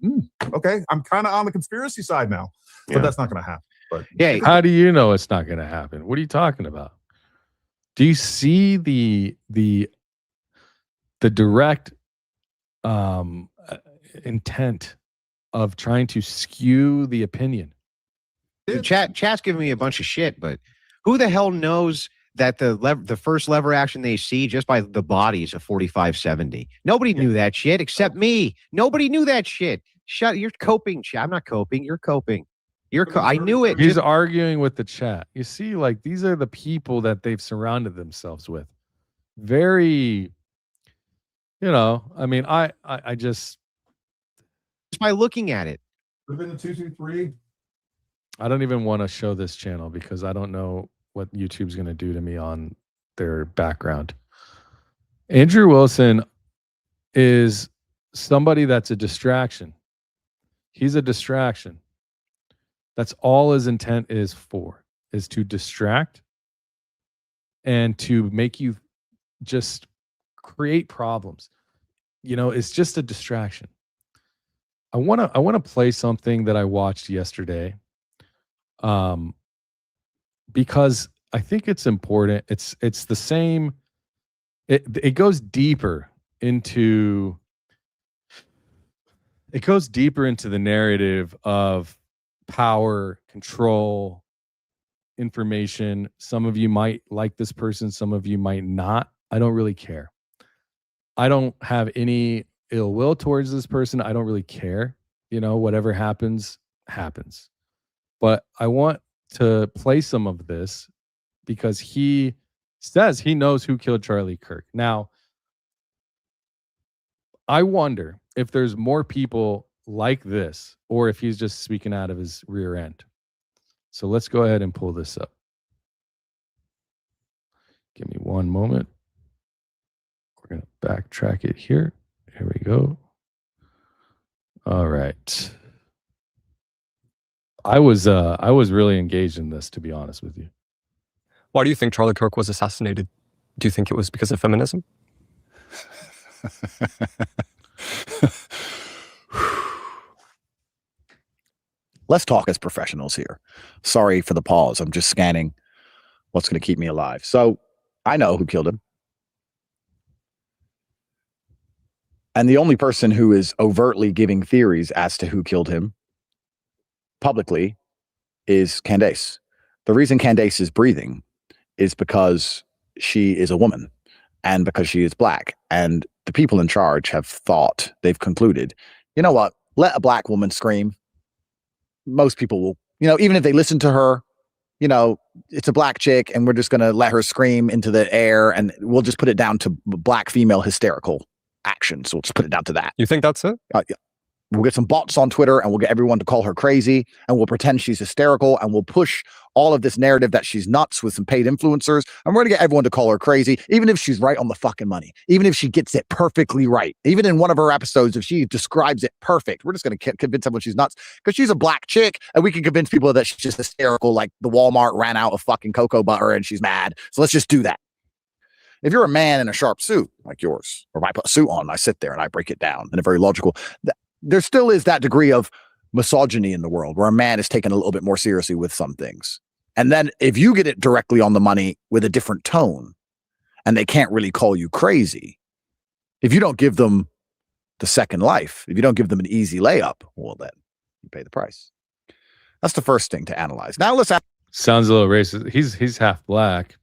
S19: okay, I'm kind of on the conspiracy side now. But that's not going to happen. But
S2: yeah,
S1: how do you know it's not going to happen? What are you talking about? Do you see the direct intent of trying to skew the opinion?
S2: Chat's giving me a bunch of shit, but who the hell knows that the first lever action they see just by the body is a 45-70? Nobody knew that shit except me. Nobody knew that shit. You're coping, chat. I'm not coping. You're coping. I knew it.
S1: He's arguing with the chat. You see, like, these are the people that they've surrounded themselves with. Very, I mean, I just
S2: by looking at it.
S19: Could have been a 223.
S1: I don't even want to show this channel because I don't know what YouTube's going to do to me on their background. Andrew Wilson is somebody that's a distraction. He's a distraction. That's all his intent is to distract and to make you just create problems. It's just a distraction. I want to play something that I watched yesterday. Because I think it's important. It's the same. It goes deeper into the narrative of power, control, information. Some of you might like this person, some of you might not. I don't really care. I don't have any ill will towards this person. I don't really care. Whatever happens, happens. But I want to play some of this because he says he knows who killed Charlie Kirk. Now, I wonder if there's more people like this or if he's just speaking out of his rear end. So let's go ahead and pull this up. Give me one moment. We're going to backtrack it here. Here we go. All right. I was really engaged in this, to be honest with you.
S20: Why do you think Charlie Kirk was assassinated? Do you think it was because of feminism?
S21: Let's talk as professionals here. Sorry for the pause. I'm just scanning what's going to keep me alive. So I know who killed him. And the only person who is overtly giving theories as to who killed him publicly is Candace. The reason Candace is breathing is because she is a woman and because she is black. And the people in charge they've concluded, you know what? Let a black woman scream. Most people will, even if they listen to her, it's a black chick and we're just going to let her scream into the air and we'll just put it down to black female hysterical action. So we'll just put it down to that.
S20: You think that's it?
S21: Yeah. We'll get some bots on Twitter and we'll get everyone to call her crazy and we'll pretend she's hysterical and we'll push all of this narrative that she's nuts with some paid influencers. And we're going to get everyone to call her crazy, even if she's right on the fucking money, even if she gets it perfectly right. Even in one of her episodes, if she describes it perfect, we're just going to convince everyone she's nuts because she's a black chick and we can convince people that she's just hysterical, like the Walmart ran out of fucking cocoa butter and she's mad. So let's just do that. If you're a man in a sharp suit like yours, or if I put a suit on and I sit there and I break it down in a very logical, there still is that degree of misogyny in the world where a man is taken a little bit more seriously with some things. And then if you get it directly on the money with a different tone and they can't really call you crazy, if you don't give them the second life, if you don't give them an easy layup, well, then you pay the price. That's the first thing to analyze. Now let's
S1: sounds a little racist. He's half black,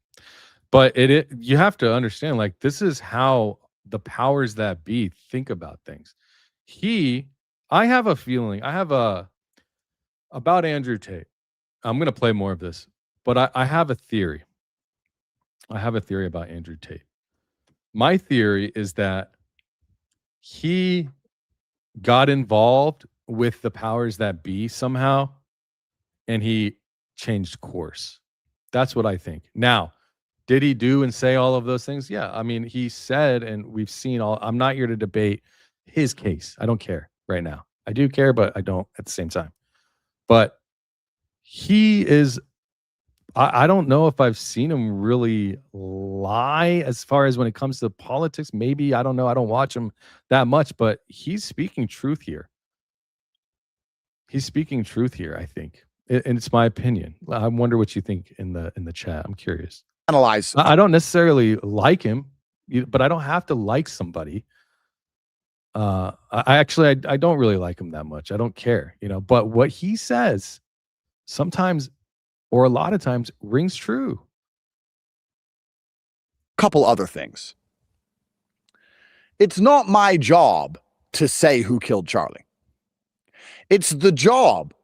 S1: but you have to understand, like, this is how the powers that be think about things. I have a feeling, about Andrew Tate. I'm going to play more of this, but I have a theory. I have a theory about Andrew Tate. My theory is that he got involved with the powers that be somehow, and he changed course. That's what I think. Now, did he do and say all of those things? Yeah. I mean, he said, and we've seen I'm not here to debate his case. I don't care right now. I do care, but I don't at the same time. But he is, I don't know if I've seen him really lie as far as when it comes to politics. Maybe, I don't know. I don't watch him that much, but he's speaking truth here. He's speaking truth here, I think. And it's my opinion. I wonder what you think in the chat. I'm curious.
S21: Analyze.
S1: I don't necessarily like him, but I don't have to like somebody. I don't really like him that much. I don't care, but what he says sometimes, or a lot of times, rings true.
S21: Couple other things. It's not my job to say who killed Charlie. It's the job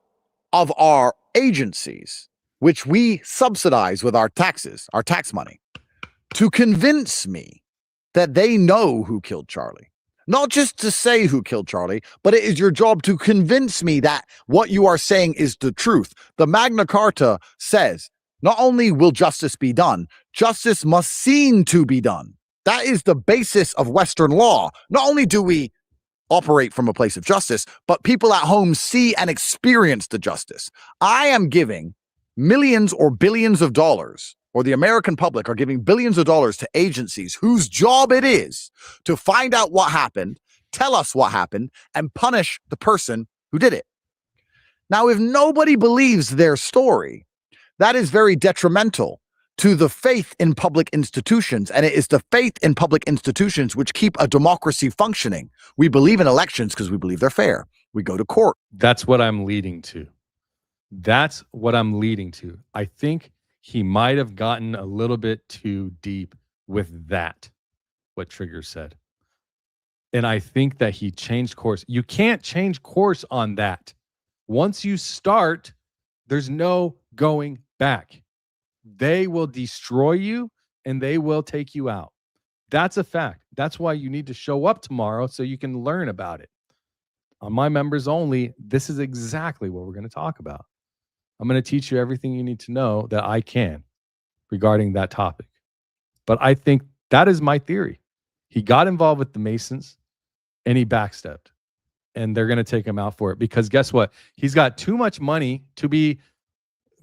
S21: of our agencies, which we subsidize with our taxes, our tax money, to convince me that they know who killed Charlie. Not just to say who killed Charlie, but it is your job to convince me that what you are saying is the truth. The Magna Carta says, not only will justice be done, justice must seem to be done. That is the basis of Western law. Not only do we operate from a place of justice, but people at home see and experience the justice. I am giving millions or billions of dollars, or the American public are giving billions of dollars to agencies whose job it is to find out what happened, tell us what happened, and punish the person who did it. Now, if nobody believes their story, that is very detrimental to the faith in public institutions. And it is the faith in public institutions which keep a democracy functioning. We believe in elections because we believe they're fair. We go to court.
S1: That's what I'm leading to. I think he might have gotten a little bit too deep with that, what Trigger said. And I think that he changed course. You can't change course on that. Once you start, there's no going back. They will destroy you and they will take you out. That's a fact. That's why you need to show up tomorrow so you can learn about it. On my members only, this is exactly what we're going to talk about. I'm going to teach you everything you need to know that I can regarding that topic. But I think that is my theory. He got involved with the Masons and he backstepped. And they're going to take him out for it because guess what? He's got too much money to be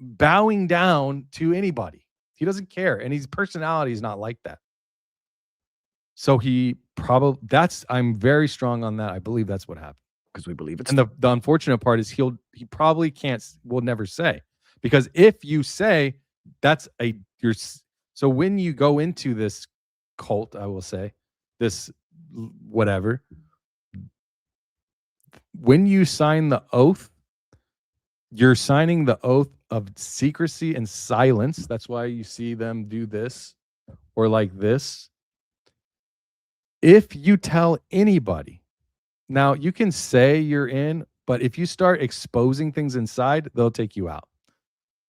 S1: bowing down to anybody. He doesn't care. And his personality is not like that. So I'm very strong on that. I believe that's what happened.
S21: Because we believe it's.
S1: And the unfortunate part is he probably will never say. Because if you say so when you go into this cult, I will say, this whatever, when you sign the oath, you're signing the oath of secrecy and silence. That's why you see them do this or like this. If you tell anybody, now you can say you're in, but if you start exposing things inside, they'll take you out.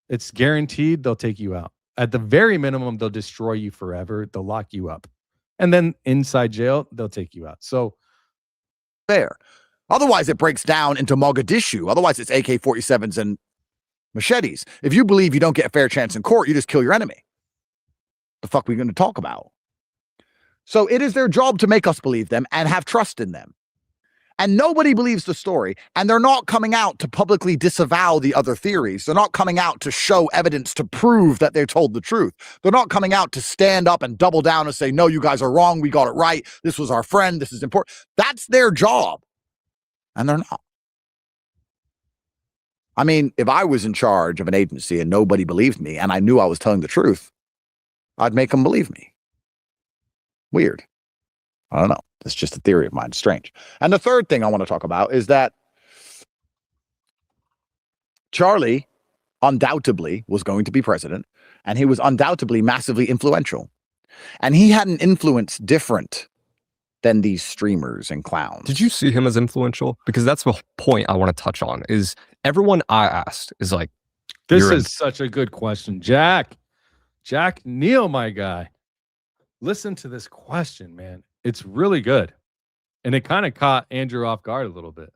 S1: It's guaranteed they'll take you out. At the very minimum, they'll destroy you forever. They'll lock you up. And then inside jail, they'll take you out. So
S21: fair. Otherwise, it breaks down into Mogadishu. Otherwise, it's AK-47s and machetes. If you believe you don't get a fair chance in court, you just kill your enemy. The fuck are we going to talk about? So it is their job to make us believe them and have trust in them. And nobody believes the story, and they're not coming out to publicly disavow the other theories. They're not coming out to show evidence to prove that they're told the truth. They're not coming out to stand up and double down and say, no, you guys are wrong. We got it right. This was our friend. This is important. That's their job. And they're not. I mean, if I was in charge of an agency and nobody believed me and I knew I was telling the truth, I'd make them believe me. Weird. I don't know. It's just a theory of mine. Strange. And the third thing I want to talk about is that Charlie undoubtedly was going to be president, and he was undoubtedly massively influential. And he had an influence different than these streamers and clowns.
S20: Did you see him as influential? Because that's the point I want to touch on. Is everyone I asked is like,
S1: this is such a good question. Jack Neal, my guy. Listen to this question, man. It's really good. And it kind of caught Andrew off guard a little bit.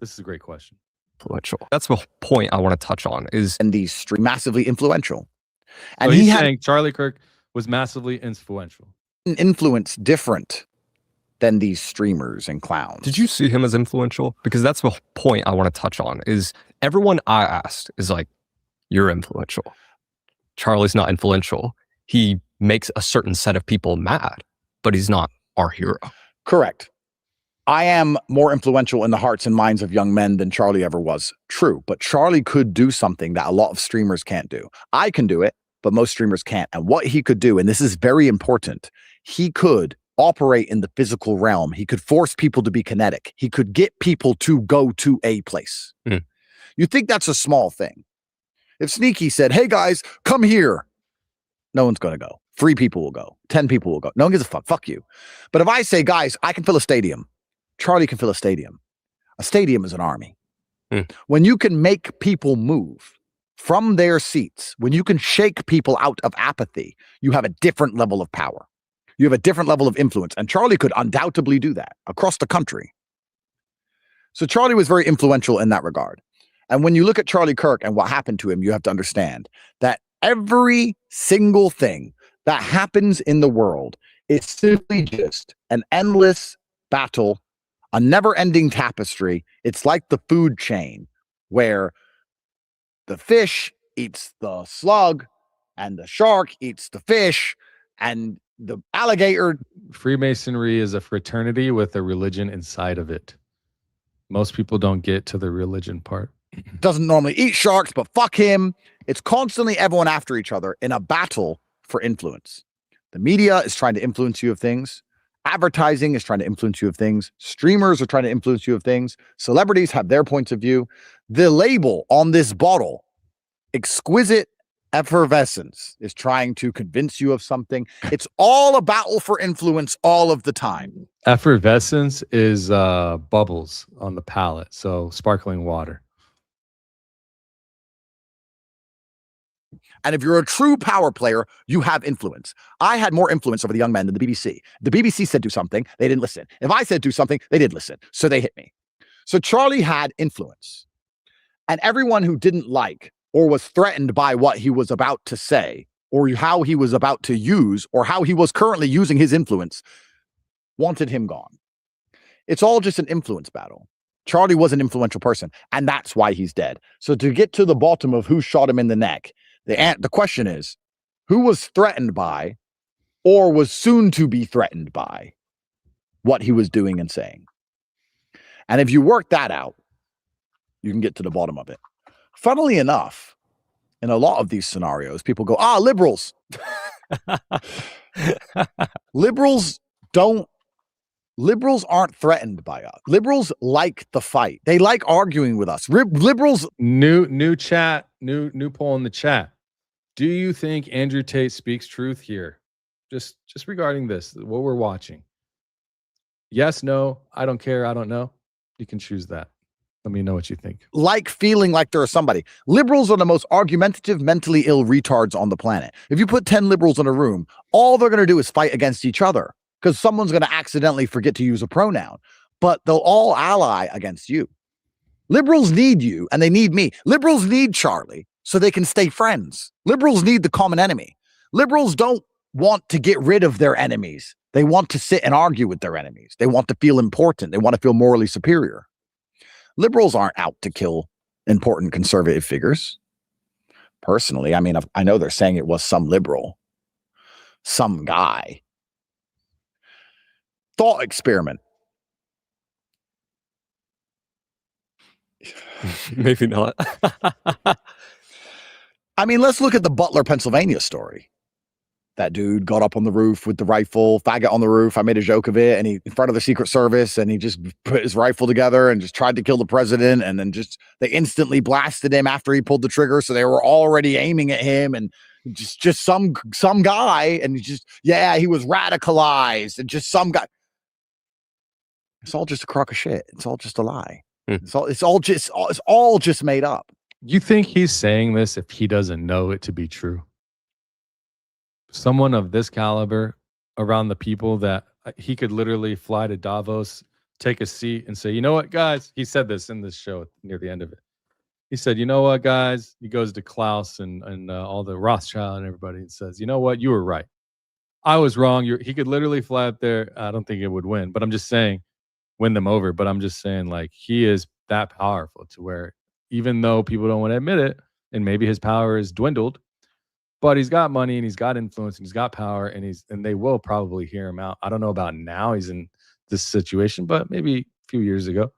S1: This is a great question.
S20: Influential. That's the point I want to touch on is
S21: and these massively influential. And
S1: so
S21: he's
S1: saying Charlie Kirk was massively influential.
S21: An influence different than these streamers and clowns.
S20: Did you see him as influential? Because that's the point I want to touch on is everyone I asked is like, you're influential. Charlie's not influential. He makes a certain set of people mad, but he's not our hero.
S21: Correct. I am more influential in the hearts and minds of young men than Charlie ever was. True. But Charlie could do something that a lot of streamers can't do. I can do it, but most streamers can't. And what he could do, and this is very important, he could operate in the physical realm. He could force people to be kinetic. He could get people to go to a place. You think that's a small thing. If Sneaky said, hey guys, come here, no one's going to go. 3 people will go. 10 people will go. No one gives a fuck. Fuck you. But if I say, guys, I can fill a stadium, Charlie can fill a stadium. A stadium is an army. When you can make people move from their seats, when you can shake people out of apathy, you have a different level of power. You have a different level of influence. And Charlie could undoubtedly do that across the country. So Charlie was very influential in that regard. And when you look at Charlie Kirk and what happened to him, you have to understand that every single thing that happens in the world is simply just an endless battle, a never-ending tapestry. It's like the food chain where the fish eats the slug and the shark eats the fish and the alligator.
S1: Freemasonry is a fraternity with a religion inside of it. Most people don't get to the religion part.
S21: Doesn't normally eat sharks, but fuck him. It's constantly everyone after each other in a battle for influence. The media is trying to influence you of things. Advertising is trying to influence you of things. Streamers are trying to influence you of things. Celebrities have their points of view. The label on this bottle, exquisite effervescence, is trying to convince you of something. It's all a battle for influence all of the time.
S1: Effervescence is bubbles on the palate. So sparkling water.
S21: And if you're a true power player, you have influence. I had more influence over the young men than the BBC. The BBC said do something, they didn't listen. If I said do something, they did listen. So they hit me. So Charlie had influence. And everyone who didn't like or was threatened by what he was about to say or how he was about to use or how he was currently using his influence wanted him gone. It's all just an influence battle. Charlie was an influential person, and that's why he's dead. So to get to the bottom of who shot him in the neck, the question is, who was threatened by or was soon to be threatened by what he was doing and saying? And if you work that out, you can get to the bottom of it. Funnily enough, in a lot of these scenarios, people go, liberals. Liberals aren't threatened by us. Liberals like the fight. They like arguing with us. Liberals.
S1: New poll in the chat. Do you think Andrew Tate speaks truth here? Just regarding this, what we're watching. Yes, no, I don't care, I don't know. You can choose that. Let me know what you think.
S21: Like feeling like they're somebody. Liberals are the most argumentative, mentally ill retards on the planet. If you put 10 liberals in a room, all they're going to do is fight against each other because someone's going to accidentally forget to use a pronoun. but they'll all ally against you. Liberals need you and they need me. Liberals need Charlie so they can stay friends. Liberals need the common enemy. Liberals don't want to get rid of their enemies. They want to sit and argue with their enemies. They want to feel important. They want to feel morally superior. Liberals aren't out to kill important conservative figures. Personally, I mean, I know they're saying it was some liberal, some guy. Thought experiment.
S20: Maybe not.
S21: I mean, let's look at the Butler, Pennsylvania story. That dude got up on the roof with the rifle, faggot on the roof. I made a joke of it, and he in front of the Secret Service, and he just put his rifle together and just tried to kill the president. And then they instantly blasted him after he pulled the trigger, so they were already aiming at him. And just some guy, and he was radicalized, and just some guy. It's all just a crock of shit. It's all just a lie. It's all just made up.
S1: You think he's saying this if he doesn't know it to be true? Someone of this caliber around the people that he could literally fly to Davos, take a seat and say, you know what, guys? He said this in this show near the end of it. He said, you know what, guys? He goes to Klaus and all the Rothschild and everybody and says, you know what? You were right. I was wrong. He could literally fly up there. I don't think it would win, but I'm just saying, win them over. But I'm just saying, like, he is that powerful to where even though people don't want to admit it, and maybe his power is dwindled, but he's got money and he's got influence and he's got power and they will probably hear him out. I don't know about now he's in this situation, but maybe a few years ago.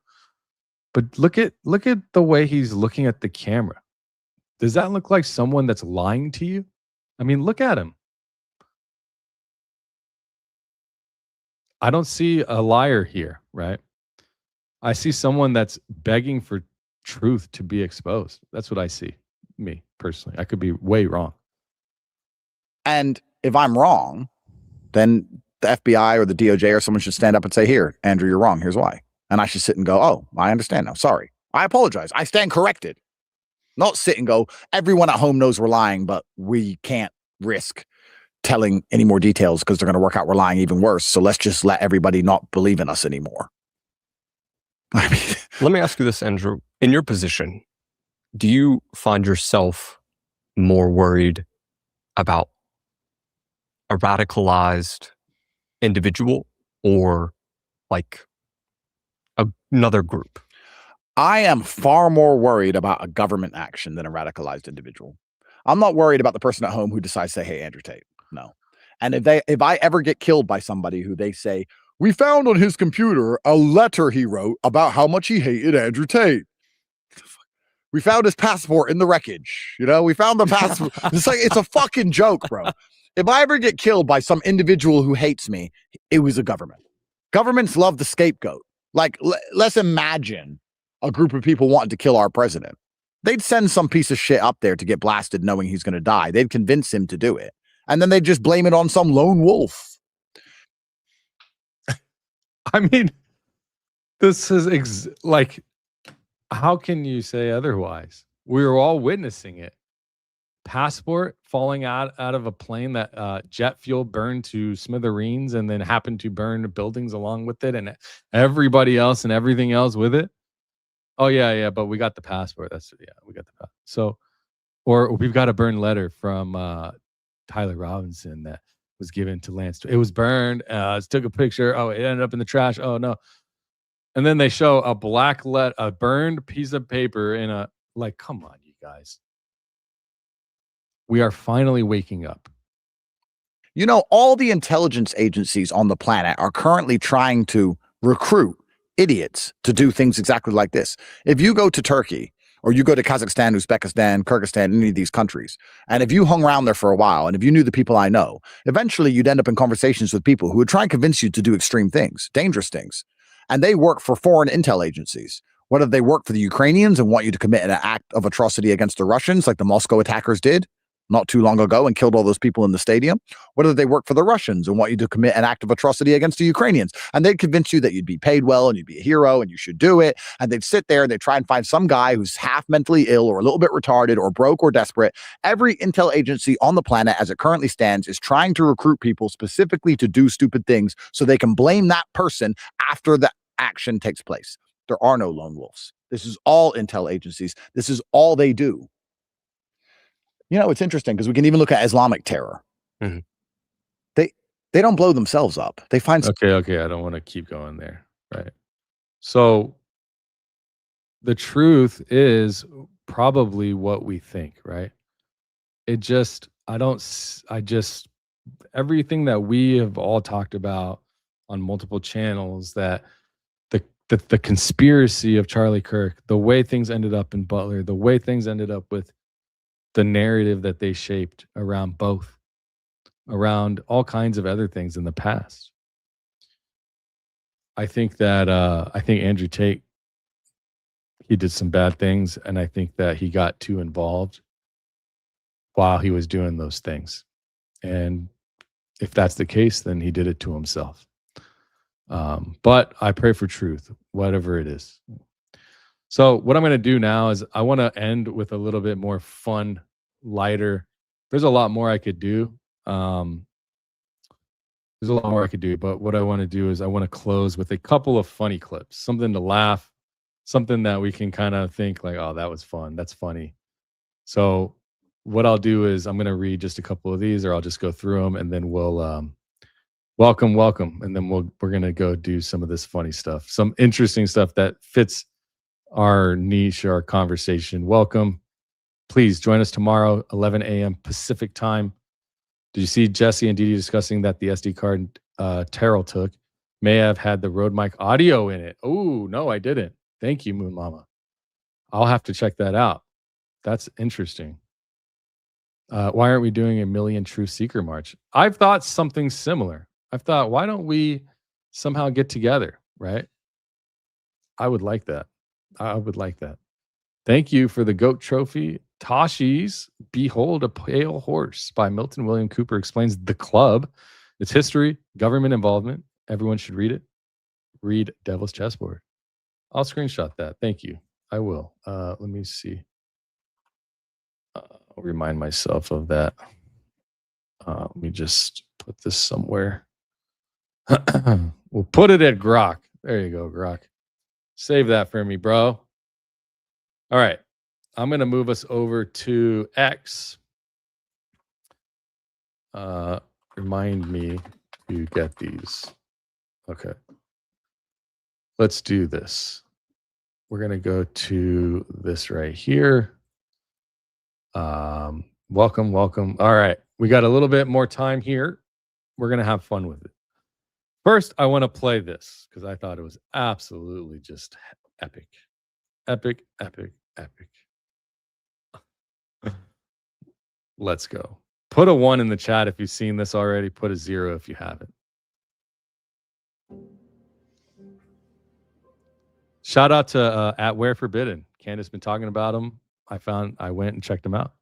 S1: But look at the way he's looking at the camera. Does that look like someone that's lying to you? I mean, look at him. I don't see a liar here, right? I see someone that's begging for truth to be exposed. That's what I see, me personally. I could be way wrong.
S21: And if I'm wrong, then the FBI or the DOJ or someone should stand up and say, here, Andrew, you're wrong. Here's why. And I should sit and go, oh, I understand now. Sorry. I apologize. I stand corrected. Not sit and go, everyone at home knows we're lying, but we can't risk telling any more details because they're going to work out we're lying even worse. So let's just let everybody not believe in us anymore. I mean,
S20: let me ask you this, Andrew. In your position, do you find yourself more worried about a radicalized individual or like another group?
S21: I am far more worried about a government action than a radicalized individual. I'm not worried about the person at home who decides to say, hey, Andrew Tate. No. And if I ever get killed by somebody who they say, we found on his computer a letter he wrote about how much he hated Andrew Tate. We found his passport in the wreckage. You know, we found the passport. It's a fucking joke, bro. If I ever get killed by some individual who hates me, it was a government. Governments love the scapegoat. Like, let's imagine a group of people wanting to kill our president. They'd send some piece of shit up there to get blasted knowing he's going to die. They'd convince him to do it. And then they'd just blame it on some lone wolf.
S1: I mean, this is like, how can you say otherwise? We were all witnessing it. Passport falling out of a plane that jet fuel burned to smithereens and then happened to burn buildings along with it and everybody else and everything else with it. Oh, yeah, but we got the passport. We got the passport. So, or we've got a burned letter from Tyler Robinson that was given to Lance. It was burned. Took a picture. Oh, it ended up in the trash. Oh, no. And then they show a a burned piece of paper in a, like, come on, you guys. We are finally waking up.
S21: You know, all the intelligence agencies on the planet are currently trying to recruit idiots to do things exactly like this. If you go to Turkey or you go to Kazakhstan, Uzbekistan, Kyrgyzstan, any of these countries, and if you hung around there for a while, and if you knew the people I know, eventually you'd end up in conversations with people who would try and convince you to do extreme things, dangerous things. And they work for foreign intel agencies. Whether they work for the Ukrainians and want you to commit an act of atrocity against the Russians, like the Moscow attackers did not too long ago and killed all those people in the stadium, whether they work for the Russians and want you to commit an act of atrocity against the Ukrainians. And they'd convince you that you'd be paid well and you'd be a hero and you should do it. And they'd sit there and they'd try and find some guy who's half mentally ill or a little bit retarded or broke or desperate. Every intel agency on the planet as it currently stands is trying to recruit people specifically to do stupid things so they can blame that person after the action takes place. There are no lone wolves. This is all intel agencies. This is all they do. You know, it's interesting because we can even look at Islamic terror.
S1: Mm-hmm.
S21: They don't blow themselves up. They find
S1: Okay. I don't want to keep going there. Right. So the truth is probably what we think, right? Everything that we have all talked about on multiple channels, that the conspiracy of Charlie Kirk, the way things ended up in Butler, the way things ended up with the narrative that they shaped around both, around all kinds of other things in the past. I think that Andrew Tate, he did some bad things, and I think that he got too involved while he was doing those things. And if that's the case, then he did it to himself. But I pray for truth, whatever it is. So what I'm going to do now is I want to end with a little bit more fun, lighter. There's a lot more I could do. But what I want to do is I want to close with a couple of funny clips, something to laugh, something that we can kind of think like, oh, that was fun. That's funny. So what I'll do is I'm going to read just a couple of these, or I'll just go through them, and then we'll welcome. And then we're going to go do some of this funny stuff, some interesting stuff that fits our niche, our conversation. Welcome. Please join us tomorrow, 11 a.m. Pacific time. Did you see Jesse and Didi discussing that the SD card Terrell took may have had the Rode mic audio in it? Oh, no, I didn't. Thank you, Moon Mama. I'll have to check that out. That's interesting. Why aren't we doing a Million Truth Seeker March? I've thought something similar. I've thought, why don't we somehow get together, right? I would like that. Thank you for the GOAT trophy. Tashi's Behold a Pale Horse by Milton William Cooper explains the club, its history, government involvement. Everyone should read it. Read Devil's Chessboard. I'll screenshot that. Thank you. I will. Let me see. I'll remind myself of that. Let me just put this somewhere. We'll put it at Grok. There you go, Grok. Save that for me, bro. All right. I'm going to move us over to X. Remind me to get these. Okay. Let's do this. We're going to go to this right here. Welcome. All right. We got a little bit more time here. We're going to have fun with it. First, I want to play this because I thought it was absolutely just epic. Epic. Let's go. Put a 1 in the chat if you've seen this already. Put a 0 if you haven't. Shout out to at Where Forbidden. Candace been talking about him. I went and checked him out.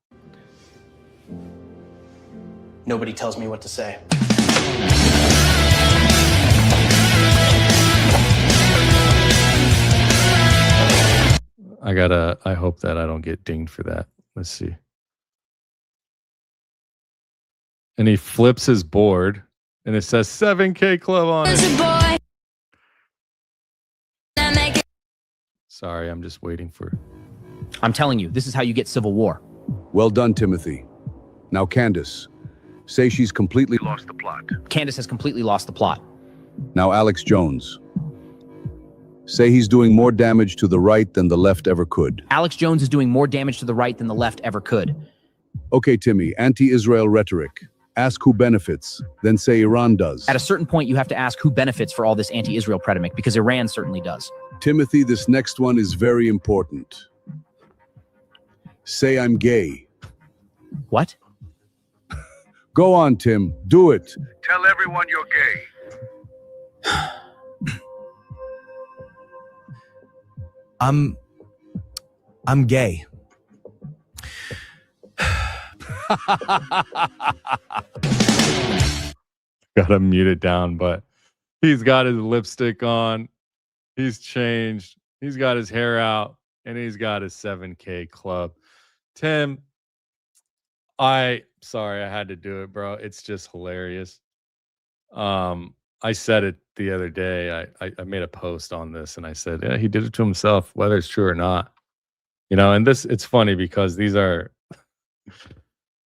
S4: Nobody tells me what to say.
S1: I hope that I don't get dinged for that. Let's see. And he flips his board and it says 7K Club on it. Sorry, I'm just waiting for.
S22: I'm telling you, this is how you get civil war.
S23: Well done, Timothy. Now, Candace, say she's completely lost the plot.
S22: Candace has completely lost the plot.
S23: Now, Alex Jones, say he's doing more damage to the right than the left ever could.
S22: Alex Jones is doing more damage to the right than the left ever could.
S23: Okay, Timmy, anti-Israel rhetoric. Ask who benefits, then say Iran does.
S22: At a certain point, you have to ask who benefits for all this anti-Israel rhetoric, because Iran certainly does.
S23: Timothy, this next one is very important. Say I'm gay.
S22: What?
S23: Go on, Tim. Do it.
S24: Tell everyone you're gay.
S25: I'm gay.
S1: Gotta mute it down, but he's got his lipstick on. He's changed. He's got his hair out, and he's got his 7K club. Tim, sorry I had to do it, bro. It's just hilarious. I said it the other day. I made a post on this and I said, yeah, he did it to himself, whether it's true or not. You know, and it's funny because these are,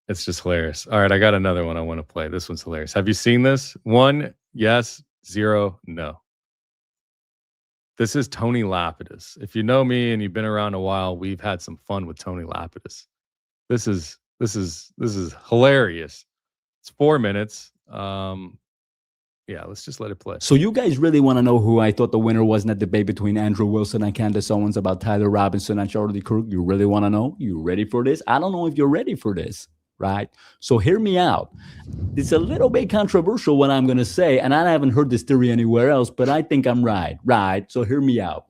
S1: it's just hilarious. All right, I got another one I want to play. This one's hilarious. Have you seen this? 1, yes, 0, no. This is Tony Lapidus. If you know me and you've been around a while, we've had some fun with Tony Lapidus. This is hilarious. It's 4 minutes. Yeah, let's just let it play.
S3: So you guys really want to know who I thought the winner was in that debate between Andrew Wilson and Candace Owens about Tyler Robinson and Charlie Kirk? You really want to know? You ready for this? I don't know if you're ready for this, right? So hear me out. It's a little bit controversial what I'm going to say, and I haven't heard this theory anywhere else, but I think I'm right, So hear me out.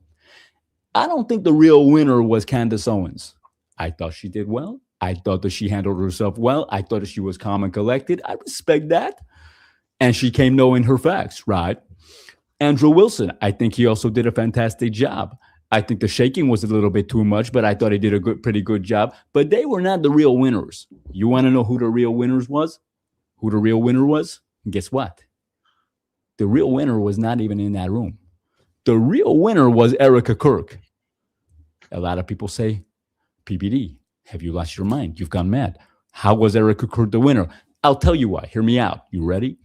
S3: I don't think the real winner was Candace Owens. I thought she did well. I thought that she handled herself well. I thought that she was calm and collected. I respect that. And she came knowing her facts, right? Andrew Wilson, I think he also did a fantastic job. I think the shaking was a little bit too much, but I thought he did a pretty good job. But they were not the real winners. You want to know who the real winners was? Who the real winner was? Guess what? The real winner was not even in that room. The real winner was Erika Kirk. A lot of people say, PBD, have you lost your mind? You've gone mad. How was Erika Kirk the winner? I'll tell you why. Hear me out. You ready?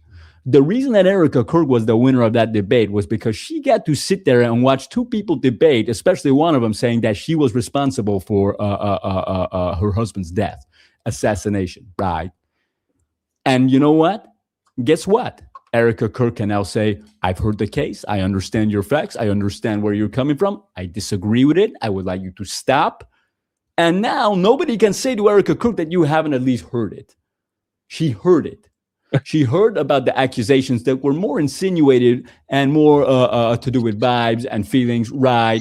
S3: The reason that Erika Kirk was the winner of that debate was because she got to sit there and watch two people debate, especially one of them saying that she was responsible for her husband's death, assassination, right? And you know what? Guess what? Erika Kirk can now say, I've heard the case. I understand your facts. I understand where you're coming from. I disagree with it. I would like you to stop. And now nobody can say to Erika Kirk that you haven't at least heard it. She heard it. She heard about the accusations that were more insinuated and more to do with vibes and feelings, right?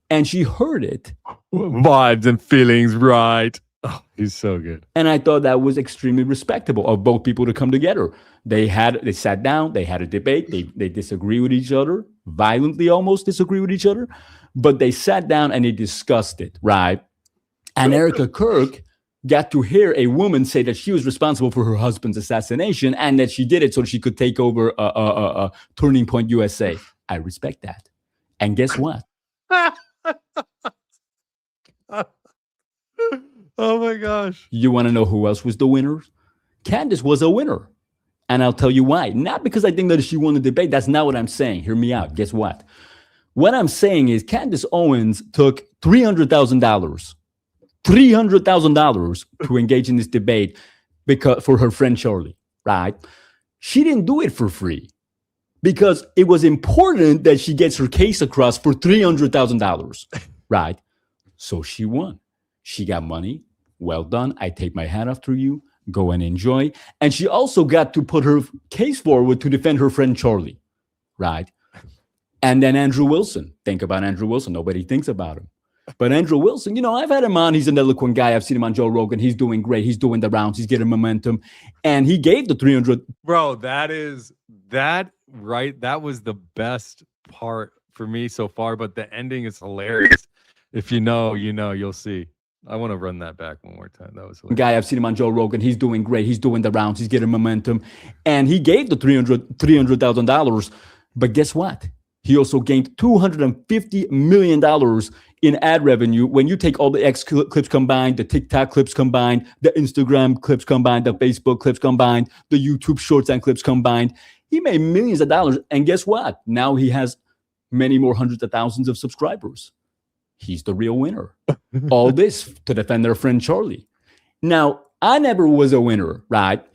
S3: And she heard it.
S1: Vibes and feelings, right? Oh, he's so good.
S3: And I thought that was extremely respectable of both people to come together. They sat down, they had a debate, they disagree with each other, violently almost disagree with each other, but they sat down and they discussed it, right? And Erika Kirk got to hear a woman say that she was responsible for her husband's assassination and that she did it so she could take over Turning Point USA. I respect that. And guess what?
S1: Oh my gosh.
S3: You want to know who else was the winner? Candace was a winner. And I'll tell you why. Not because I think that she won the debate. That's not what I'm saying. Hear me out. Guess what? What I'm saying is Candace Owens took $300,000 to engage in this debate because for her friend Charlie, right? She didn't do it for free because it was important that she gets her case across for $300,000, right? So she won. She got money. Well done. I take my hat off to you. Go and enjoy. And she also got to put her case forward to defend her friend Charlie, right? And then Andrew Wilson. Think about Andrew Wilson. Nobody thinks about him. But Andrew Wilson, you know, I've had him on. He's an eloquent guy. I've seen him on Joe Rogan. He's doing great. He's doing the rounds. He's getting momentum. And he gave the 300.
S1: Bro, that was the best part for me so far. But the ending is hilarious. If you know, you'll see. I want to run that back one more time. That was hilarious.
S3: Guy, I've seen him on Joe Rogan. He's doing great. He's doing the rounds. He's getting momentum. And he gave the $300,000. But guess what? He also gained $250 million in ad revenue when you take all the X clips combined, the TikTok clips combined, the Instagram clips combined, the Facebook clips combined, the YouTube shorts and clips combined. He made millions of dollars. And guess what? Now he has many more hundreds of thousands of subscribers. He's the real winner. All this to defend their friend Charlie. Now, I never was a winner, right?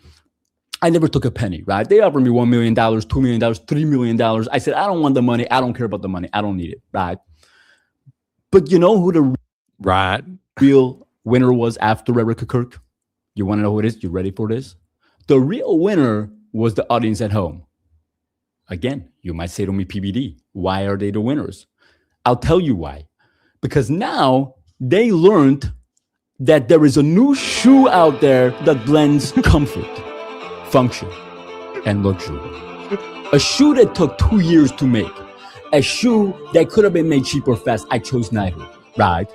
S3: I never took a penny, right? They offered me $1 million, $2 million, $3 million. I said, I don't want the money. I don't care about the money. I don't need it, right? But you know who the real winner was after Erika Kirk? You want to know who it is? You ready for this? The real winner was the audience at home. Again, you might say to me, PBD, why are they the winners? I'll tell you why. Because now they learned that there is a new shoe out there that blends comfort, function, and luxury. A shoe that took 2 years to make. A shoe that could have been made cheap or fast. I chose neither, right?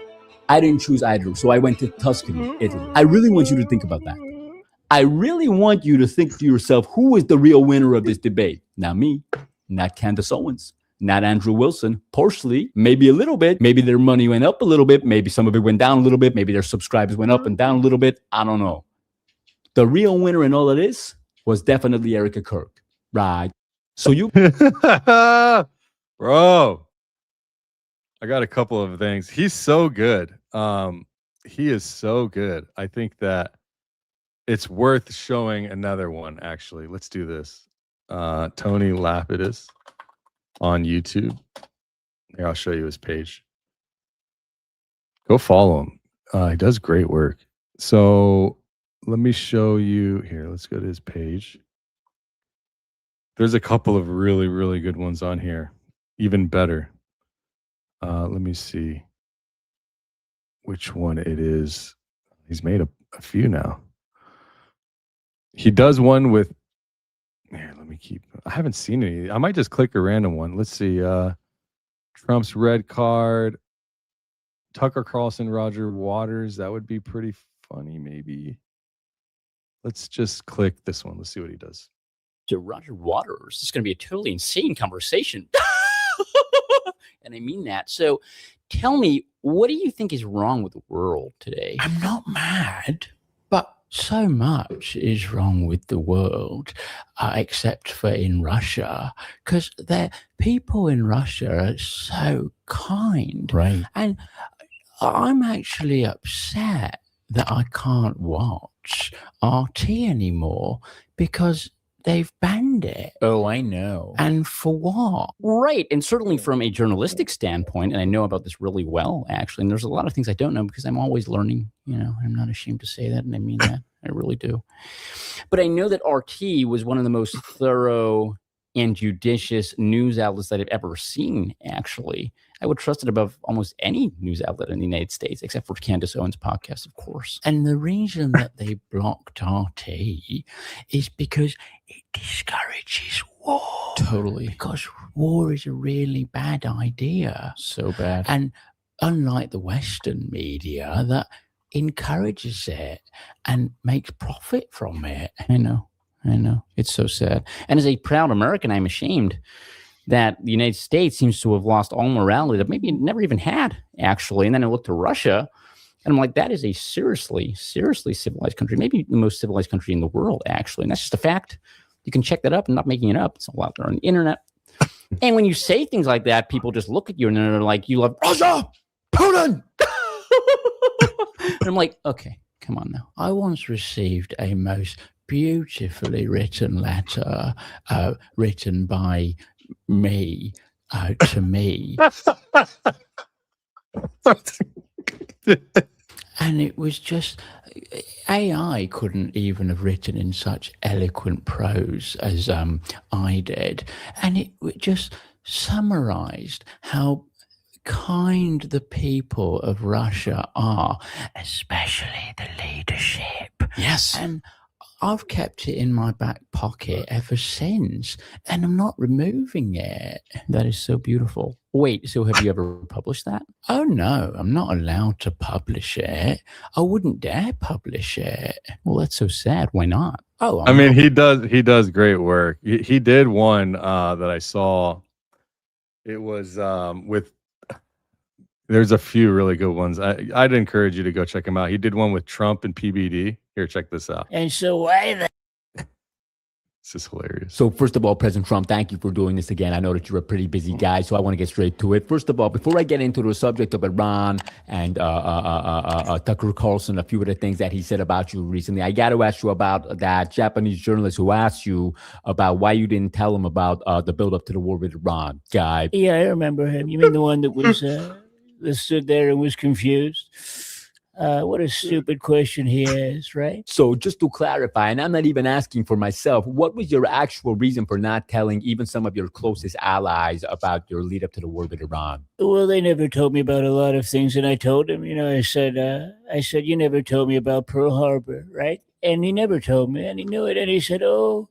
S3: I didn't choose either, so I went to Tuscany, Italy. I really want you to think about that. I really want you to think to yourself, who is the real winner of this debate? Not me, not Candace Owens, not Andrew Wilson. Partially, maybe a little bit. Maybe their money went up a little bit. Maybe some of it went down a little bit. Maybe their subscribers went up and down a little bit. I don't know. The real winner in all of this was definitely Erika Kirk, right? So you,
S1: bro, I got a couple of things. He's so good. He is so good. I think that it's worth showing another one, actually. Let's do this. Tony Lapidus on YouTube. Here, I'll show you his page. Go follow him. He does great work. So let me show you here. Let's go to his page. There's a couple of really, really good ones on here. Even better. Let me see which one it is. He's made a few now. He does one with, here, let me keep, I haven't seen any. I might just click a random one. Let's see. Trump's red card. Tucker Carlson, Roger Waters. That would be pretty funny, maybe. Let's just click this one. Let's see what he does.
S5: To Roger Waters. This is going to be a totally insane conversation. And I mean that. So tell me, what do you think is wrong with the world today? I'm not mad, but so much is wrong with the world, except for in Russia, because the people in Russia are so kind.
S3: Right.
S5: And I'm actually upset that I can't watch RT anymore because they've banned it.
S3: Oh, I know.
S5: And for what?
S3: Right. And certainly from a journalistic standpoint, and I know about this really well, actually, and there's a lot of things I don't know because I'm always learning. You know, I'm not ashamed to say that, and I mean that. I really do. But I know that RT was one of the most thorough and judicious news outlets that I've ever seen, actually. I would trust it above almost any news outlet in the United States, except for Candace Owens' podcast, of course.
S5: And the reason that they blocked RT is because it discourages war.
S3: Totally.
S5: Because war is a really bad idea.
S3: So bad.
S5: And unlike the Western media that encourages it and makes profit from it.
S3: I know. It's so sad. And as a proud American, I'm ashamed that the United States seems to have lost all morality that maybe it never even had, actually. And then I look to Russia, and I'm like, that is a seriously, seriously civilized country, maybe the most civilized country in the world, actually. And that's just a fact. You can check that up. I'm not making it up. It's all out there on the internet. And when you say things like that, people just look at you and they're like, you love Russia, Putin. And I'm like, okay, come on now.
S5: I once received a most beautifully written letter written by me to me. And it was just, AI couldn't even have written in such eloquent prose as I did. And it just summarized how kind the people of Russia are, especially the leadership.
S3: Yes.
S5: And I've kept it in my back pocket ever since, and I'm not removing it.
S3: That is so beautiful. Wait, so have you ever published that?
S5: Oh, no, I'm not allowed to publish it. I wouldn't dare publish it.
S3: Well, that's so sad. Why not?
S5: Oh,
S1: I mean, he does great work. He did one that I saw. It was with, there's a few really good ones. I'd encourage you to go check him out. He did one with Trump and PBD. Here, check this out.
S5: And so why the...
S1: This is hilarious.
S3: So first of all, President Trump, thank you for doing this again. I know that you're a pretty busy guy, so I want to get straight to it. First of all, before I get into the subject of Iran and Tucker Carlson, a few of the things that he said about you recently, I got to ask you about that Japanese journalist who asked you about why you didn't tell him about the build-up to the war with Iran guy.
S5: Yeah, I remember him. You mean the one that was that stood there and was confused? What a stupid question he asked, right?
S3: So just to clarify, and I'm not even asking for myself, what was your actual reason for not telling even some of your closest allies about your lead up to the war with Iran?
S5: Well, they never told me about a lot of things, and I told him, I said, you never told me about Pearl Harbor, right? And he never told me, and he knew it, and he said, oh,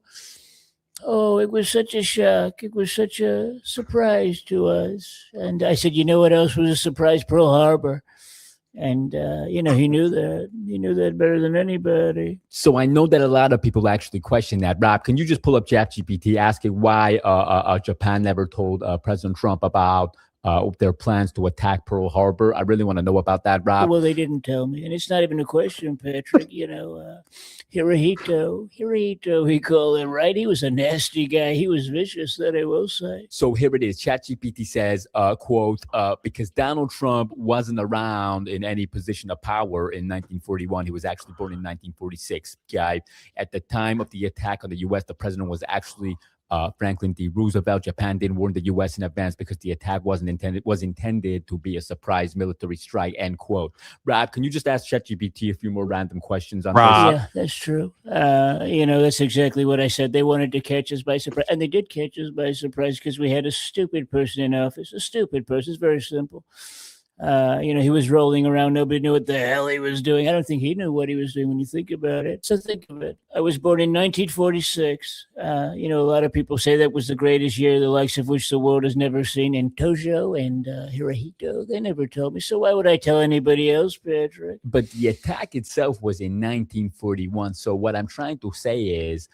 S5: it was such a shock. It was such a surprise to us. And I said, you know what else was a surprise? Pearl Harbor.
S6: And, he knew that better than anybody.
S3: So I know that a lot of people actually question that. Rob, can you just pull up ChatGPT, ask it why Japan never told President Trump about their plans to attack Pearl Harbor? I really want to know about that, Rob.
S6: Well, they didn't tell me. And it's not even a question, Patrick. Hirohito, he called him, right? He was a nasty guy. He was vicious, that I will say.
S3: So here it is. ChatGPT says, quote, because Donald Trump wasn't around in any position of power in 1941. He was actually born in 1946. Guy, at the time of the attack on the U.S., the president was actually Franklin D. Roosevelt. Japan didn't warn the U.S. in advance because the attack was intended to be a surprise military strike. End quote. Rob, can you just ask ChatGPT a few more random questions on this?
S6: Yeah, that's true. That's exactly what I said. They wanted to catch us by surprise, and they did catch us by surprise because we had a stupid person in office. A stupid person. It's very simple. He was rolling around. Nobody knew what the hell he was doing. I don't think he knew what he was doing when you think about it. So think of it. I was born in 1946. A lot of people say that was the greatest year, the likes of which the world has never seen. And Tojo and Hirohito, they never told me. So why would I tell anybody else, Patrick?
S3: But the attack itself was in 1941. So what I'm trying to say is,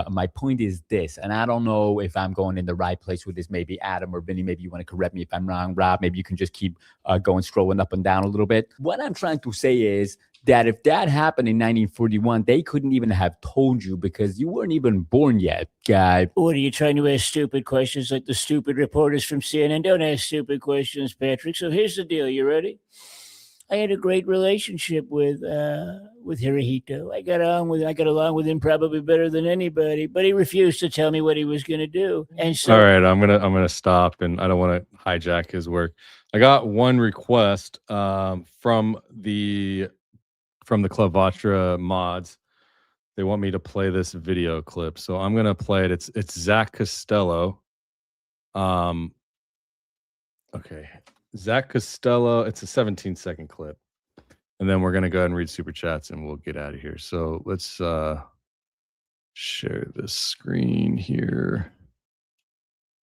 S3: my point is this, and I don't know if I'm going in the right place with this. Maybe Adam or Vinny, maybe you want to correct me if I'm wrong. Rob, maybe you can just keep going, scrolling up and down a little bit. What I'm trying to say is that if that happened in 1941, they couldn't even have told you because you weren't even born yet, guy.
S6: What are you trying to ask stupid questions like the stupid reporters from CNN? Don't ask stupid questions, Patrick. So here's the deal. You ready? I had a great relationship with Hirohito. I got along with him probably better than anybody, but he refused to tell me what he was going to do. And so,
S1: all right, I'm gonna stop, and I don't want to hijack his work. I got one request from the Clavatra mods. They want me to play this video clip, so I'm gonna play it. It's Zach Costello. Okay. Zach Costello, it's a 17-second clip. And then we're going to go ahead and read super chats and we'll get out of here. So let's share this screen here.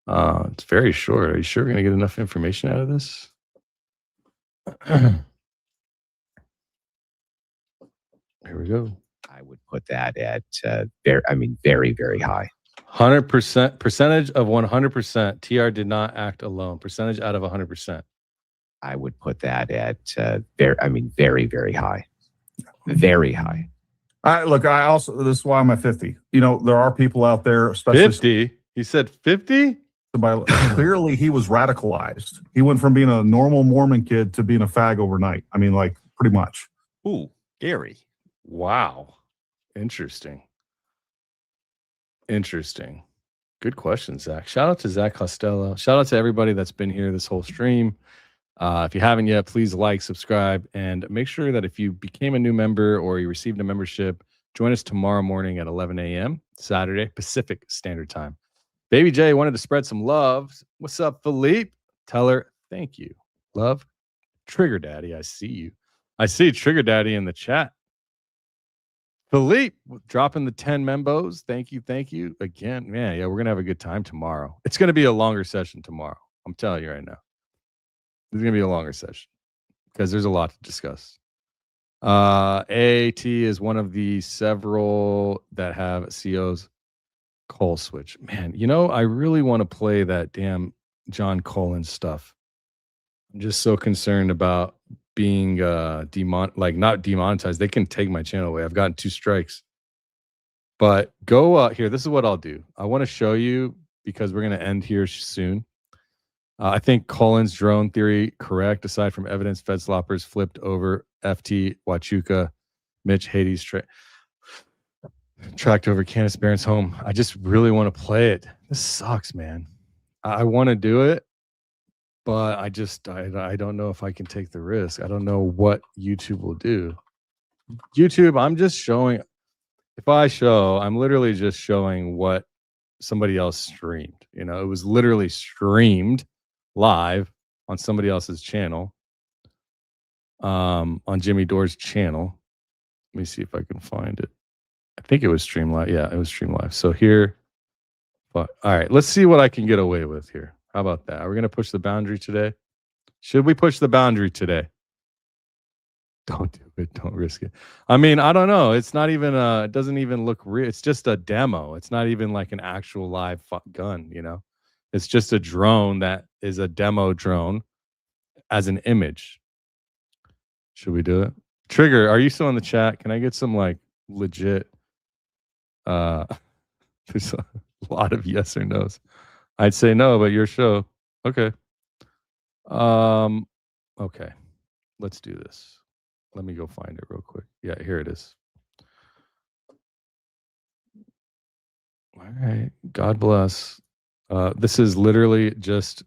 S1: It's very short. Are you sure we're going to get enough information out of this? Here we go.
S2: I would put that at very, very high.
S1: 100% percentage of 100%. TR did not act alone. Percentage out of 100%.
S2: I would put that at very, very high. Very high.
S19: This is why I'm at 50. There are people out there, especially
S1: 50. He said 50.
S19: Clearly, he was radicalized. He went from being a normal Mormon kid to being a fag overnight. I mean, pretty much.
S1: Ooh, Gary. Wow. Interesting. Good question, Zach. Shout out to Zach Costello. Shout out to everybody that's been here this whole stream. If you haven't yet, please like, subscribe, and make sure that if you became a new member or you received a membership, join us tomorrow morning at 11 a.m. Saturday, Pacific Standard Time. Baby J wanted to spread some love. What's up, Philippe? Tell her thank you. Love. Trigger Daddy, I see you. I see Trigger Daddy in the chat. Philippe dropping the 10 membos. Thank you. Again, man, yeah, we're going to have a good time tomorrow. It's going to be a longer session tomorrow. I'm telling you right now. It's going to be a longer session because there's a lot to discuss. AAT is one of the several that have CO's call switch. Man, I really want to play that damn John Cullen stuff. I'm just so concerned about being not demonetized. They can take my channel away. I've gotten 2 strikes. But go here. This is what I'll do. I want to show you because we're going to end here soon. I think Cullen's drone theory correct. Aside from evidence, FEDSLOPers flipped over FT Huachuca, Mitch Hades tracked over Candace Barron's home. I just really want to play it. This sucks, man. I want to do it, but I don't know if I can take the risk. I don't know what YouTube will do. YouTube, I'm just showing. If I show, I'm literally just showing what somebody else streamed. It was literally streamed live on somebody else's channel, on Jimmy Dore's channel. Let me see if I can find it. I think it was streamed live. Yeah, it was streamed live. So here, all right, let's see what I can get away with here. How about that? Are we going to push the boundary today? Should we push the boundary today? Don't do it. Don't risk it. I mean, I don't know. It's not even it doesn't even look real. It's just a demo. It's not even like an actual live gun, you know? It's just a drone that is a demo drone as an image. Should we do it? Trigger, are you still in the chat? Can I get some like legit there's a lot of yes or no's. I'd say no, but your show. Okay. Okay. Let's do this. Let me go find it real quick. Yeah, here it is. All right. God bless. This is literally just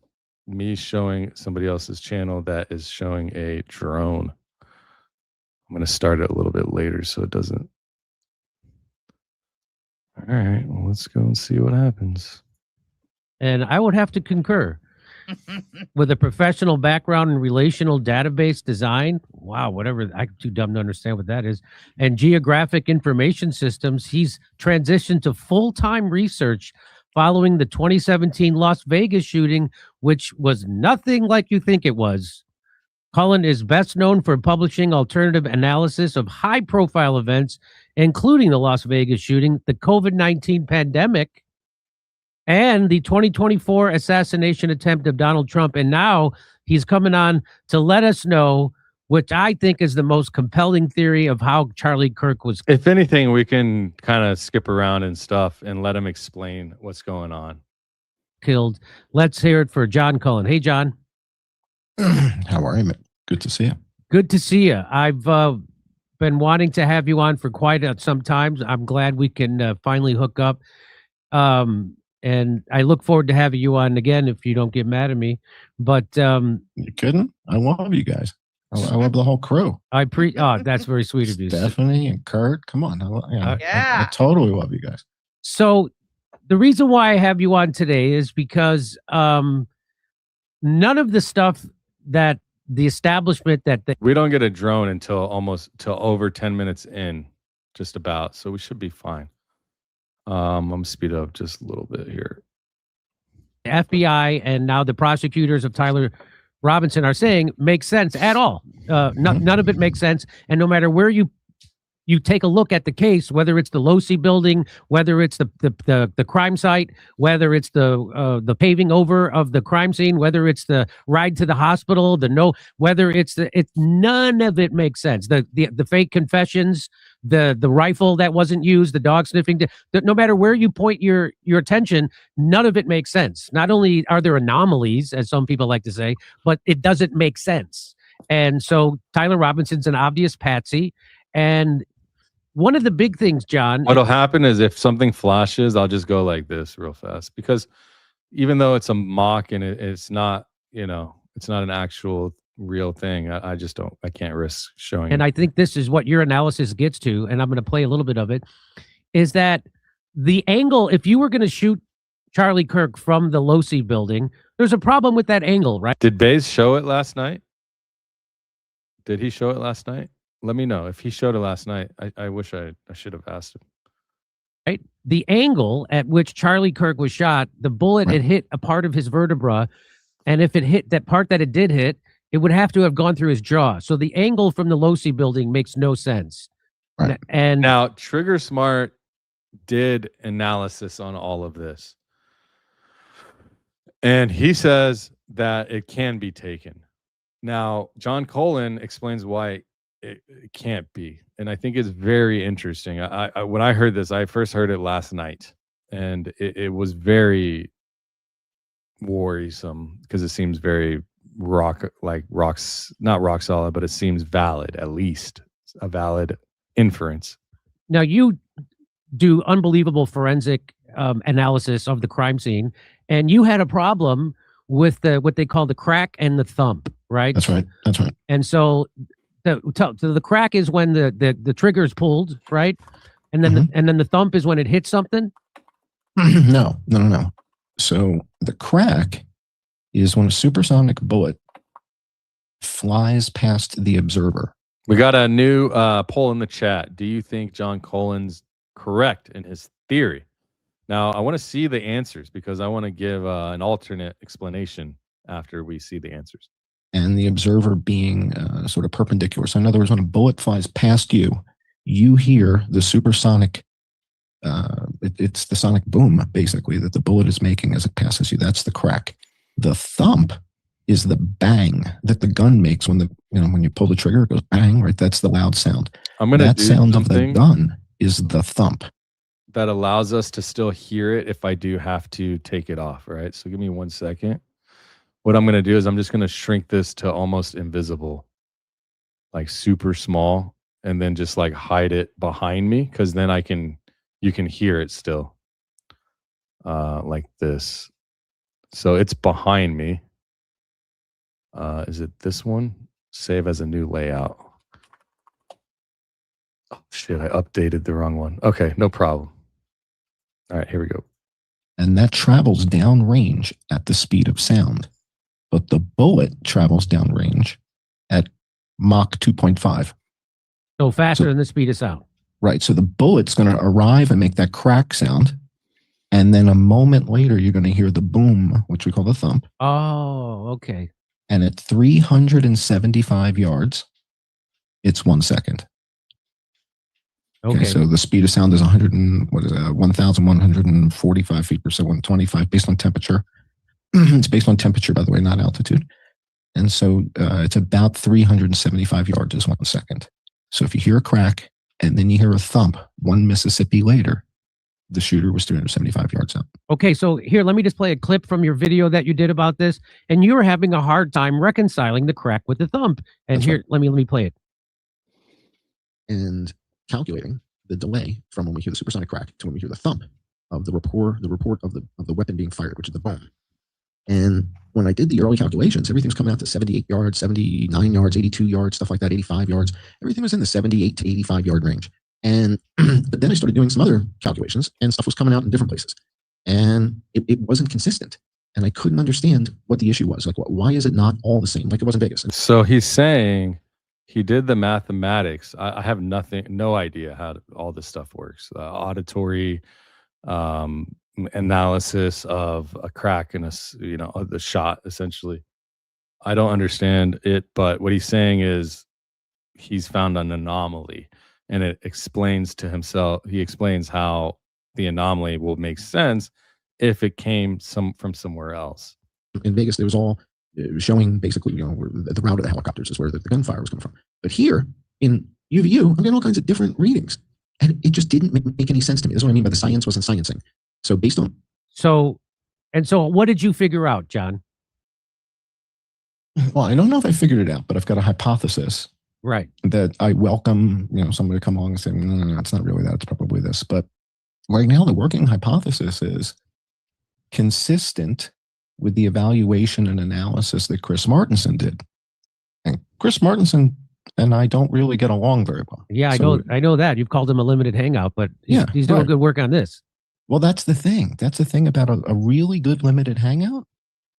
S1: me showing somebody else's channel that is showing a drone. I'm going to start it a little bit later so it doesn't. All right. Well, let's go and see what happens.
S8: And I would have to concur. With a professional background in relational database design, wow, whatever, I'm too dumb to understand what that is, and geographic information systems, he's transitioned to full-time research following the 2017 Las Vegas shooting, which was nothing like you think it was. Cullen is best known for publishing alternative analysis of high-profile events, including the Las Vegas shooting, the COVID-19 pandemic, and the 2024 assassination attempt of Donald Trump. And now he's coming on to let us know, which I think is the most compelling theory of how Charlie Kirk was.
S1: If anything, we can kind of skip around and stuff and let him explain what's going on.
S8: Killed. Let's hear it for John Cullen. Hey, John.
S9: How are you, man? Good to see you.
S8: Good to see you. I've been wanting to have you on for quite some time. I'm glad we can finally hook up. And I look forward to having you on again if you don't get mad at me. But
S9: you couldn't? I love you guys. I love the whole crew.
S8: That's very sweet of you.
S9: Stephanie and Kurt. Come on. I totally love you guys.
S8: So the reason why I have you on today is because none of the stuff that the establishment
S1: we don't get a drone until over 10 minutes in, just about. So we should be fine. I'm gonna speed up just a little bit here.
S8: The FBI and now the prosecutors of Tyler Robinson are saying makes sense at all. None of it makes sense. And no matter where you take a look at the case, whether it's the Losi building, whether it's the crime site, whether it's the paving over of the crime scene, whether it's the ride to the hospital, whether it's none of it makes sense. The fake confessions, the rifle that wasn't used, the dog sniffing, no matter where you point your attention, none of it makes sense. Not only are there anomalies, as some people like to say, but it doesn't make sense. And so Tyler Robinson's an obvious patsy. And one of the big things, John.
S1: What'll happen is if something flashes, I'll just go like this real fast, because even though it's a mock and it's not, it's not an actual real thing. I can't risk showing.
S8: And I think this is what your analysis gets to, and I'm going to play a little bit of it, is that the angle, if you were going to shoot Charlie Kirk from the Losi building, there's a problem with that angle, right?
S1: Did Bays show it last night? Did he show it last night? Let me know if he showed it last night. I wish I should have asked him.
S8: Right, the angle at which Charlie Kirk was shot, the bullet had hit a part of his vertebra, and if it hit that part that it did hit, it would have to have gone through his jaw. So the angle from the Losi building makes no sense.
S9: Right.
S8: And
S1: now Trigger Smart did analysis on all of this, and he says that it can be taken. Now John Coleman explains why it can't be, and I think it's very interesting. When I heard this, I first heard it last night, and it was very worrisome because it seems very not rock solid, but it seems valid, at least a valid inference.
S8: Now you do unbelievable forensic analysis of the crime scene, and you had a problem with what they call the crack and the thump, right?
S9: That's right.
S8: And so the crack is when the trigger is pulled, right? And then then the thump is when it hits something.
S9: No. So the crack is when a supersonic bullet flies past the observer.
S1: We got a new poll in the chat. Do you think John Coleman's correct in his theory? Now, I want to see the answers because I want to give an alternate explanation after we see the answers.
S9: and the observer being sort of perpendicular. So in other words, when a bullet flies past you, you hear the supersonic, it's the sonic boom, basically, that the bullet is making as it passes you. That's the crack. The thump is the bang that the gun makes when when you pull the trigger, it goes bang, right? That's the loud sound. That sound of the gun is the thump.
S1: That allows us to still hear it if I do have to take it off, right? So give me 1 second. What I'm going to do is I'm just going to shrink this to almost invisible, like super small, and then just like hide it behind me, because then you can hear it still, like this. So it's behind me. Is it this one? Save as a new layout. Oh shit, I updated the wrong one. Okay, no problem. All right, here we go.
S9: And that travels downrange at the speed of sound. But the bullet travels downrange at Mach 2.5.
S8: So faster than the speed of sound.
S9: Right. So the bullet's going to arrive and make that crack sound. And then a moment later, you're going to hear the boom, which we call the thump.
S8: Oh, okay.
S9: And at 375 yards, it's 1 second. Okay. So the speed of sound is 1,145 feet per second, 125 based on temperature. It's based on temperature, by the way, not altitude. And so it's about 375 yards is 1 second. So if you hear a crack and then you hear a thump 1 Mississippi later, the shooter was 375 yards out.
S8: Okay, so here, let me just play a clip from your video that you did about this. And you were having a hard time reconciling the crack with the thump. And
S9: That's
S8: here,
S9: right.
S8: let me play it.
S9: And calculating the delay from when we hear the supersonic crack to when we hear the thump of the report of the weapon being fired, which is the boom. And when I did the early calculations, everything was coming out to 78 yards, 79 yards, 82 yards, stuff like that, 85 yards. Everything was in the 78 to 85 yard range. And but then I started doing some other calculations and stuff was coming out in different places. And it wasn't consistent. And I couldn't understand what the issue was. Like, why is it not all the same? Like it was in Vegas.
S1: So he's saying he did the mathematics. I have no idea how all this stuff works. Auditory analysis of a crack in the shot, essentially. I don't understand it, but what he's saying is he's found an anomaly, and it explains to himself. He explains how the anomaly will make sense if it came from somewhere else.
S9: In Vegas, there was all showing basically, where the route of the helicopters is where the gunfire was coming from. But here in UVU, I'm getting all kinds of different readings, and it just didn't make any sense to me. That's what I mean by the science wasn't sciencing. So based on
S8: So what did you figure out, John?
S9: Well, I don't know if I figured it out, but I've got a hypothesis.
S8: Right.
S9: That I welcome, somebody to come along and say, no, it's not really that. It's probably this. But right now, the working hypothesis is consistent with the evaluation and analysis that Chris Martinson did. And Chris Martinson and I don't really get along very well.
S8: Yeah, I know that. You've called him a limited hangout, but he's doing good work on this.
S9: Well, that's the thing. That's the thing about a really good limited hangout.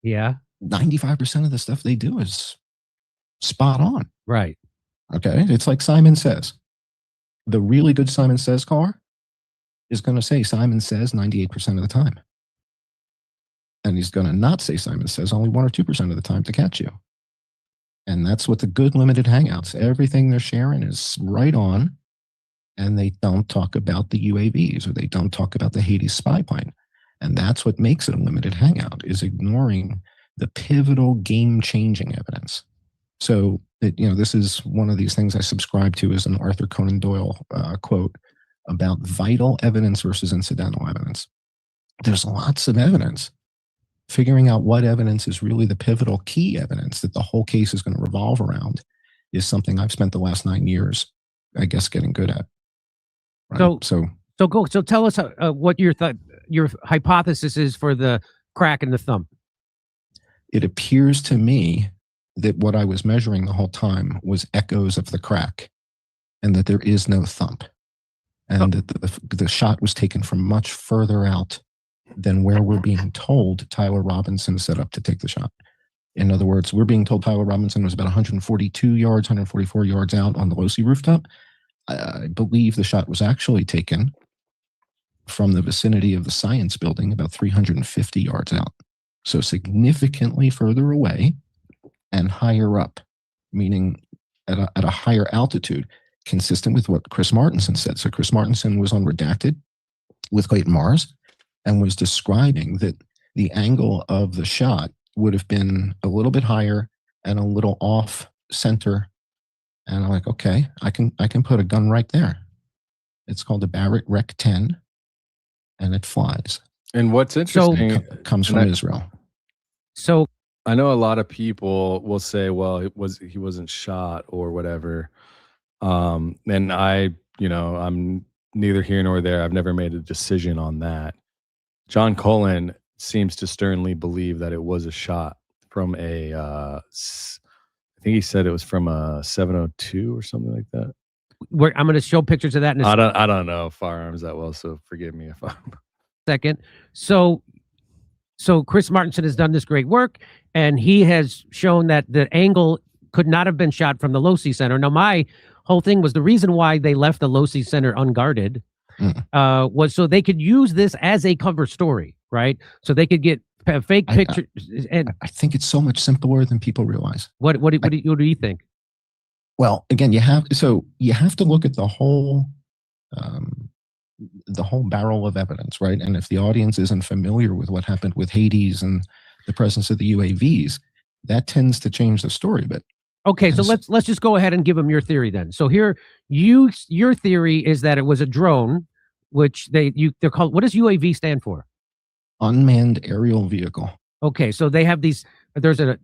S8: Yeah.
S9: 95% of the stuff they do is spot on.
S8: Right.
S9: Okay. It's like Simon Says. The really good Simon Says caller is going to say Simon Says 98% of the time. And he's going to not say Simon Says only 1 or 2% of the time to catch you. And that's what the good limited hangouts, everything they're sharing is right on. And they don't talk about the UAVs or they don't talk about the Hades spy plane. And that's what makes it a limited hangout, is ignoring the pivotal game-changing evidence. So, this is one of these things I subscribe to, is an Arthur Conan Doyle quote about vital evidence versus incidental evidence. There's lots of evidence. Figuring out what evidence is really the pivotal key evidence that the whole case is going to revolve around is something I've spent the last 9 years, I guess, getting good at. Right? So tell us
S8: what your hypothesis is for the crack in the thump.
S9: It appears to me that what I was measuring the whole time was echoes of the crack, and that there is no thump, and that the shot was taken from much further out than where we're being told Tyler Robinson set up to take the shot. In other words, we're being told Tyler Robinson was about 142 yards, 144 yards out on the Losi rooftop. I believe the shot was actually taken from the vicinity of the science building, about 350 yards out. So significantly further away. and higher up, meaning at a higher altitude, consistent with what Chris Martenson said. So Chris Martenson was on Redacted with Clayton Mars and was describing that the angle of the shot would have been a little bit higher and a little off center. And I'm like, okay, I can put a gun right there. It's called a Barrett Rec 10, and it flies.
S1: And what's interesting
S9: comes from Israel.
S8: So
S1: I know a lot of people will say, well, he wasn't shot or whatever. And I'm neither here nor there. I've never made a decision on that. John Cullen seems to sternly believe that it was a shot from I think he said it was from a 702 or something like that.
S8: I'm going to show pictures of that in a
S1: I don't know firearms that well, so forgive me if I'm
S8: second. So Chris Martenson has done this great work, and he has shown that the angle could not have been shot from the Losi Center. Now, my whole thing was the reason why they left the Losi Center unguarded was so they could use this as a cover story, right? So they could get fake pictures. And
S9: I think it's so much simpler than people realize.
S8: What do you think?
S9: Well, again, you have to look at the whole barrel of evidence, right? And if the audience isn't familiar with what happened with Hades and the presence of the UAVs, that tends to change the story a bit.
S8: Okay, so let's just go ahead and give them your theory then. So here, your theory is that it was a drone, which they're called. What does UAV stand for?
S9: Unmanned aerial vehicle.
S8: Okay, so they have these. There's a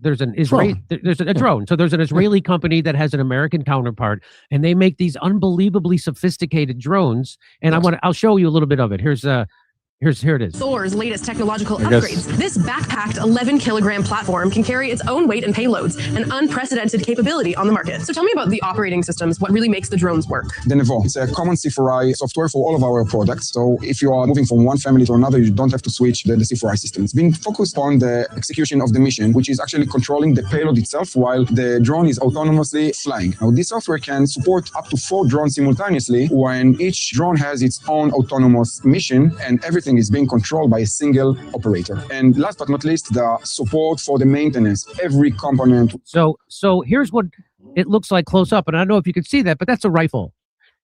S8: drone. So there's an Israeli company that has an American counterpart, and they make these unbelievably sophisticated drones. And I'll show you a little bit of it. Here it is.
S10: Thor's latest technological upgrades. This backpacked 11-kilogram platform can carry its own weight and payloads, an unprecedented capability on the market. So tell me about the operating systems, what really makes the drones work.
S11: The Nevo, it's a common C4I software for all of our products. So if you are moving from one family to another, you don't have to switch the C4I system. It's been focused on the execution of the mission, which is actually controlling the payload itself while the drone is autonomously flying. Now, this software can support up to 4 drones simultaneously when each drone has its own autonomous mission and everything is being controlled by a single operator. And last but not least, the support for the maintenance, every component.
S8: So here's what it looks like close up. And I don't know if you can see that, but that's a rifle.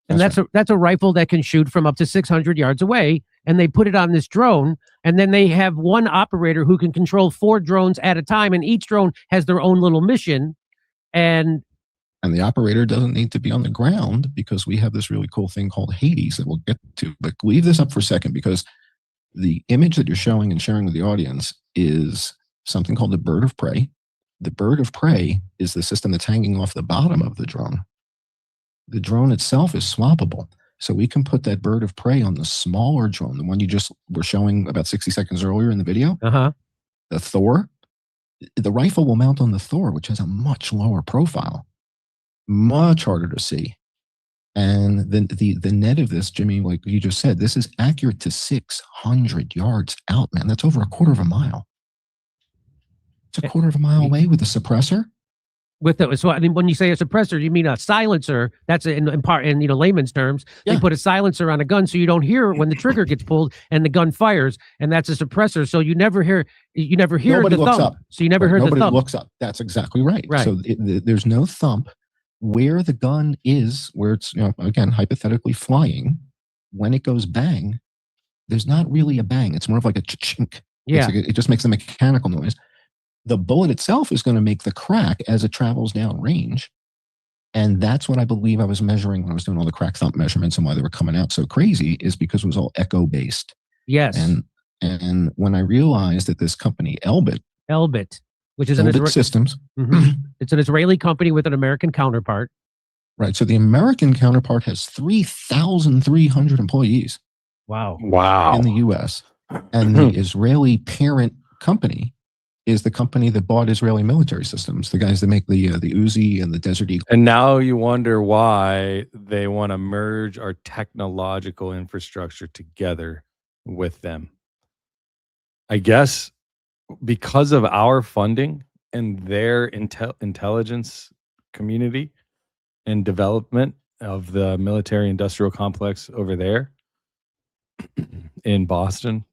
S8: And that's a rifle that can shoot from up to 600 yards away. And they put it on this drone. And then they have one operator who can control 4 drones at a time. And each drone has their own little mission. And
S9: the operator doesn't need to be on the ground because we have this really cool thing called Hades that we'll get to. But leave this up for a second because the image that you're showing and sharing with the audience is something called the bird of prey. The bird of prey is the system that's hanging off the bottom of the drone. The drone itself is swappable. So we can put that bird of prey on the smaller drone, the one you just were showing about 60 seconds earlier in the video. The Thor. The rifle will mount on the Thor, which has a much lower profile, much harder to see. And then the net of this, Jimmy, like you just said, this is accurate to 600 yards out, man. That's over a quarter of a mile. It's a quarter of a mile away with a suppressor.
S8: So I mean, when you say a suppressor, you mean a silencer. That's in layman's terms. They put a silencer on a gun so you don't hear when the trigger gets pulled and the gun fires, and that's a suppressor. So you never hear
S9: Nobody
S8: the
S9: looks
S8: thump.
S9: up.
S8: So you never heard the thump.
S9: Nobody looks up. That's exactly right. So there's no thump. Where the gun is, where it's, again, hypothetically flying, when it goes bang, there's not really a bang. It's more of like a chink.
S8: Yeah.
S9: It just makes a mechanical noise. The bullet itself is going to make the crack as it travels down range. And that's what I believe I was measuring when I was doing all the crack thump measurements, and why they were coming out so crazy is because it was all echo based.
S8: Yes.
S9: And when I realized that this company, Elbit,
S8: which is
S9: Elbit Systems.
S8: It's an Israeli company with an American counterpart.
S9: Right. So the American counterpart has 3,300 employees.
S8: Wow.
S9: In the U.S. And the Israeli parent company is the company that bought Israeli military systems, the guys that make the Uzi and the Desert Eagle.
S1: And now you wonder why they want to merge our technological infrastructure together with them. I guess because of our funding and their intelligence community and development of the military industrial complex over there in Boston.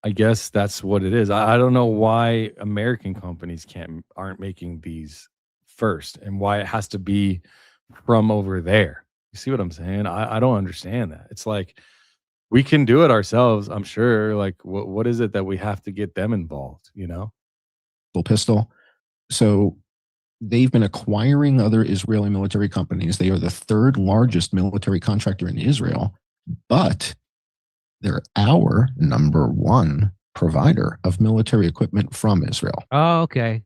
S1: I guess that's what it is. I don't know why American companies aren't making these first, and why it has to be from over there. You see what I'm saying? I don't understand that. It's like we can do it ourselves, I'm sure. Like, what is it that we have to get them involved? You know?
S9: Pistol. So they've been acquiring other Israeli military companies. They are the third largest military contractor in Israel, but they're our number one provider of military equipment from Israel.
S8: Oh, okay.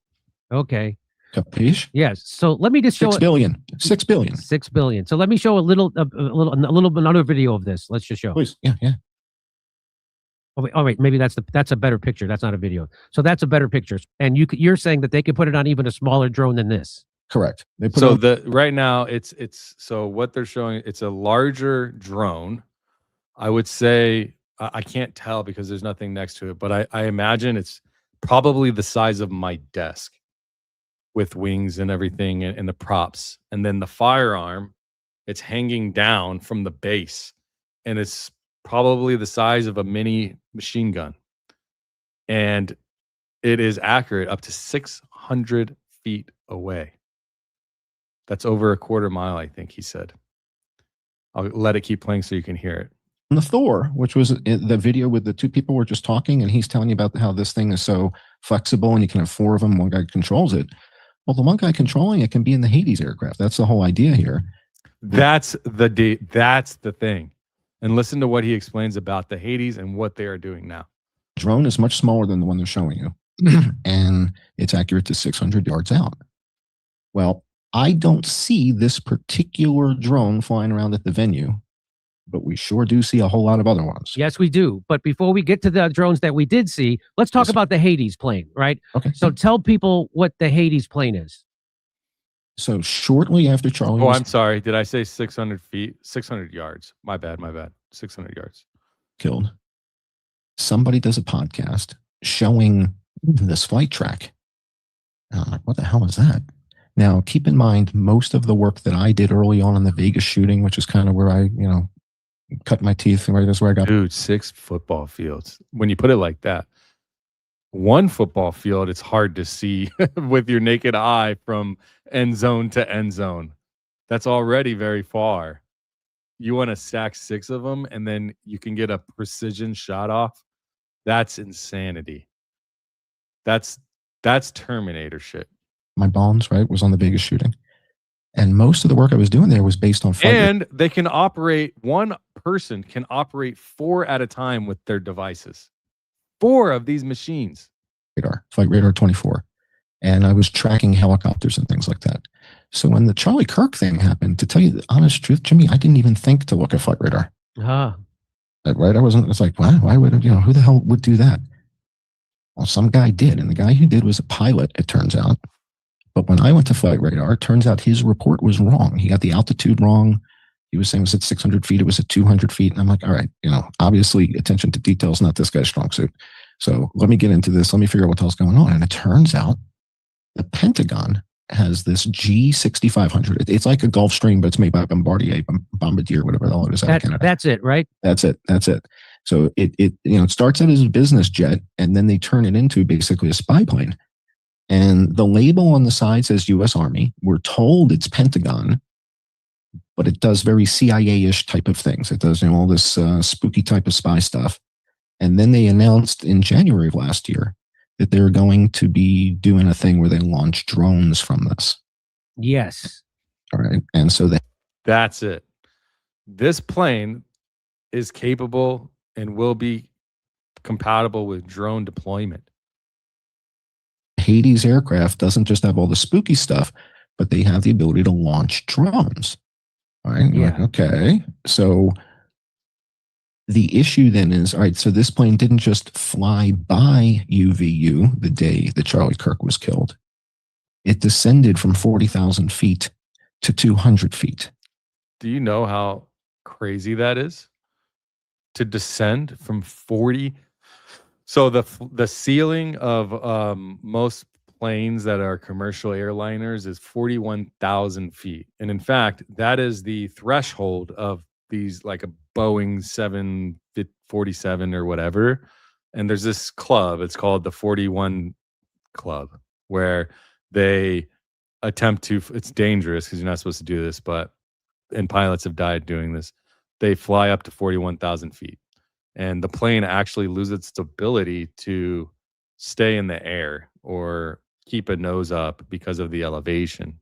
S8: Okay.
S9: Capiche?
S8: Yes. So let me just show
S9: 6 billion. 6 billion.
S8: 6 billion. So let me show another video of this. Let's just show.
S9: Please. Yeah.
S8: Oh wait, maybe that's a better picture. That's not a video. So that's a better picture. And you're saying that they could put it on even a smaller drone than this.
S9: Correct. They put
S1: So right now it's so what they're showing, it's a larger drone. I would say I can't tell because there's nothing next to it, but I imagine it's probably the size of my desk with wings and everything and the props. And then the firearm, it's hanging down from the base, and it's probably the size of a mini machine gun. And it is accurate up to 600 feet away. That's over a quarter mile, I think he said. I'll let it keep playing so you can hear it.
S9: The Thor, which was the video with the two people were just talking, and he's telling you about how this thing is so flexible and you can have 4 of them. One guy controls it. Well, the one guy controlling it can be in the Hades aircraft. That's the whole idea here.
S1: That's the thing. And listen to what he explains about the Hades and what they are doing now.
S9: Drone is much smaller than the one they're showing you, and it's accurate to 600 yards out. Well, I don't see this particular drone flying around at the venue, but we sure do see a whole lot of other ones.
S8: Yes, we do. But before we get to the drones that we did see, let's talk about the Hades plane, right?
S9: Okay.
S8: So tell people what the Hades plane is.
S9: So shortly after Charlie
S1: I'm sorry. Did I say 600 feet? 600 yards. My bad. 600 yards.
S9: Killed, somebody does a podcast showing this flight track. And I'm like, what the hell is that? Now, keep in mind, most of the work that I did early on in the Vegas shooting, which is kind of where I, cut my teeth, right? That's where I got.
S1: Dude, 6 football fields. When you put it like that, 1 football field, it's hard to see with your naked eye from end zone to end zone. That's already very far. You want to stack 6 of them, and then you can get a precision shot off. That's insanity. That's Terminator shit.
S9: My bonds, right, was on the Vegas shooting. And most of the work I was doing there was based on flight.
S1: And they can operate, one person can operate 4 at a time with their devices. 4 of these machines.
S9: Flight radar 24. And I was tracking helicopters and things like that. So when the Charlie Kirk thing happened, to tell you the honest truth, Jimmy, I didn't even think to look at flight radar.
S8: Ah.
S9: Right? It's like, why would, who the hell would do that? Well, some guy did. And the guy who did was a pilot, it turns out. But when I went to flight radar, it turns out his report was wrong. He got the altitude wrong. He was saying it was at 600 feet. It was at 200 feet. And I'm like, all right, obviously attention to detail is not this guy's strong suit. So let me get into this. Let me figure out what the hell's going on. And it turns out the Pentagon has this G6500. It's like a Gulfstream, but it's made by Bombardier, whatever the hell it is.
S8: That's it, right?
S9: That's it. So it starts out as a business jet, and then they turn it into basically a spy plane. And the label on the side says U.S. Army. We're told it's Pentagon, but it does very CIA-ish type of things. It does all this spooky type of spy stuff. And then they announced in January of last year that they're going to be doing a thing where they launch drones from this.
S8: Yes.
S9: All right. And so
S1: that's it. This plane is capable and will be compatible with drone deployment.
S9: Hades aircraft doesn't just have all the spooky stuff, but they have the ability to launch drones. All right.
S8: Yeah.
S9: Like, okay. So the issue then is, all right, so this plane didn't just fly by UVU the day that Charlie Kirk was killed. It descended from 40,000 feet to 200 feet.
S1: Do you know how crazy that is? To descend from 40. So the ceiling of most planes that are commercial airliners is 41,000 feet. And in fact, that is the threshold of these, like a Boeing 747 or whatever. And there's this club, it's called the 41 Club, where they attempt to, it's dangerous because you're not supposed to do this, and pilots have died doing this. They fly up to 41,000 feet. And the plane actually loses its ability to stay in the air or keep a nose up because of the elevation.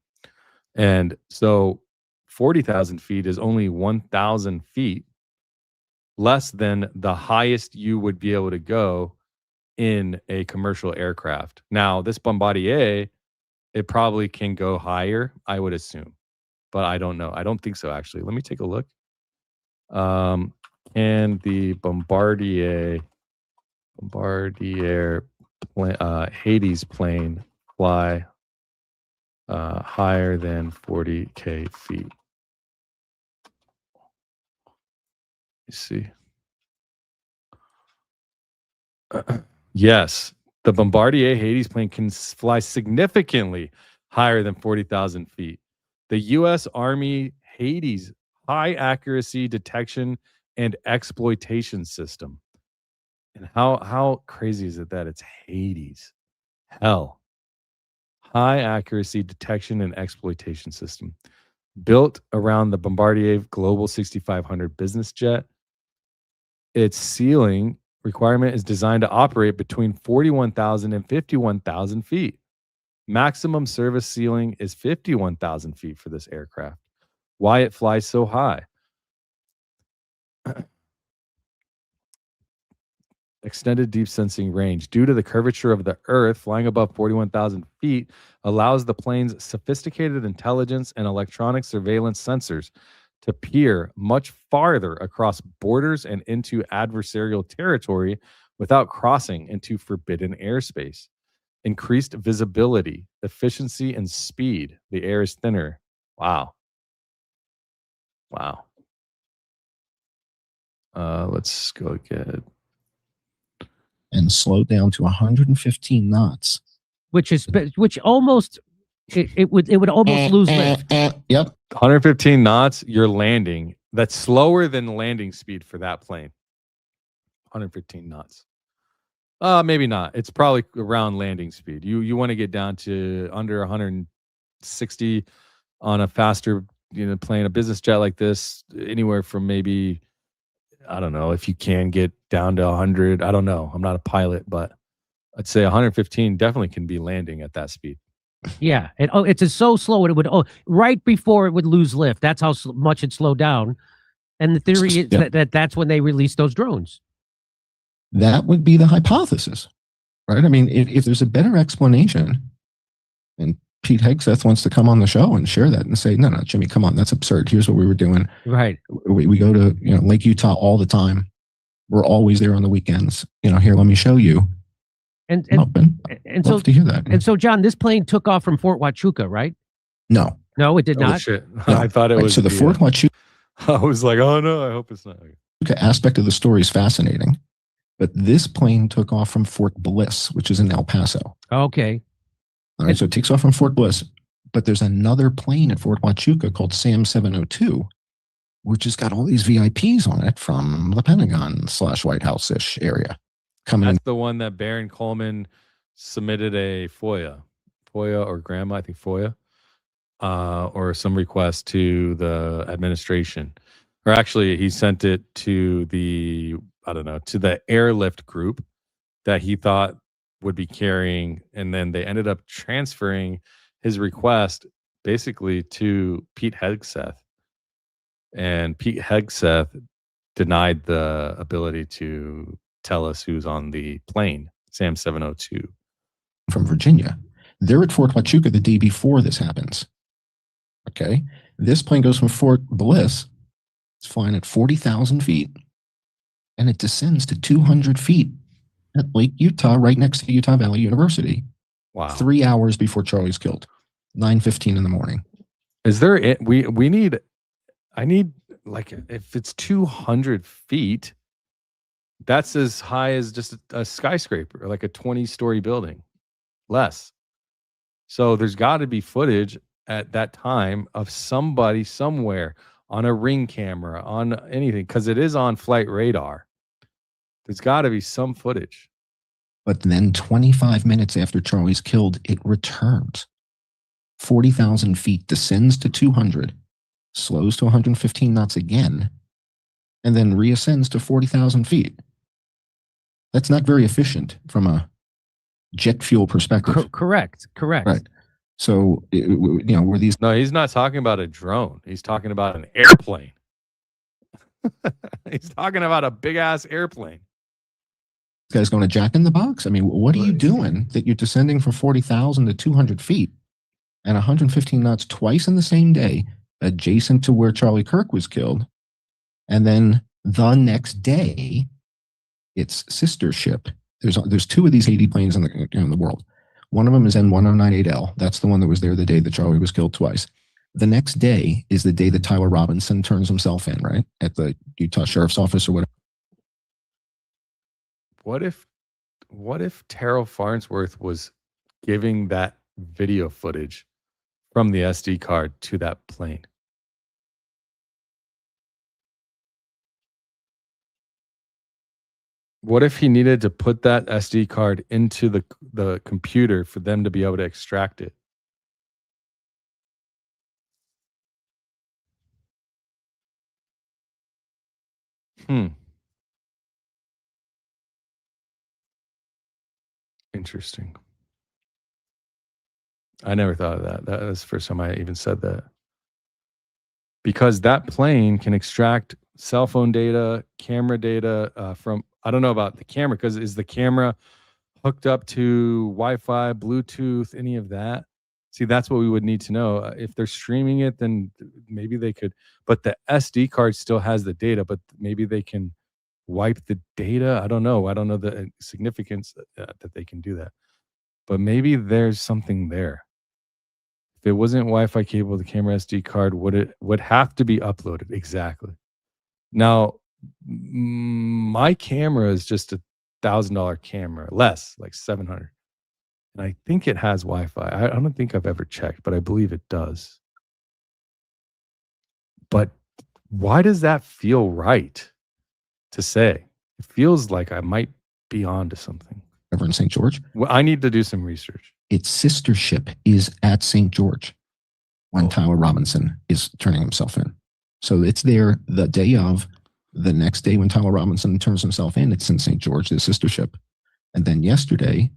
S1: And so 40,000 feet is only 1,000 feet less than the highest you would be able to go in a commercial aircraft. Now, this Bombardier, it probably can go higher, I would assume, but I don't know. I don't think so, actually. Let me take a look. And the Bombardier Hades plane fly higher than 40K feet. You see. Yes, the Bombardier Hades plane can fly significantly higher than 40,000 feet. The U.S. Army Hades high accuracy detection and exploitation system. And how crazy is it that it's Hades? Hell. High accuracy detection and exploitation system. Built around the Bombardier Global 6500 business jet. Its ceiling requirement is designed to operate between 41,000 and 51,000 feet. Maximum service ceiling is 51,000 feet for this aircraft. Why it flies so high? Extended deep sensing range. Due to the curvature of the Earth, flying above 41,000 feet allows the plane's sophisticated intelligence and electronic surveillance sensors to peer much farther across borders and into adversarial territory without crossing into forbidden airspace. Increased visibility, efficiency, and speed. The air is thinner. Wow. Wow. Let's go get...
S9: And slow down to 115 knots.
S8: Which almost it would almost lose lift.
S9: Yep.
S1: 115 knots, you're landing. That's slower than landing speed for that plane. 115 knots. Maybe not. It's probably around landing speed. You want to get down to under 160 on a faster plane, a business jet like this, anywhere from maybe, I don't know, if you can get down to 100. I don't know. I'm not a pilot, but I'd say 115 definitely can be landing at that speed.
S8: Yeah. It's so slow. It would right before it would lose lift. That's how much it slowed down. And the theory is that's when they release those drones.
S9: That would be the hypothesis, right? I mean, if there's a better explanation, and Pete Hegseth wants to come on the show and share that and say, no, Jimmy, come on, that's absurd. Here's what we were doing.
S8: Right.
S9: We go to Lake Utah all the time. We're always there on the weekends. Here, let me show you.
S8: And
S9: so to hear that.
S8: And so, John, this plane took off from Fort Huachuca, right?
S9: No,
S8: it did not.
S1: Shit.
S9: No.
S1: I thought it was.
S9: So the Fort Huachuca.
S1: I was like, oh no, I hope it's not.
S9: Aspect of the story is fascinating, but this plane took off from Fort Bliss, which is in El Paso.
S8: Okay.
S9: All right, so it takes off from Fort Bliss, but there's another plane at Fort Huachuca called SAM 702, which has got all these VIPs on it from the Pentagon / White House-ish area.
S1: That's the one that Baron Coleman submitted a FOIA or grandma, I think FOIA, or some request to the administration. Or actually, he sent it to the airlift group that he thought would be carrying, and then they ended up transferring his request basically to Pete Hegseth. And Pete Hegseth denied the ability to tell us who's on the plane, SAM 702.
S9: From Virginia. They're at Fort Huachuca the day before this happens. Okay. This plane goes from Fort Bliss. It's flying at 40,000 feet. And it descends to 200 feet at Lake Utah, right next to Utah Valley University.
S1: Wow.
S9: 3 hours before Charlie's killed. 9:15 in the morning.
S1: Is there, I need, like, if it's 200 feet, that's as high as just a skyscraper, like a 20-story building, less. So there's got to be footage at that time of somebody somewhere on a Ring camera, on anything, because it is on flight radar. There's got to be some footage.
S9: But then 25 minutes after Charlie's killed, it returns. 40,000 feet, descends to 200, slows to 115 knots again, and then reascends to 40,000 feet. That's not very efficient from a jet fuel perspective.
S8: Correct.
S9: Right. So, were these...
S1: No, he's not talking about a drone. He's talking about an airplane. He's talking about a big-ass airplane.
S9: This guy's going to Jack in the Box? I mean, what are you doing that you're descending from 40,000 to 200 feet and 115 knots twice in the same day, adjacent to where Charlie Kirk was killed, and then the next day, its sister ship. There's two of these Haiti planes in the world. One of them is N1098L. That's the one that was there the day that Charlie was killed twice. The next day is the day that Tyler Robinson turns himself in, right? At the Utah Sheriff's Office or whatever.
S1: What if Terrell Farnsworth was giving that video footage from the SD card to that plane? What if he needed to put that SD card into the computer for them to be able to extract it? Interesting. I never thought of that. That was the first time I even said that. Because that plane can extract cell phone data, camera data from, I don't know about the camera, because is the camera hooked up to Wi-Fi, Bluetooth, any of that? See, that's what we would need to know. If they're streaming it, then maybe they could, but the SD card still has the data, but maybe they can wipe the data. I don't know. I don't know the significance that they can do that. But maybe there's something there. If it wasn't Wi-Fi cable, the camera SD card would have to be uploaded. Exactly. Now, my camera is just $1,000 camera, less, like $700. And I think it has Wi-Fi. I don't think I've ever checked, but I believe it does. But why does that feel right to say? It feels like I might be onto something.
S9: Ever in St. George?
S1: Well, I need to do some research.
S9: Its sister ship is at St. George when Tyler Robinson is turning himself in. So it's there the day of. The next day when Tyler Robinson turns himself in, it's in St. George, the sister ship. And then yesterday,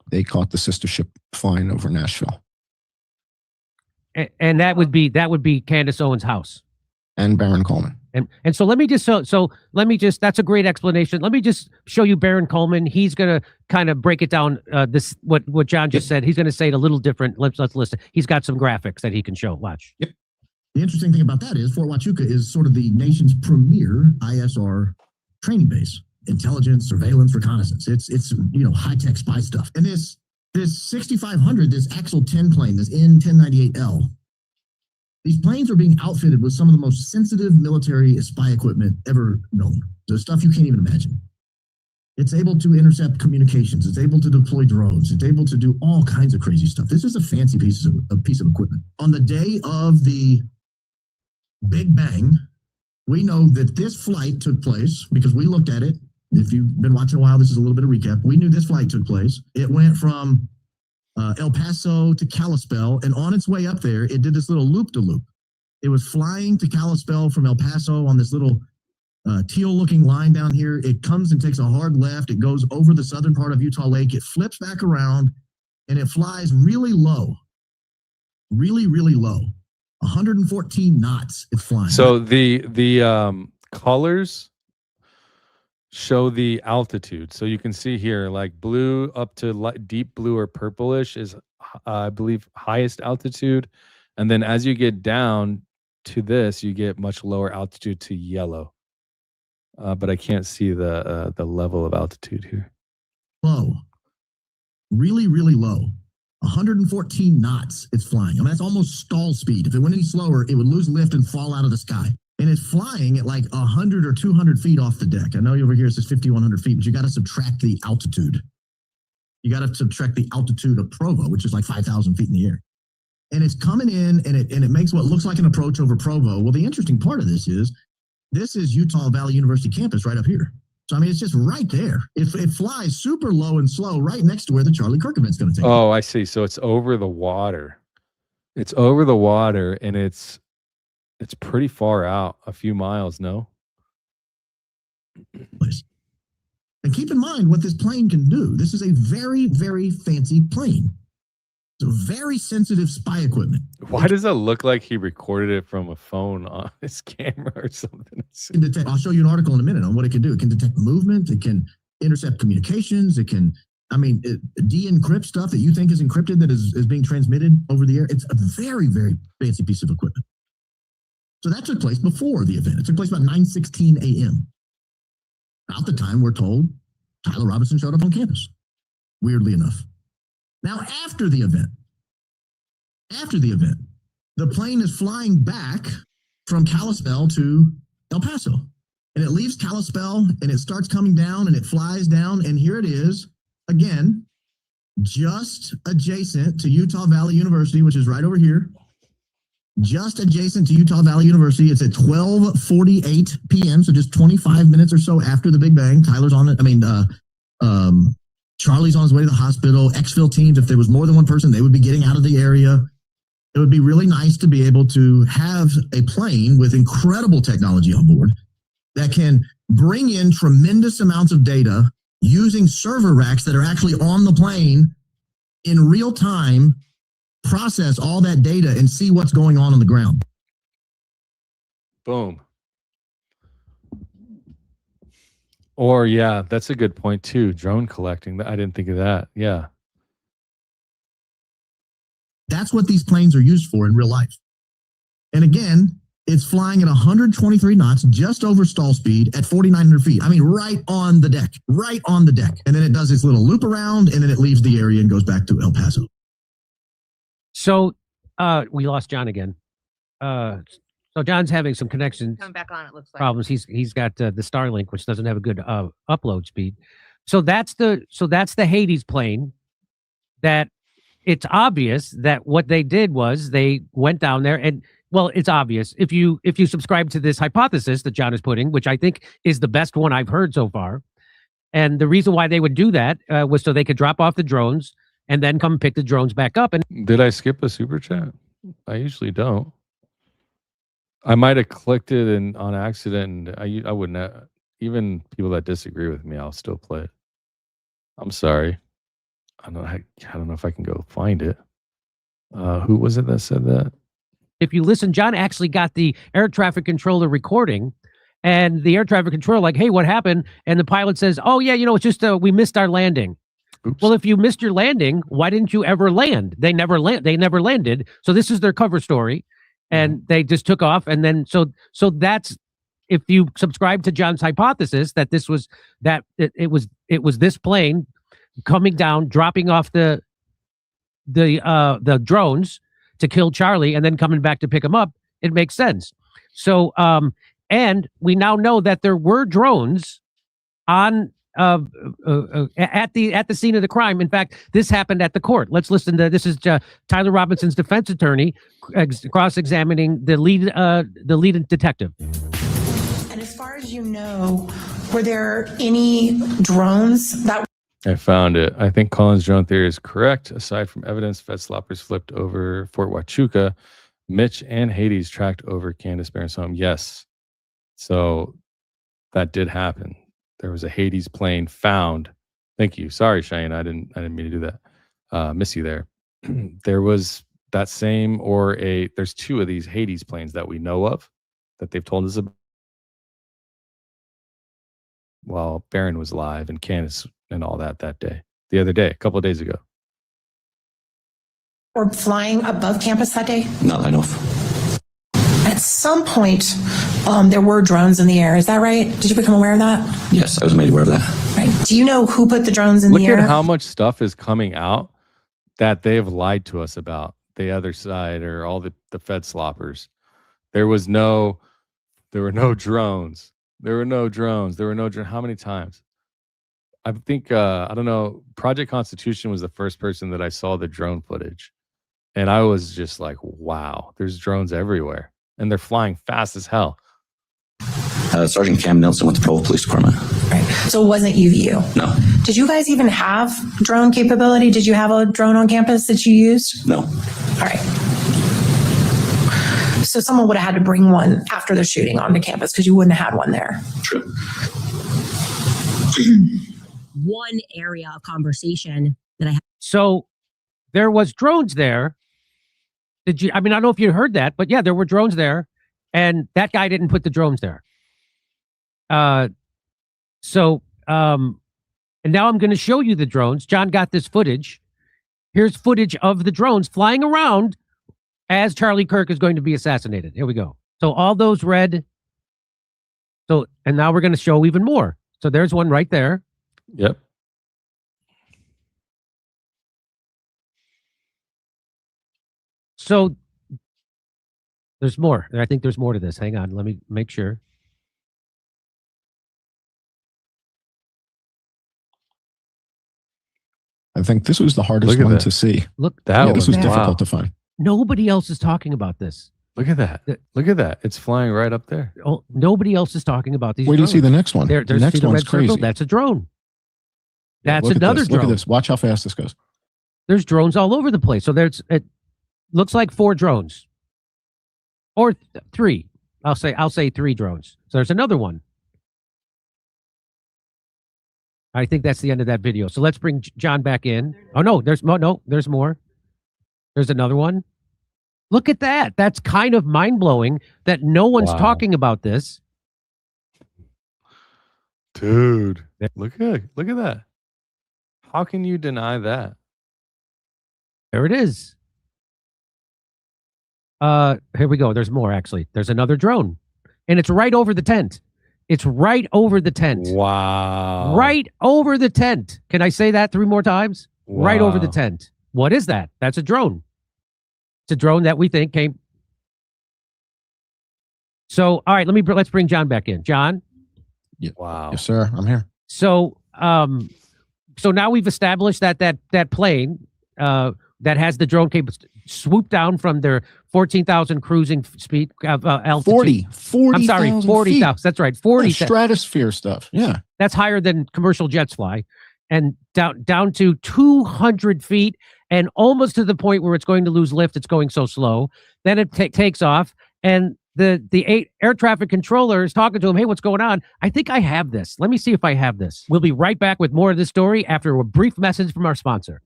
S9: they caught the sister ship flying over Nashville.
S8: And that would be Candace Owens' house.
S9: And Baron Coleman.
S8: And so let me just that's a great explanation. Let me just show you Baron Coleman. He's gonna kind of break it down. What John just said. He's gonna say it a little different. Let's listen. He's got some graphics that he can show. Watch.
S12: Yep. The interesting thing about that is Fort Huachuca is sort of the nation's premier ISR training base. Intelligence, surveillance, reconnaissance. It's high-tech spy stuff. And this 6500, this Axel 10 plane, this N1098L, these planes are being outfitted with some of the most sensitive military spy equipment ever known. The stuff you can't even imagine. It's able to intercept communications. It's able to deploy drones. It's able to do all kinds of crazy stuff. This is a fancy piece of equipment. On the day of the Big Bang, we know that this flight took place because we looked at it. If you've been watching a while, this is a little bit of recap. We knew this flight took place. It went from El Paso to Kalispell, and on its way up there, it did this little loop-de-loop. It was flying to Kalispell from El Paso on this little teal-looking line down here. It comes and takes a hard left. It goes over the southern part of Utah Lake. It flips back around, and it flies really low. Really, really low. 114 knots it's flying.
S1: So the colors show the altitude. So you can see here, like blue up to deep blue or purplish is, I believe, highest altitude. And then as you get down to this, you get much lower altitude to yellow. But I can't see the level of altitude here.
S12: Low. Really, really low. 114 knots it's flying. I mean, that's almost stall speed. If it went any slower, it would lose lift and fall out of the sky. And it's flying at like 100 or 200 feet off the deck. I know over here it says 5,100 feet, but you got to subtract the altitude. You got to subtract the altitude of Provo, which is like 5,000 feet in the air. And it's coming in, and it makes what looks like an approach over Provo. Well, the interesting part of this is Utah Valley University campus right up here. So, I mean, it's just right there. It flies super low and slow right next to where the Charlie Kirk event's going to take place.
S1: Oh, I see. So it's over the water. It's over the water, and it's pretty far out, a few miles, no?
S12: And keep in mind what this plane can do. This is a very, very fancy plane. It's a very sensitive spy equipment.
S1: Why does it look like he recorded it from a phone on his camera or something?
S12: I'll show you an article in a minute on what it can do. It can detect movement. It can intercept communications. It can, de-encrypt stuff that you think is encrypted that is being transmitted over the air. It's a very, very fancy piece of equipment. So that took place before the event. It took place about 9:16 a.m. About the time we're told Tyler Robinson showed up on campus, weirdly enough. Now, after the event, the plane is flying back from Kalispell to El Paso. And it leaves Kalispell and it starts coming down and it flies down. And here it is, again, just adjacent to Utah Valley University, which is right over here. Just adjacent to Utah Valley University. It's at 12:48 p.m., so just 25 minutes or so after the Big Bang. Tyler's on it. Charlie's on his way to the hospital. Exfil teams, if there was more than one person, they would be getting out of the area. It would be really nice to be able to have a plane with incredible technology on board that can bring in tremendous amounts of data using server racks that are actually on the plane in real time, process all that data and see what's going on the ground.
S1: Boom. Or, yeah, that's a good point, too. Drone collecting. I didn't think of that. Yeah.
S12: That's what these planes are used for in real life. And again, it's flying at 123 knots, just over stall speed at 4,900 feet. I mean, right on the deck. And then it does its little loop around, and then it leaves the area and goes back to El Paso.
S8: So we lost John again. So John's having some connection
S13: Coming back on, it looks like.
S8: problems. He's got the Starlink, which doesn't have a good upload speed. So that's the Hades plane. That it's obvious that what they did was they went down there and, well, it's obvious if you subscribe to this hypothesis that John is putting, which I think is the best one I've heard so far. And the reason why they would do that was so they could drop off the drones and then come pick the drones back up. And
S1: did I skip a super chat? I usually don't. I might have clicked it on accident. And I wouldn't have, even people that disagree with me, I'll still play it. I'm sorry. I don't know if I can go find it. Who was it that said that?
S8: If you listen, John actually got the air traffic controller recording, and the air traffic controller like, hey, what happened? And the pilot says, oh yeah, it's just we missed our landing.
S1: Oops.
S8: Well, if you missed your landing, why didn't you ever land? They never landed. So this is their cover story. And they just took off. And then so that's, if you subscribe to John's hypothesis that this was that it was this plane coming down, dropping off the drones to kill Charlie and then coming back to pick him up, it makes sense. So and we now know that there were drones on at the scene of the crime. In fact, this happened at the court. Let's listen to this. Is Tyler Robinson's defense attorney cross-examining the lead detective.
S13: And as far as you know, were there any drones that?
S1: I found it. I think Cullen's drone theory is correct. Aside from evidence, FEDSLOPers flipped over Fort Huachuca. Mitch and Hades tracked over Candace Barron's home. Yes. So that did happen. There was a Hades plane found. Thank you. Sorry, Cheyenne. I didn't mean to do that. Miss you there. There was that same there's two of these Hades planes that we know of that they've told us about while Barron was alive and Candace and all that day. The other day, a couple of days ago.
S13: were flying above campus that day?
S14: Not that I know of.
S13: At some point, there were drones in the air. Is that right? Did you become aware of that?
S14: Yes, I was made aware of that.
S13: Right. Do you know who put the drones in
S1: Look
S13: the air?
S1: at how much stuff is coming out that they have lied to us about. The other side, or all the FEDSLOPers. There were no drones. How many times? I think, I don't know, Project Constitution was the first person that I saw the drone footage. And I was just like, wow, there's drones everywhere. And they're flying fast as hell.
S14: Sergeant Cam Nelson with the Provo Police Department.
S13: Right. So it wasn't UVU?
S14: No.
S13: Did you guys even have drone capability? Did you have a drone on campus that you used?
S14: No.
S13: All right. So someone would have had to bring one after the shooting onto campus because you wouldn't have had one there.
S14: True.
S7: One area of conversation that I had.
S8: So there was drones there. Did you? I mean, I don't know if you heard that, but yeah, there were drones there, and that guy didn't put the drones there. And now I'm going to show you the drones. John got this footage. Here's footage of the drones flying around as Charlie Kirk is going to be assassinated. Here we go. So all those red. So, and now we're going to show even more. So there's one right there.
S1: Yep.
S8: So there's more. I think there's more to this. Hang on. Let me make sure.
S9: I think this was the hardest one to see.
S8: Look,
S1: that
S9: this was
S1: wow.
S9: difficult to find.
S8: Nobody else is talking about this.
S1: Look at that. Look at that. It's flying right up there.
S8: Oh, nobody else is talking about these.
S9: Where do you see the next one?
S8: There's
S9: The next
S8: see the
S9: one's
S8: red circle?
S9: crazy.
S8: That's a drone. That's
S9: Look at
S8: another
S9: this.
S8: drone.
S9: Look at this. Watch how fast this goes.
S8: There's drones all over the place. So it looks like 4 drones. Or 3. I'll say 3 drones. So there's another one. I think that's the end of that video. So let's bring John back in. Oh no, there's more. There's another one. Look at that. That's kind of mind-blowing that no one's
S1: Wow.
S8: talking about this.
S1: Dude, look at that. How can you deny that?
S8: There it is. Here we go. There's more, actually. There's another drone. And it's right over the tent. It's right over the tent.
S1: Wow.
S8: Right over the tent. Can I say that 3 more times? Right over the
S1: Wow.
S8: tent. What is that? That's a drone. It's a drone that we think came. So, all right, let's bring John back in. John.
S1: Wow.
S9: Yes, sir. I'm here.
S8: So, so now we've established that plane that has the drone capability swoop down from their 14,000 cruising speed altitude.
S9: 40.
S8: I'm sorry, 40,000. That's right, 40.
S9: Stratosphere stuff. Yeah.
S8: That's higher than commercial jets fly, and down to 200 feet, and almost to the point where it's going to lose lift. It's going so slow. Then it takes off, and the air traffic controller is talking to him. Hey, what's going on? I think I have this. Let me see if I have this. We'll be right back with more of this story after a brief message from our sponsor.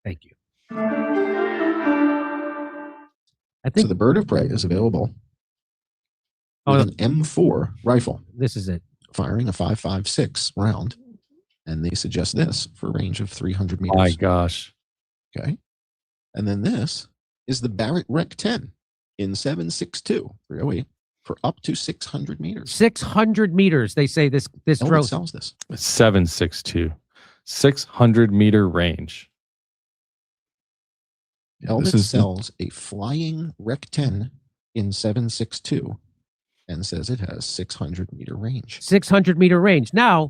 S8: Thank you. I think
S9: so the bird of prey is available
S8: Oh,
S9: with an M4 rifle.
S8: This is it.
S9: Firing a 5.56 round. And they suggest this for a range of 300 meters.
S1: My gosh.
S9: Okay. And then this is the Barrett Rec 10 in 7.62 308 for up to 600 meters.
S8: 600 meters. They say this drone
S9: sells this.
S1: 7.62. 600-meter range.
S9: Elvis sells a flying Rec 10 in 7.62 and says it has 600-meter range.
S8: 600-meter range. Now,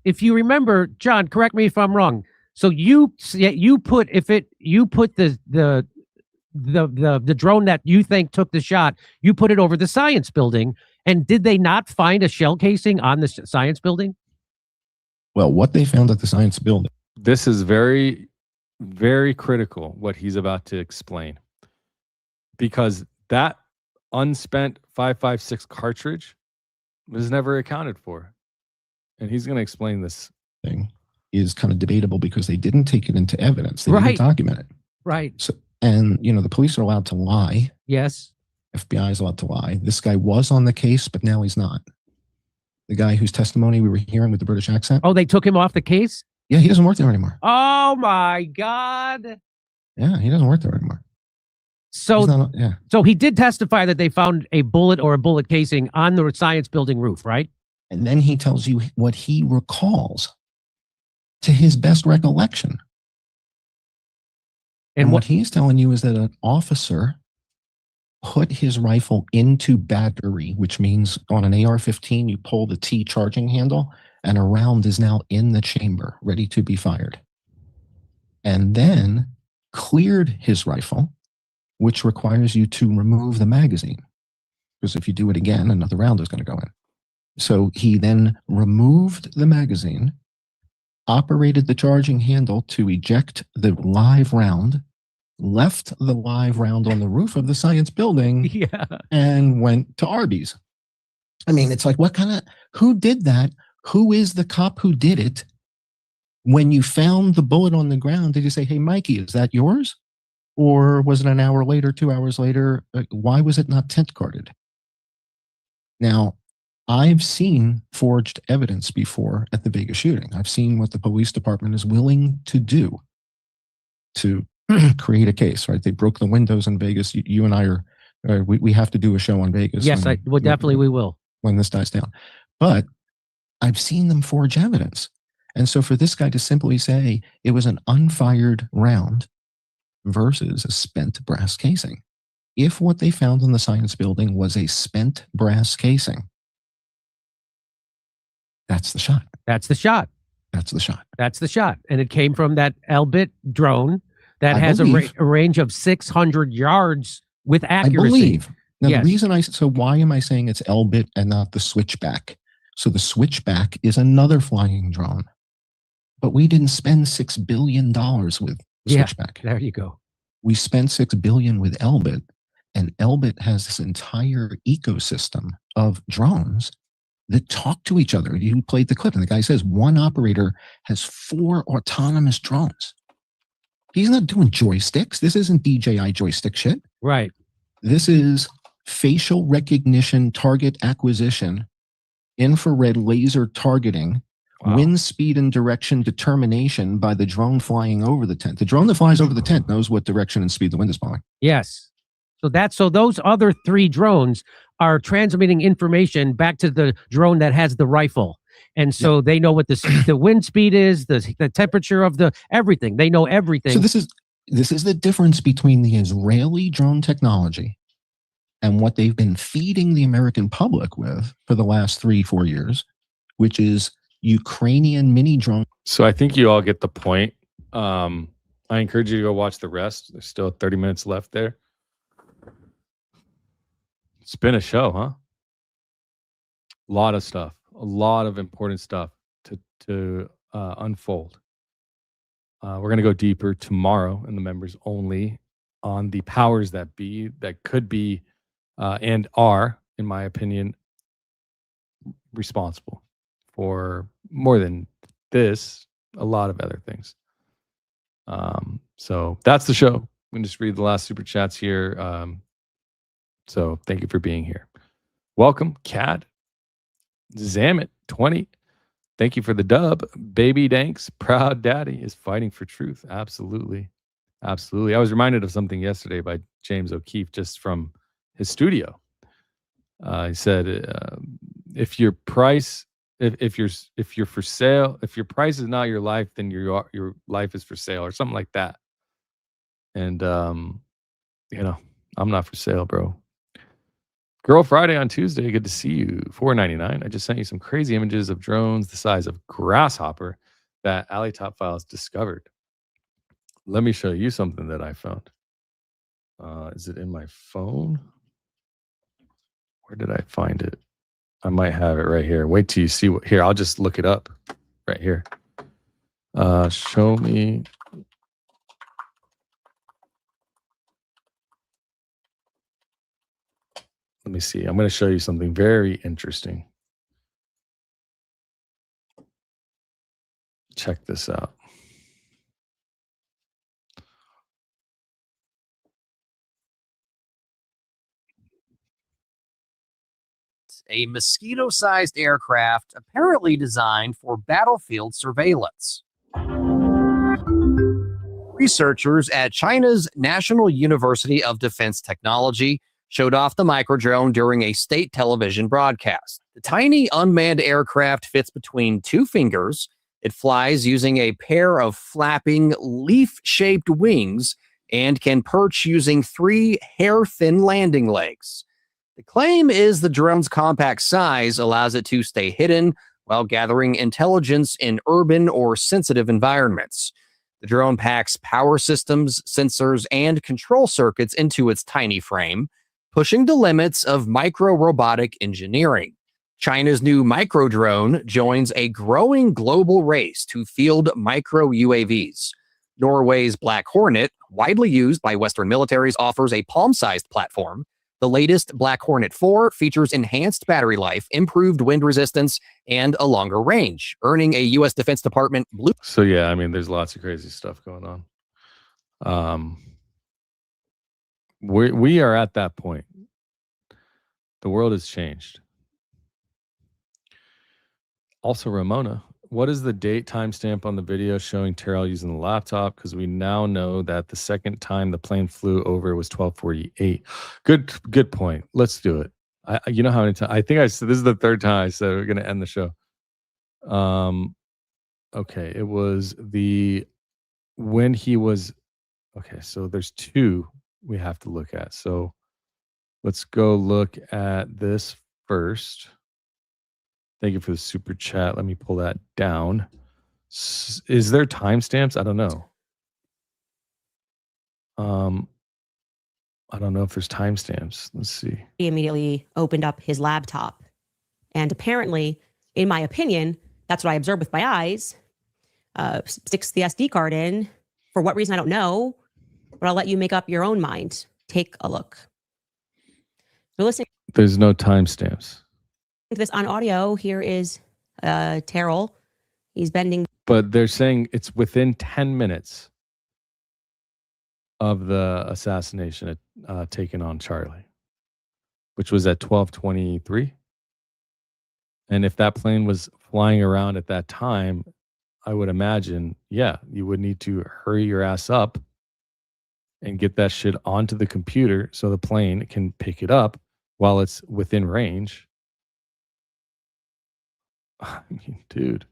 S8: if you remember, John, correct me if I'm wrong. So you put the drone that you think took the shot, you put it over the science building, and did they not find a shell casing on the science building?
S9: Well, what they found at the science building.
S1: This is very, very critical, what he's about to explain. Because that unspent 5.56 cartridge was never accounted for. And he's going to explain this
S9: thing is kind of debatable because they didn't take it into evidence. They didn't document it.
S8: Right.
S9: So, and, the police are allowed to lie.
S8: Yes.
S9: FBI is allowed to lie. This guy was on the case, but now he's not. The guy whose testimony we were hearing with the British accent.
S8: Oh, they took him off the case?
S9: Yeah, he doesn't work there anymore.
S8: Oh, my God.
S9: Yeah, he doesn't work there anymore.
S8: So, so he did testify that they found a bullet or a bullet casing on the science building roof, right?
S9: And then he tells you what he recalls to his best recollection. And what he's telling you is that an officer put his rifle into battery, which means on an AR-15, you pull the T charging handle and a round is now in the chamber, ready to be fired. And then cleared his rifle, which requires you to remove the magazine. Because if you do it again, another round is going to go in. So he then removed the magazine, operated the charging handle to eject the live round, left the live round on the roof of the science building, and went to Arby's. I mean, it's like, who did that? Who is the cop who did it? When you found the bullet on the ground, did you say, hey, Mikey, is that yours? Or was it an hour later, 2 hours later? Why was it not tent carded? Now, I've seen forged evidence before at the Vegas shooting. I've seen what the police department is willing to do to create a case, right? They broke the windows in Vegas. You and I we have to do a show on Vegas.
S8: Yes, definitely we will.
S9: When this dies down. But I've seen them forge evidence. And so for this guy to simply say it was an unfired round versus a spent brass casing, if what they found in the science building was a spent brass casing, that's the shot.
S8: That's the shot.
S9: That's the shot.
S8: That's the shot. And it came from that Elbit drone that has a range of 600 yards with accuracy.
S9: I believe. Now, the reason so why am I saying it's Elbit and not the Switchback? So the Switchback is another flying drone. But we didn't spend $6 billion with Switchback.
S8: There you go.
S9: We spent $6 billion with Elbit, and Elbit has this entire ecosystem of drones that talk to each other. You played the clip, and the guy says one operator has 4 autonomous drones. He's not doing joysticks. This isn't DJI joystick shit.
S8: Right.
S9: This is facial recognition, target acquisition, infrared laser targeting, wind speed and direction determination by the drone flying over the tent. The drone that flies over the tent knows what direction and speed the wind is blowing.
S8: Yes. So those other 3 drones are transmitting information back to the drone that has the rifle. And so they know what the wind speed is, the temperature of everything. They know everything.
S9: So this is the difference between the Israeli drone technology and what they've been feeding the American public with for the last 3-4 years, which is Ukrainian mini drone.
S1: So I think you all get the point. I encourage you to go watch the rest. There's still 30 minutes left there. It's been a show, huh? A lot of stuff, a lot of important stuff to unfold. We're going to go deeper tomorrow in the members only on the powers that be that could be and are, in my opinion, responsible for more than this, a lot of other things. So that's the show. I'm going to just read the last super chats here. So thank you for being here. Welcome, Cad. Zamet 20. Thank you for the dub. Baby Danks, proud daddy, is fighting for truth. Absolutely. Absolutely. I was reminded of something yesterday by James O'Keefe just from his studio. He said, if your price, if you're for sale, if your price is not your life, then your life is for sale, or something like that. And I'm not for sale, bro. Girl Friday on Tuesday, good to see you. $4.99. I just sent you some crazy images of drones the size of grasshopper that Alley Top Files discovered. Let me show you something that I found. Is it in my phone? Where did I find it? I might have it right here. Wait till you see what here. I'll just look it up right here. Show me. Let me see. I'm going to show you something very interesting. Check this out.
S15: A mosquito-sized aircraft apparently designed for battlefield surveillance. Researchers at China's National University of Defense Technology showed off the microdrone during a state television broadcast. The tiny unmanned aircraft fits between 2 fingers. It flies using a pair of flapping leaf-shaped wings and can perch using 3 hair-thin landing legs. The claim is the drone's compact size allows it to stay hidden while gathering intelligence in urban or sensitive environments. The drone packs power systems, sensors, and control circuits into its tiny frame, pushing the limits of micro-robotic engineering. China's new micro drone joins a growing global race to field micro UAVs. Norway's Black Hornet, widely used by Western militaries, offers a palm-sized platform. The latest Black Hornet 4 features enhanced battery life, improved wind resistance, and a longer range, earning a U.S. Defense Department blue.
S1: So yeah, I mean, there's lots of crazy stuff going on. We are at that point. The world has changed. Also, Ramona, what is the date timestamp on the video showing Terrell using the laptop? Because we now know that the second time the plane flew over was 12:48. Good point. Let's do it. You know how many times? I think I said this is the third time I said we're going to end the show. Okay, it was when he was. Okay, so there's two we have to look at. So let's go look at this first. Thank you for the super chat. Let me pull that down. Is there timestamps? I don't know. I don't know if there's timestamps. Let's see.
S7: He immediately opened up his laptop. And apparently, in my opinion, that's what I observed with my eyes, sticks the SD card in. For what reason, I don't know. But I'll let you make up your own mind. Take a look. So listen.
S1: There's no timestamps.
S7: This on audio. Here is Terrell. He's bending.
S1: But they're saying it's within 10 minutes of the assassination taken on Charlie, which was at 12:23. And if that plane was flying around at that time, I would imagine, yeah, you would need to hurry your ass up and get that shit onto the computer so the plane can pick it up while it's within range. I mean, dude,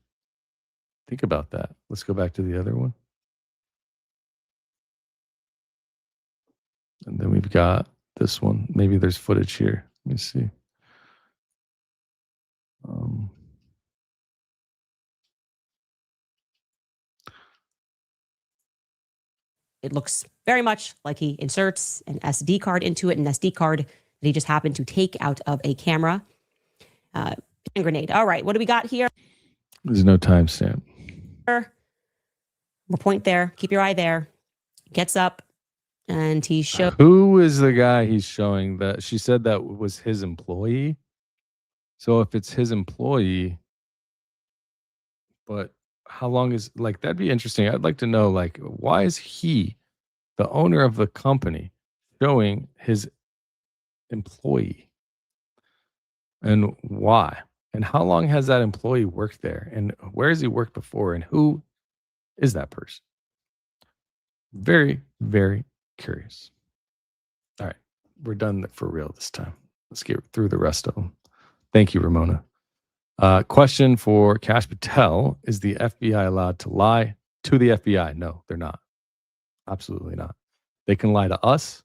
S1: think about that. Let's go back to the other one. And then we've got this one. Maybe there's footage here. Let me see.
S7: It looks very much like he inserts an SD card into it, an SD card that he just happened to take out of a camera. Hand grenade. All right, what do we got here?
S1: There's no timestamp.
S7: We'll point there. Keep your eye there. Gets up and he shows.
S1: Who is the guy he's showing that? She said that was his employee. So if it's his employee, but how long is, like, that'd be interesting. I'd like to know, like, why is he, the owner of the company, showing his employee? And why? And how long has that employee worked there? And where has he worked before? And who is that person? Very, very curious. All right. We're done for real this time. Let's get through the rest of them. Thank you, Ramona. Question for Kash Patel. Is the FBI allowed to lie to the FBI? No, they're not. Absolutely not. They can lie to us.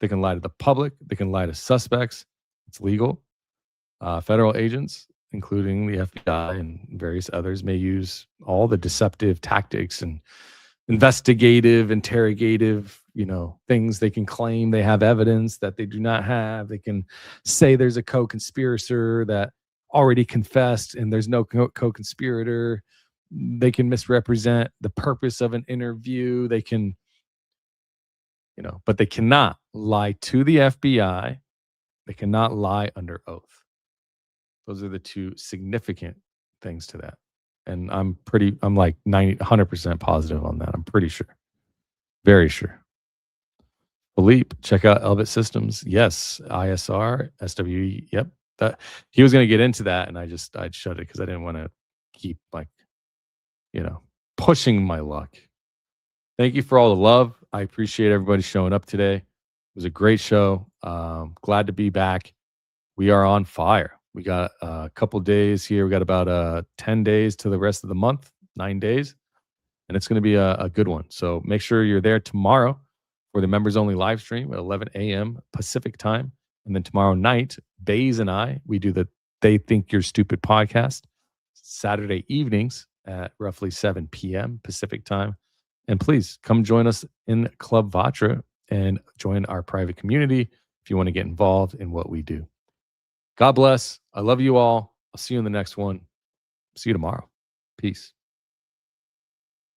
S1: They can lie to the public. They can lie to suspects. It's legal. Federal agents, including the FBI and various others, may use all the deceptive tactics and investigative, interrogative, things. They can claim they have evidence that they do not have. They can say there's a co-conspirator that already confessed and there's no co-conspirator. They can misrepresent the purpose of an interview. They can, but they cannot lie to the FBI. They cannot lie under oath. Those are the two significant things to that. And I'm like 100% positive on that. I'm pretty sure. Very sure. Philippe, check out Elbit Systems. Yes. ISR, SWE. Yep. He was going to get into that and I'd shut it because I didn't want to keep pushing my luck. Thank you for all the love. I appreciate everybody showing up today. It was a great show. Glad to be back. We are on fire. We got a couple days here. We got about 10 days to the rest of the month, 9 days. And it's going to be a good one. So make sure you're there tomorrow for the members only live stream at 11 a.m. Pacific time. And then tomorrow night, Baze and I, we do the They Think You're Stupid podcast, Saturday evenings at roughly 7 p.m. Pacific time. And please come join us in Club Vatra and join our private community if you want to get involved in what we do. God bless. I love you all. I'll see you in the next one. See you tomorrow. Peace.